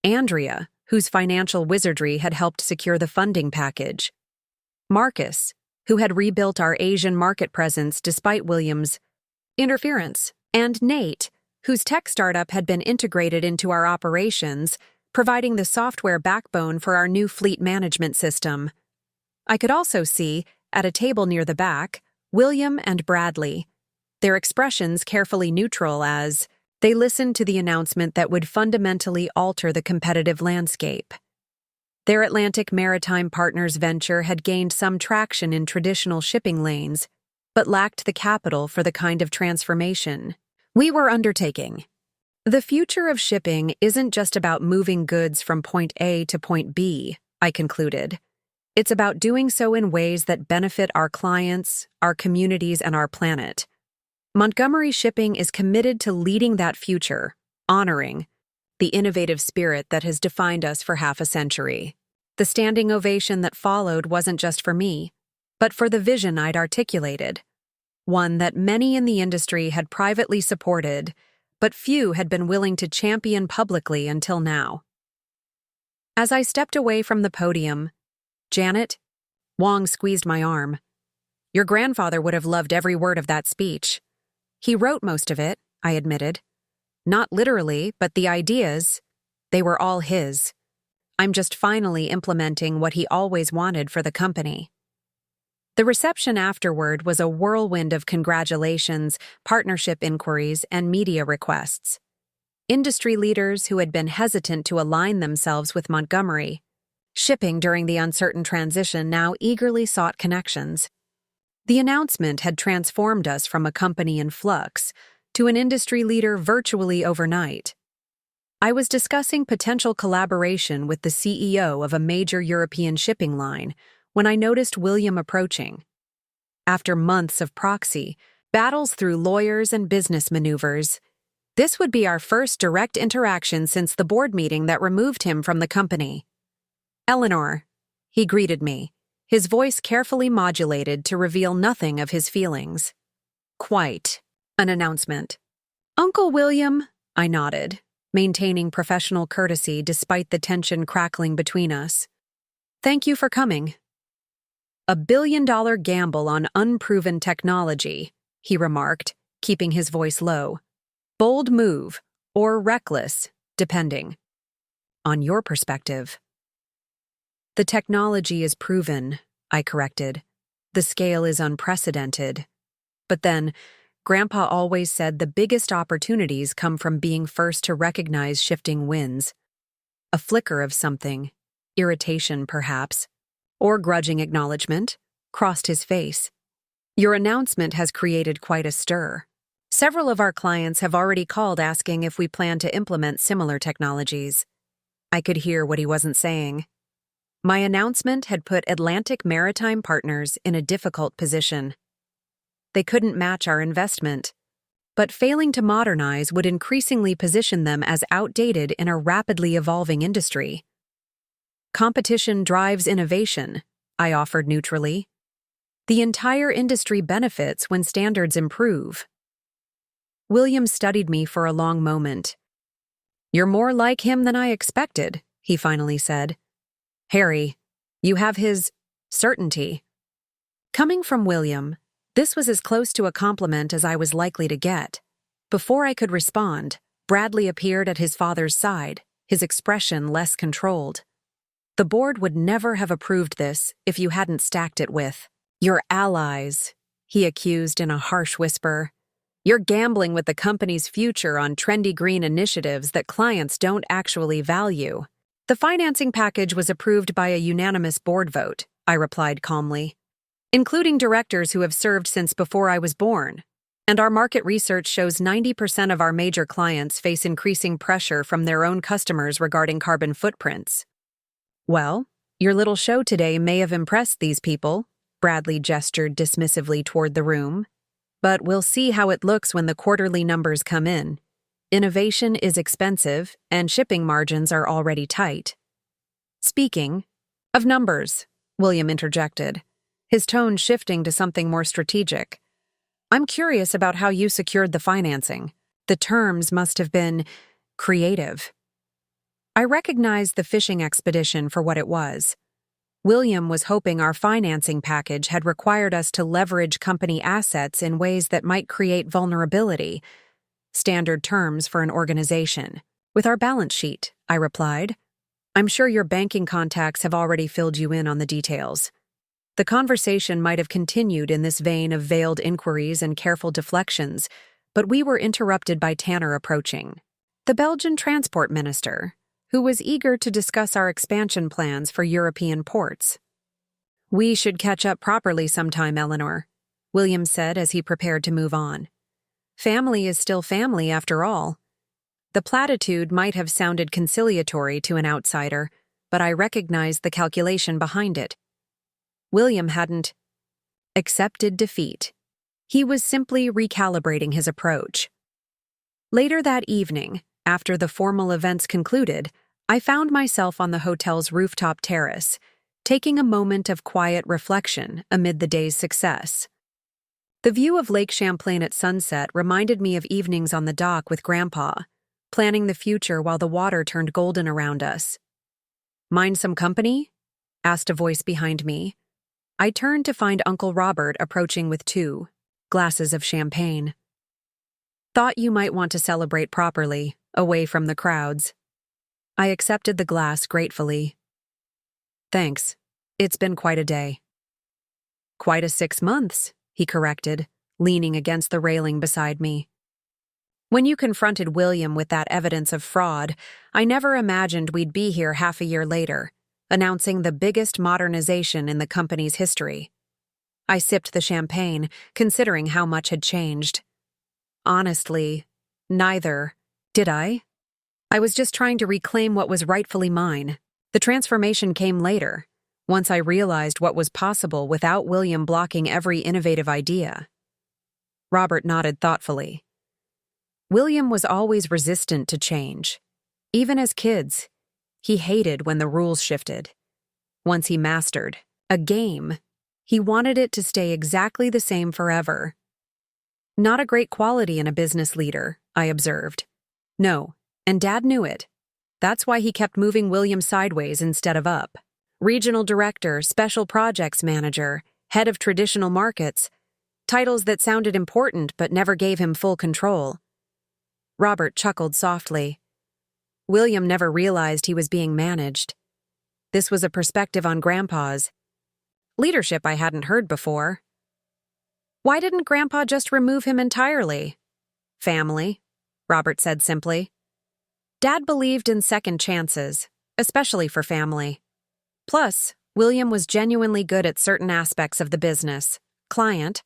Andrea, whose financial wizardry had helped secure the funding package. Marcus, who had rebuilt our Asian market presence despite William's interference. And Nate, whose tech startup had been integrated into our operations, providing the software backbone for our new fleet management system. I could also see, at a table near the back, William and Bradley, their expressions carefully neutral as they listened to the announcement that would fundamentally alter the competitive landscape. Their Atlantic Maritime Partners venture had gained some traction in traditional shipping lanes, but lacked the capital for the kind of transformation we were undertaking. The future of shipping isn't just about moving goods from point A to point B, I concluded. It's about doing so in ways that benefit our clients, our communities, and our planet. Montgomery Shipping is committed to leading that future, honoring the innovative spirit that has defined us for half a century. The standing ovation that followed wasn't just for me, but for the vision I'd articulated, one that many in the industry had privately supported, but few had been willing to champion publicly until now. As I stepped away from the podium, "Janet," Wong squeezed my arm. "Your grandfather would have loved every word of that speech. He wrote most of it," I admitted. "Not literally, but the ideas, they were all his. I'm just finally implementing what he always wanted for the company." The reception afterward was a whirlwind of congratulations, partnership inquiries, and media requests. Industry leaders who had been hesitant to align themselves with Montgomery shipping during the uncertain transition now eagerly sought connections. The announcement had transformed us from a company in flux to an industry leader virtually overnight. I was discussing potential collaboration with the CEO of a major European shipping line when I noticed William approaching. After months of proxy, battles through lawyers and business maneuvers, this would be our first direct interaction since the board meeting that removed him from the company. "Eleanor," he greeted me, his voice carefully modulated to reveal nothing of his feelings. "Quite an announcement." "Uncle William," I nodded, maintaining professional courtesy despite the tension crackling between us. "Thank you for coming." "A billion-dollar gamble on unproven technology," he remarked, keeping his voice low. "Bold move, or reckless, depending on your perspective." "The technology is proven," I corrected. "The scale is unprecedented." But then, Grandpa always said the biggest opportunities come from being first to recognize shifting winds. A flicker of something, irritation perhaps, or grudging acknowledgement, crossed his face. "Your announcement has created quite a stir. Several of our clients have already called asking if we plan to implement similar technologies." I could hear what he wasn't saying. My announcement had put Atlantic Maritime Partners in a difficult position. They couldn't match our investment, but failing to modernize would increasingly position them as outdated in a rapidly evolving industry. "Competition drives innovation," I offered neutrally. "The entire industry benefits when standards improve." William studied me for a long moment. "You're more like him than I expected," he finally said. "Harry, you have his certainty." Coming from William, this was as close to a compliment as I was likely to get. Before I could respond, Bradley appeared at his father's side, his expression less controlled. "The board would never have approved this if you hadn't stacked it with your allies," he accused in a harsh whisper. "You're gambling with the company's future on trendy green initiatives that clients don't actually value." "The financing package was approved by a unanimous board vote," I replied calmly, "including directors who have served since before I was born. And our market research shows 90% of our major clients face increasing pressure from their own customers regarding carbon footprints." "Well, your little show today may have impressed these people," Bradley gestured dismissively toward the room. "But we'll see how it looks when the quarterly numbers come in. Innovation is expensive, and shipping margins are already tight." "Speaking of numbers," William interjected, his tone shifting to something more strategic. "I'm curious about how you secured the financing. The terms must have been creative." I recognized the fishing expedition for what it was. William was hoping our financing package had required us to leverage company assets in ways that might create vulnerability. "Standard terms for an organization. With our balance sheet," I replied. "I'm sure your banking contacts have already filled you in on the details." The conversation might have continued in this vein of veiled inquiries and careful deflections, but we were interrupted by Tanner approaching, the Belgian transport minister, who was eager to discuss our expansion plans for European ports. "We should catch up properly sometime, Eleanor," William said as he prepared to move on. "Family is still family, after all." The platitude might have sounded conciliatory to an outsider, but I recognized the calculation behind it. William hadn't accepted defeat. He was simply recalibrating his approach. Later that evening, after the formal events concluded, I found myself on the hotel's rooftop terrace, taking a moment of quiet reflection amid the day's success. The view of Lake Champlain at sunset reminded me of evenings on the dock with Grandpa, planning the future while the water turned golden around us. "Mind some company?" asked a voice behind me. I turned to find Uncle Robert approaching with 2 glasses of champagne. "Thought you might want to celebrate properly, away from the crowds." I accepted the glass gratefully. "Thanks. It's been quite a day." "Quite a 6 months," he corrected, leaning against the railing beside me. "When you confronted William with that evidence of fraud, I never imagined we'd be here half a year later, announcing the biggest modernization in the company's history." I sipped the champagne, considering how much had changed. Honestly, neither. Did I? I was just trying to reclaim what was rightfully mine. The transformation came later, once I realized what was possible without William blocking every innovative idea. Robert nodded thoughtfully. William was always resistant to change. Even as kids, he hated when the rules shifted. Once he mastered a game, he wanted it to stay exactly the same forever. Not a great quality in a business leader, I observed. No, and Dad knew it. That's why he kept moving William sideways instead of up. Regional director, special projects manager, head of traditional markets, titles that sounded important but never gave him full control. Robert chuckled softly. William never realized he was being managed. This was a perspective on Grandpa's leadership I hadn't heard before. Why didn't Grandpa just remove him entirely? Family, Robert said simply. Dad believed in second chances, especially for family. Plus, William was genuinely good at certain aspects of the business: client,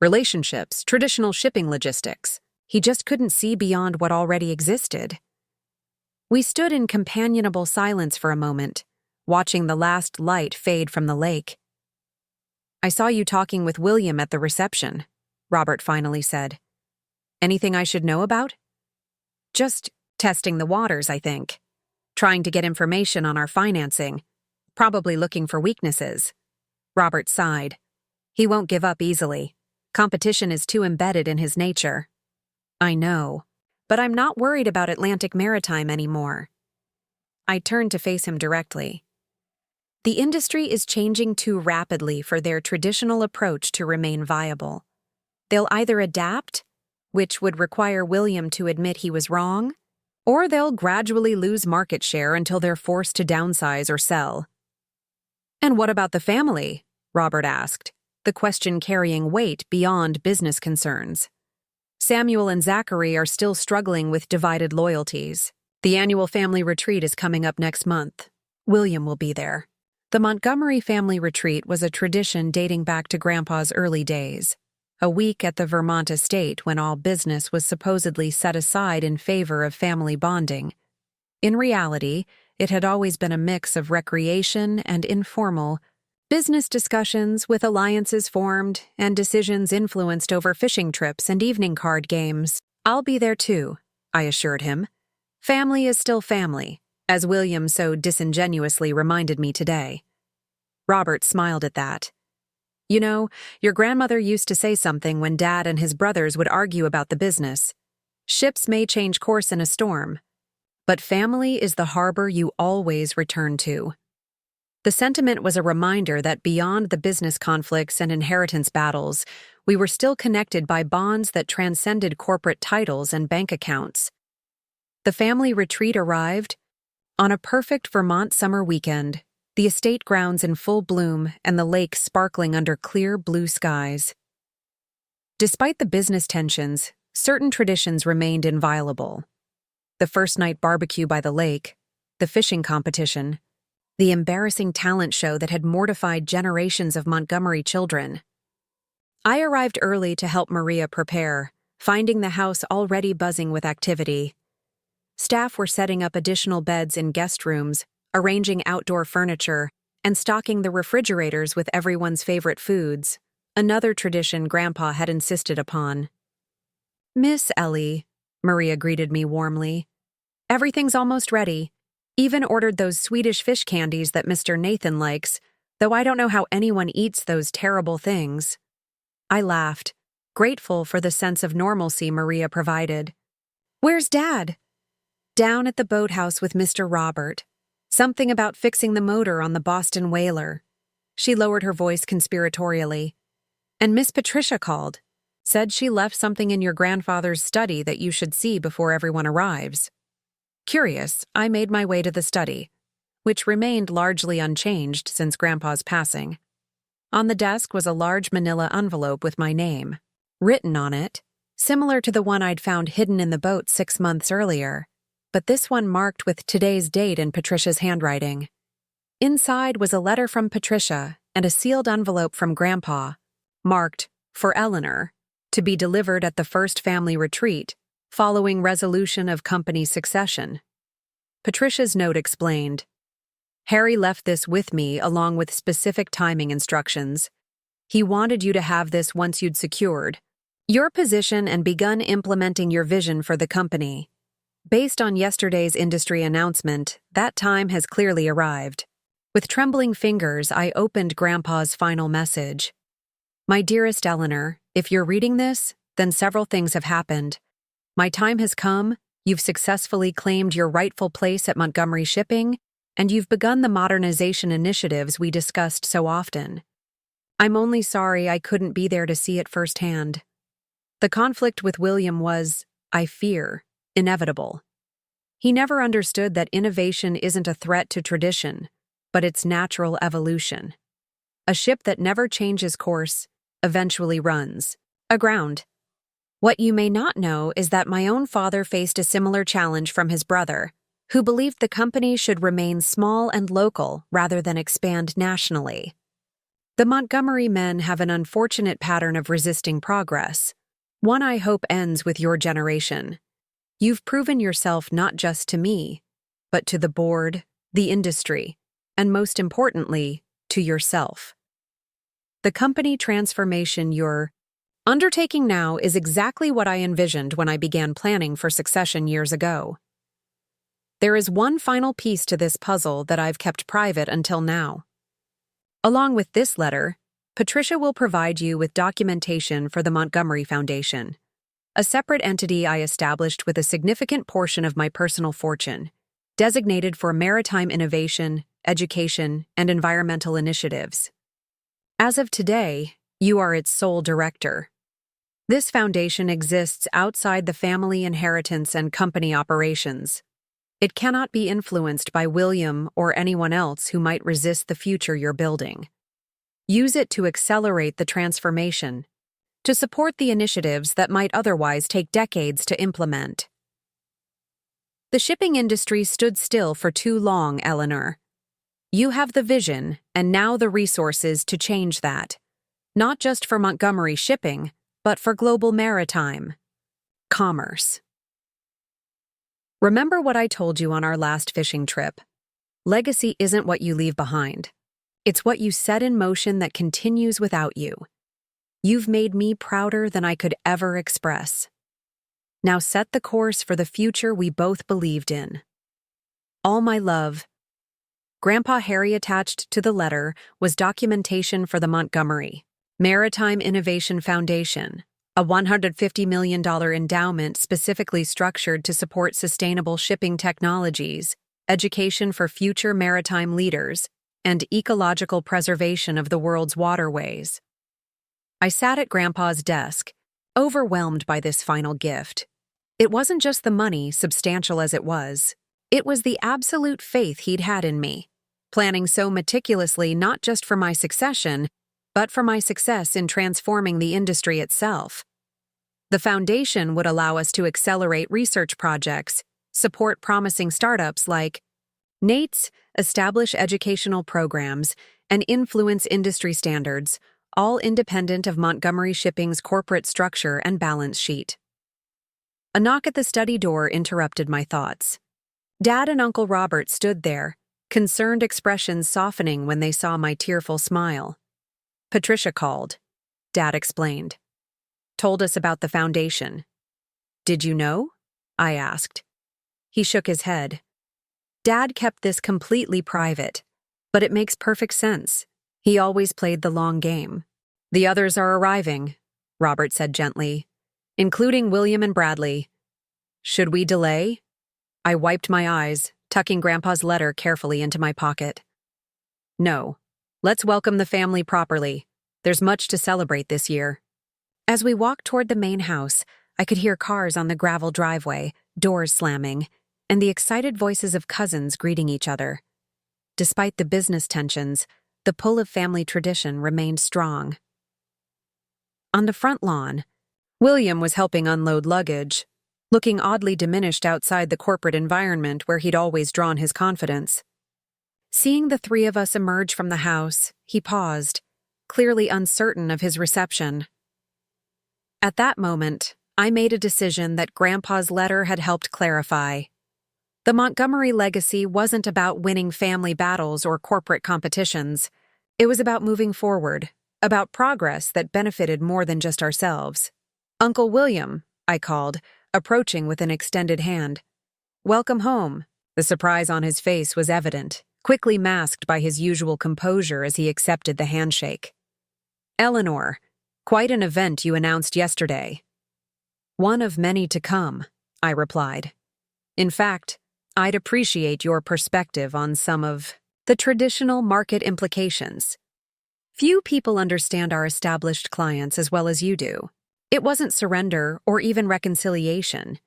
relationships, traditional shipping logistics. He just couldn't see beyond what already existed. We stood in companionable silence for a moment, watching the last light fade from the lake. I saw you talking with William at the reception, Robert finally said. Anything I should know about? Just testing the waters, I think. Trying to get information on our financing. Probably looking for weaknesses. Robert sighed. He won't give up easily. Competition is too embedded in his nature. I know, but I'm not worried about Atlantic Maritime anymore. I turned to face him directly. The industry is changing too rapidly for their traditional approach to remain viable. They'll either adapt, which would require William to admit he was wrong, or they'll gradually lose market share until they're forced to downsize or sell. And what about the family? Robert asked, the question carrying weight beyond business concerns. Samuel and Zachary are still struggling with divided loyalties. The annual family retreat is coming up next month. William will be there. The Montgomery family retreat was a tradition dating back to Grandpa's early days, a week at the Vermont estate when all business was supposedly set aside in favor of family bonding. In reality, it had always been a mix of recreation and informal business discussions with alliances formed and decisions influenced over fishing trips and evening card games. I'll be there too, I assured him. Family is still family, as William so disingenuously reminded me today. Robert smiled at that. You know, your grandmother used to say something when Dad and his brothers would argue about the business. Ships may change course in a storm, but family is the harbor you always return to. The sentiment was a reminder that beyond the business conflicts and inheritance battles, we were still connected by bonds that transcended corporate titles and bank accounts. The family retreat arrived on a perfect Vermont summer weekend, the estate grounds in full bloom and the lake sparkling under clear blue skies. Despite the business tensions, certain traditions remained inviolable. The first night barbecue by the lake, the fishing competition, the embarrassing talent show that had mortified generations of Montgomery children. I arrived early to help Maria prepare, finding the house already buzzing with activity. Staff were setting up additional beds in guest rooms, arranging outdoor furniture, and stocking the refrigerators with everyone's favorite foods, another tradition Grandpa had insisted upon. Miss Ellie, Maria greeted me warmly. Everything's almost ready. Even ordered those Swedish fish candies that Mr. Nathan likes, though I don't know how anyone eats those terrible things. I laughed. grateful for the sense of normalcy Maria provided. "Where's Dad?" "Down at the boathouse with Mr. Robert. Something about fixing the motor on the Boston whaler." She lowered her voice conspiratorially. "And Miss Patricia called. Said she left something in your grandfather's study that you should see before everyone arrives." Curious, I made my way to the study, which remained largely unchanged since Grandpa's passing. On the desk was a large manila envelope with my name, written on it, similar to the one I'd found hidden in the boat 6 months earlier, but this one marked with today's date in Patricia's handwriting. Inside was a letter from Patricia and a sealed envelope from Grandpa, marked, "For Eleanor," to be delivered at the first family retreat, following resolution of company succession. Patricia's note explained, "Harry left this with me along with specific timing instructions. He wanted you to have this once you'd secured your position and begun implementing your vision for the company. Based on yesterday's industry announcement, that time has clearly arrived." With trembling fingers, I opened Grandpa's final message. "My dearest Eleanor, if you're reading this, then several things have happened. My time has come, you've successfully claimed your rightful place at Montgomery Shipping, and you've begun the modernization initiatives we discussed so often. I'm only sorry I couldn't be there to see it firsthand. The conflict with William was, I fear, inevitable. He never understood that innovation isn't a threat to tradition, but its natural evolution. A ship that never changes course eventually runs aground. What you may not know is that my own father faced a similar challenge from his brother, who believed the company should remain small and local rather than expand nationally. The Montgomery men have an unfortunate pattern of resisting progress, one I hope ends with your generation. You've proven yourself not just to me, but to the board, the industry, and most importantly, to yourself. The company transformation you're undertaking now is exactly what I envisioned when I began planning for succession years ago. There is one final piece to this puzzle that I've kept private until now. Along with this letter, Patricia will provide you with documentation for the Montgomery Foundation, a separate entity I established with a significant portion of my personal fortune, designated for maritime innovation, education, and environmental initiatives. As of today, you are its sole director. This foundation exists outside the family inheritance and company operations. It cannot be influenced by William or anyone else who might resist the future you're building. Use it to accelerate the transformation, to support the initiatives that might otherwise take decades to implement. The shipping industry stood still for too long, Eleanor. You have the vision and now the resources to change that, not just for Montgomery Shipping, but for global maritime commerce. Remember what I told you on our last fishing trip. Legacy isn't what you leave behind. It's what you set in motion that continues without you. You've made me prouder than I could ever express. Now set the course for the future we both believed in. All my love. Grandpa Harry. Attached to the letter was documentation for the Montgomery Maritime Innovation Foundation, a $150 million endowment specifically structured to support sustainable shipping technologies, education for future maritime leaders, and ecological preservation of the world's waterways. I sat at Grandpa's desk, overwhelmed by this final gift. It wasn't just the money, substantial as it was. It was the absolute faith he'd had in me, planning so meticulously not just for my succession, but for my success in transforming the industry itself. The foundation would allow us to accelerate research projects, support promising startups like NATES, establish educational programs, and influence industry standards, all independent of Montgomery Shipping's corporate structure and balance sheet. A knock at the study door interrupted my thoughts. Dad and Uncle Robert stood there, concerned expressions softening when they saw my tearful smile. Patricia called, Dad explained. Told us about the foundation. Did you know? I asked. He shook his head. Dad kept this completely private, but it makes perfect sense. He always played the long game. The others are arriving. Robert said gently. "Including William and Bradley. Should we delay?" I wiped my eyes, tucking Grandpa's letter carefully into my pocket. "No. Let's welcome the family properly. There's much to celebrate this year." As we walked toward the main house, I could hear cars on the gravel driveway, doors slamming, and the excited voices of cousins greeting each other. Despite the business tensions, the pull of family tradition remained strong. On the front lawn, William was helping unload luggage, looking oddly diminished outside the corporate environment where he'd always drawn his confidence. Seeing the three of us emerge from the house, he paused, clearly uncertain of his reception. At that moment, I made a decision that Grandpa's letter had helped clarify. The Montgomery legacy wasn't about winning family battles or corporate competitions. It was about moving forward, about progress that benefited more than just ourselves. "Uncle William," I called, approaching with an extended hand. "Welcome home." The surprise on his face was evident, quickly masked by his usual composure as he accepted the handshake. "Eleanor, quite an event you announced yesterday." "One of many to come," I replied. "In fact, I'd appreciate your perspective on some of the traditional market implications. Few people understand our established clients as well as you do. It wasn't surrender or even reconciliation.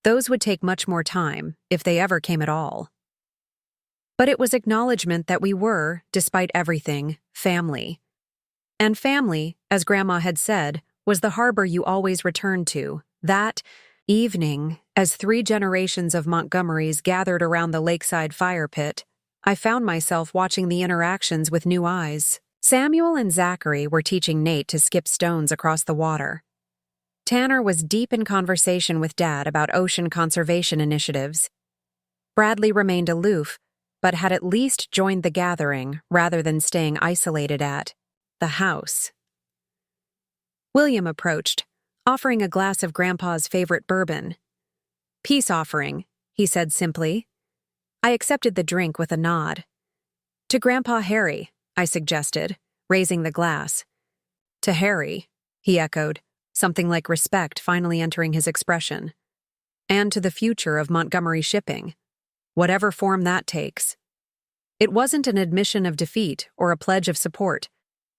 Those would take much more time, if they ever came at all. But it was acknowledgement that we were, despite everything, family. And family, as Grandma had said, was the harbor you always returned to. That evening, as 3 generations of Montgomerys gathered around the lakeside fire pit, I found myself watching the interactions with new eyes. Samuel and Zachary were teaching Nate to skip stones across the water. Tanner was deep in conversation with Dad about ocean conservation initiatives. Bradley remained aloof, but had at least joined the gathering rather than staying isolated at the house. William approached, offering a glass of Grandpa's favorite bourbon. "Peace offering," he said simply. I accepted the drink with a nod. "To Grandpa Harry," I suggested, raising the glass. "To Harry," he echoed, something like respect finally entering his expression. "And to the future of Montgomery shipping, whatever form that takes." It wasn't an admission of defeat or a pledge of support,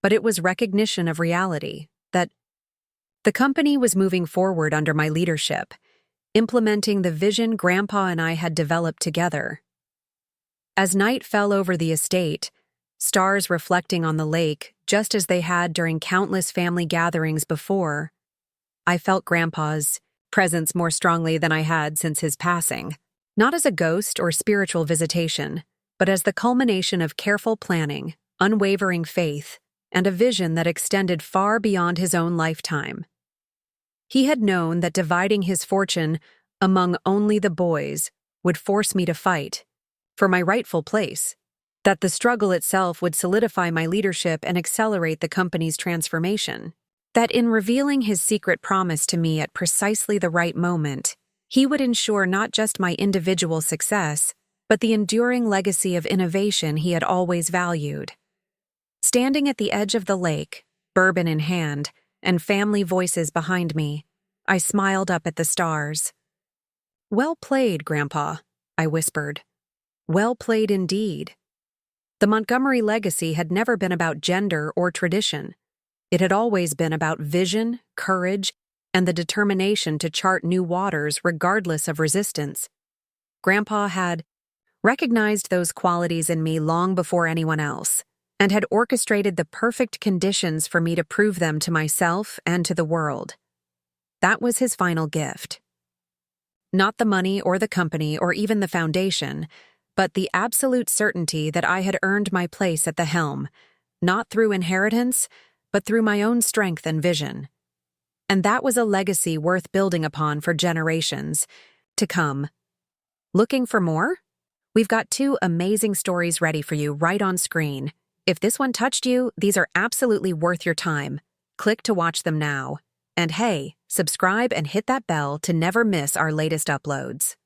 but it was recognition of reality, that the company was moving forward under my leadership, implementing the vision Grandpa and I had developed together. As night fell over the estate, stars reflecting on the lake just as they had during countless family gatherings before, I felt Grandpa's presence more strongly than I had since his passing, not as a ghost or spiritual visitation, but as the culmination of careful planning, unwavering faith, and a vision that extended far beyond his own lifetime. He had known that dividing his fortune among only the boys would force me to fight for my rightful place, that the struggle itself would solidify my leadership and accelerate the company's transformation, that in revealing his secret promise to me at precisely the right moment, he would ensure not just my individual success, but the enduring legacy of innovation he had always valued. Standing at the edge of the lake, bourbon in hand, and family voices behind me, I smiled up at the stars. "Well played, Grandpa," I whispered. "Well played indeed." The Montgomery legacy had never been about gender or tradition. It had always been about vision, courage, and the determination to chart new waters regardless of resistance. Grandpa had recognized those qualities in me long before anyone else, and had orchestrated the perfect conditions for me to prove them to myself and to the world. That was his final gift. Not the money or the company or even the foundation, but the absolute certainty that I had earned my place at the helm, not through inheritance, but through my own strength and vision. And that was a legacy worth building upon for generations to come. Looking for more? We've got 2 amazing stories ready for you right on screen. If this one touched you, these are absolutely worth your time. Click to watch them now. And hey, subscribe and hit that bell to never miss our latest uploads.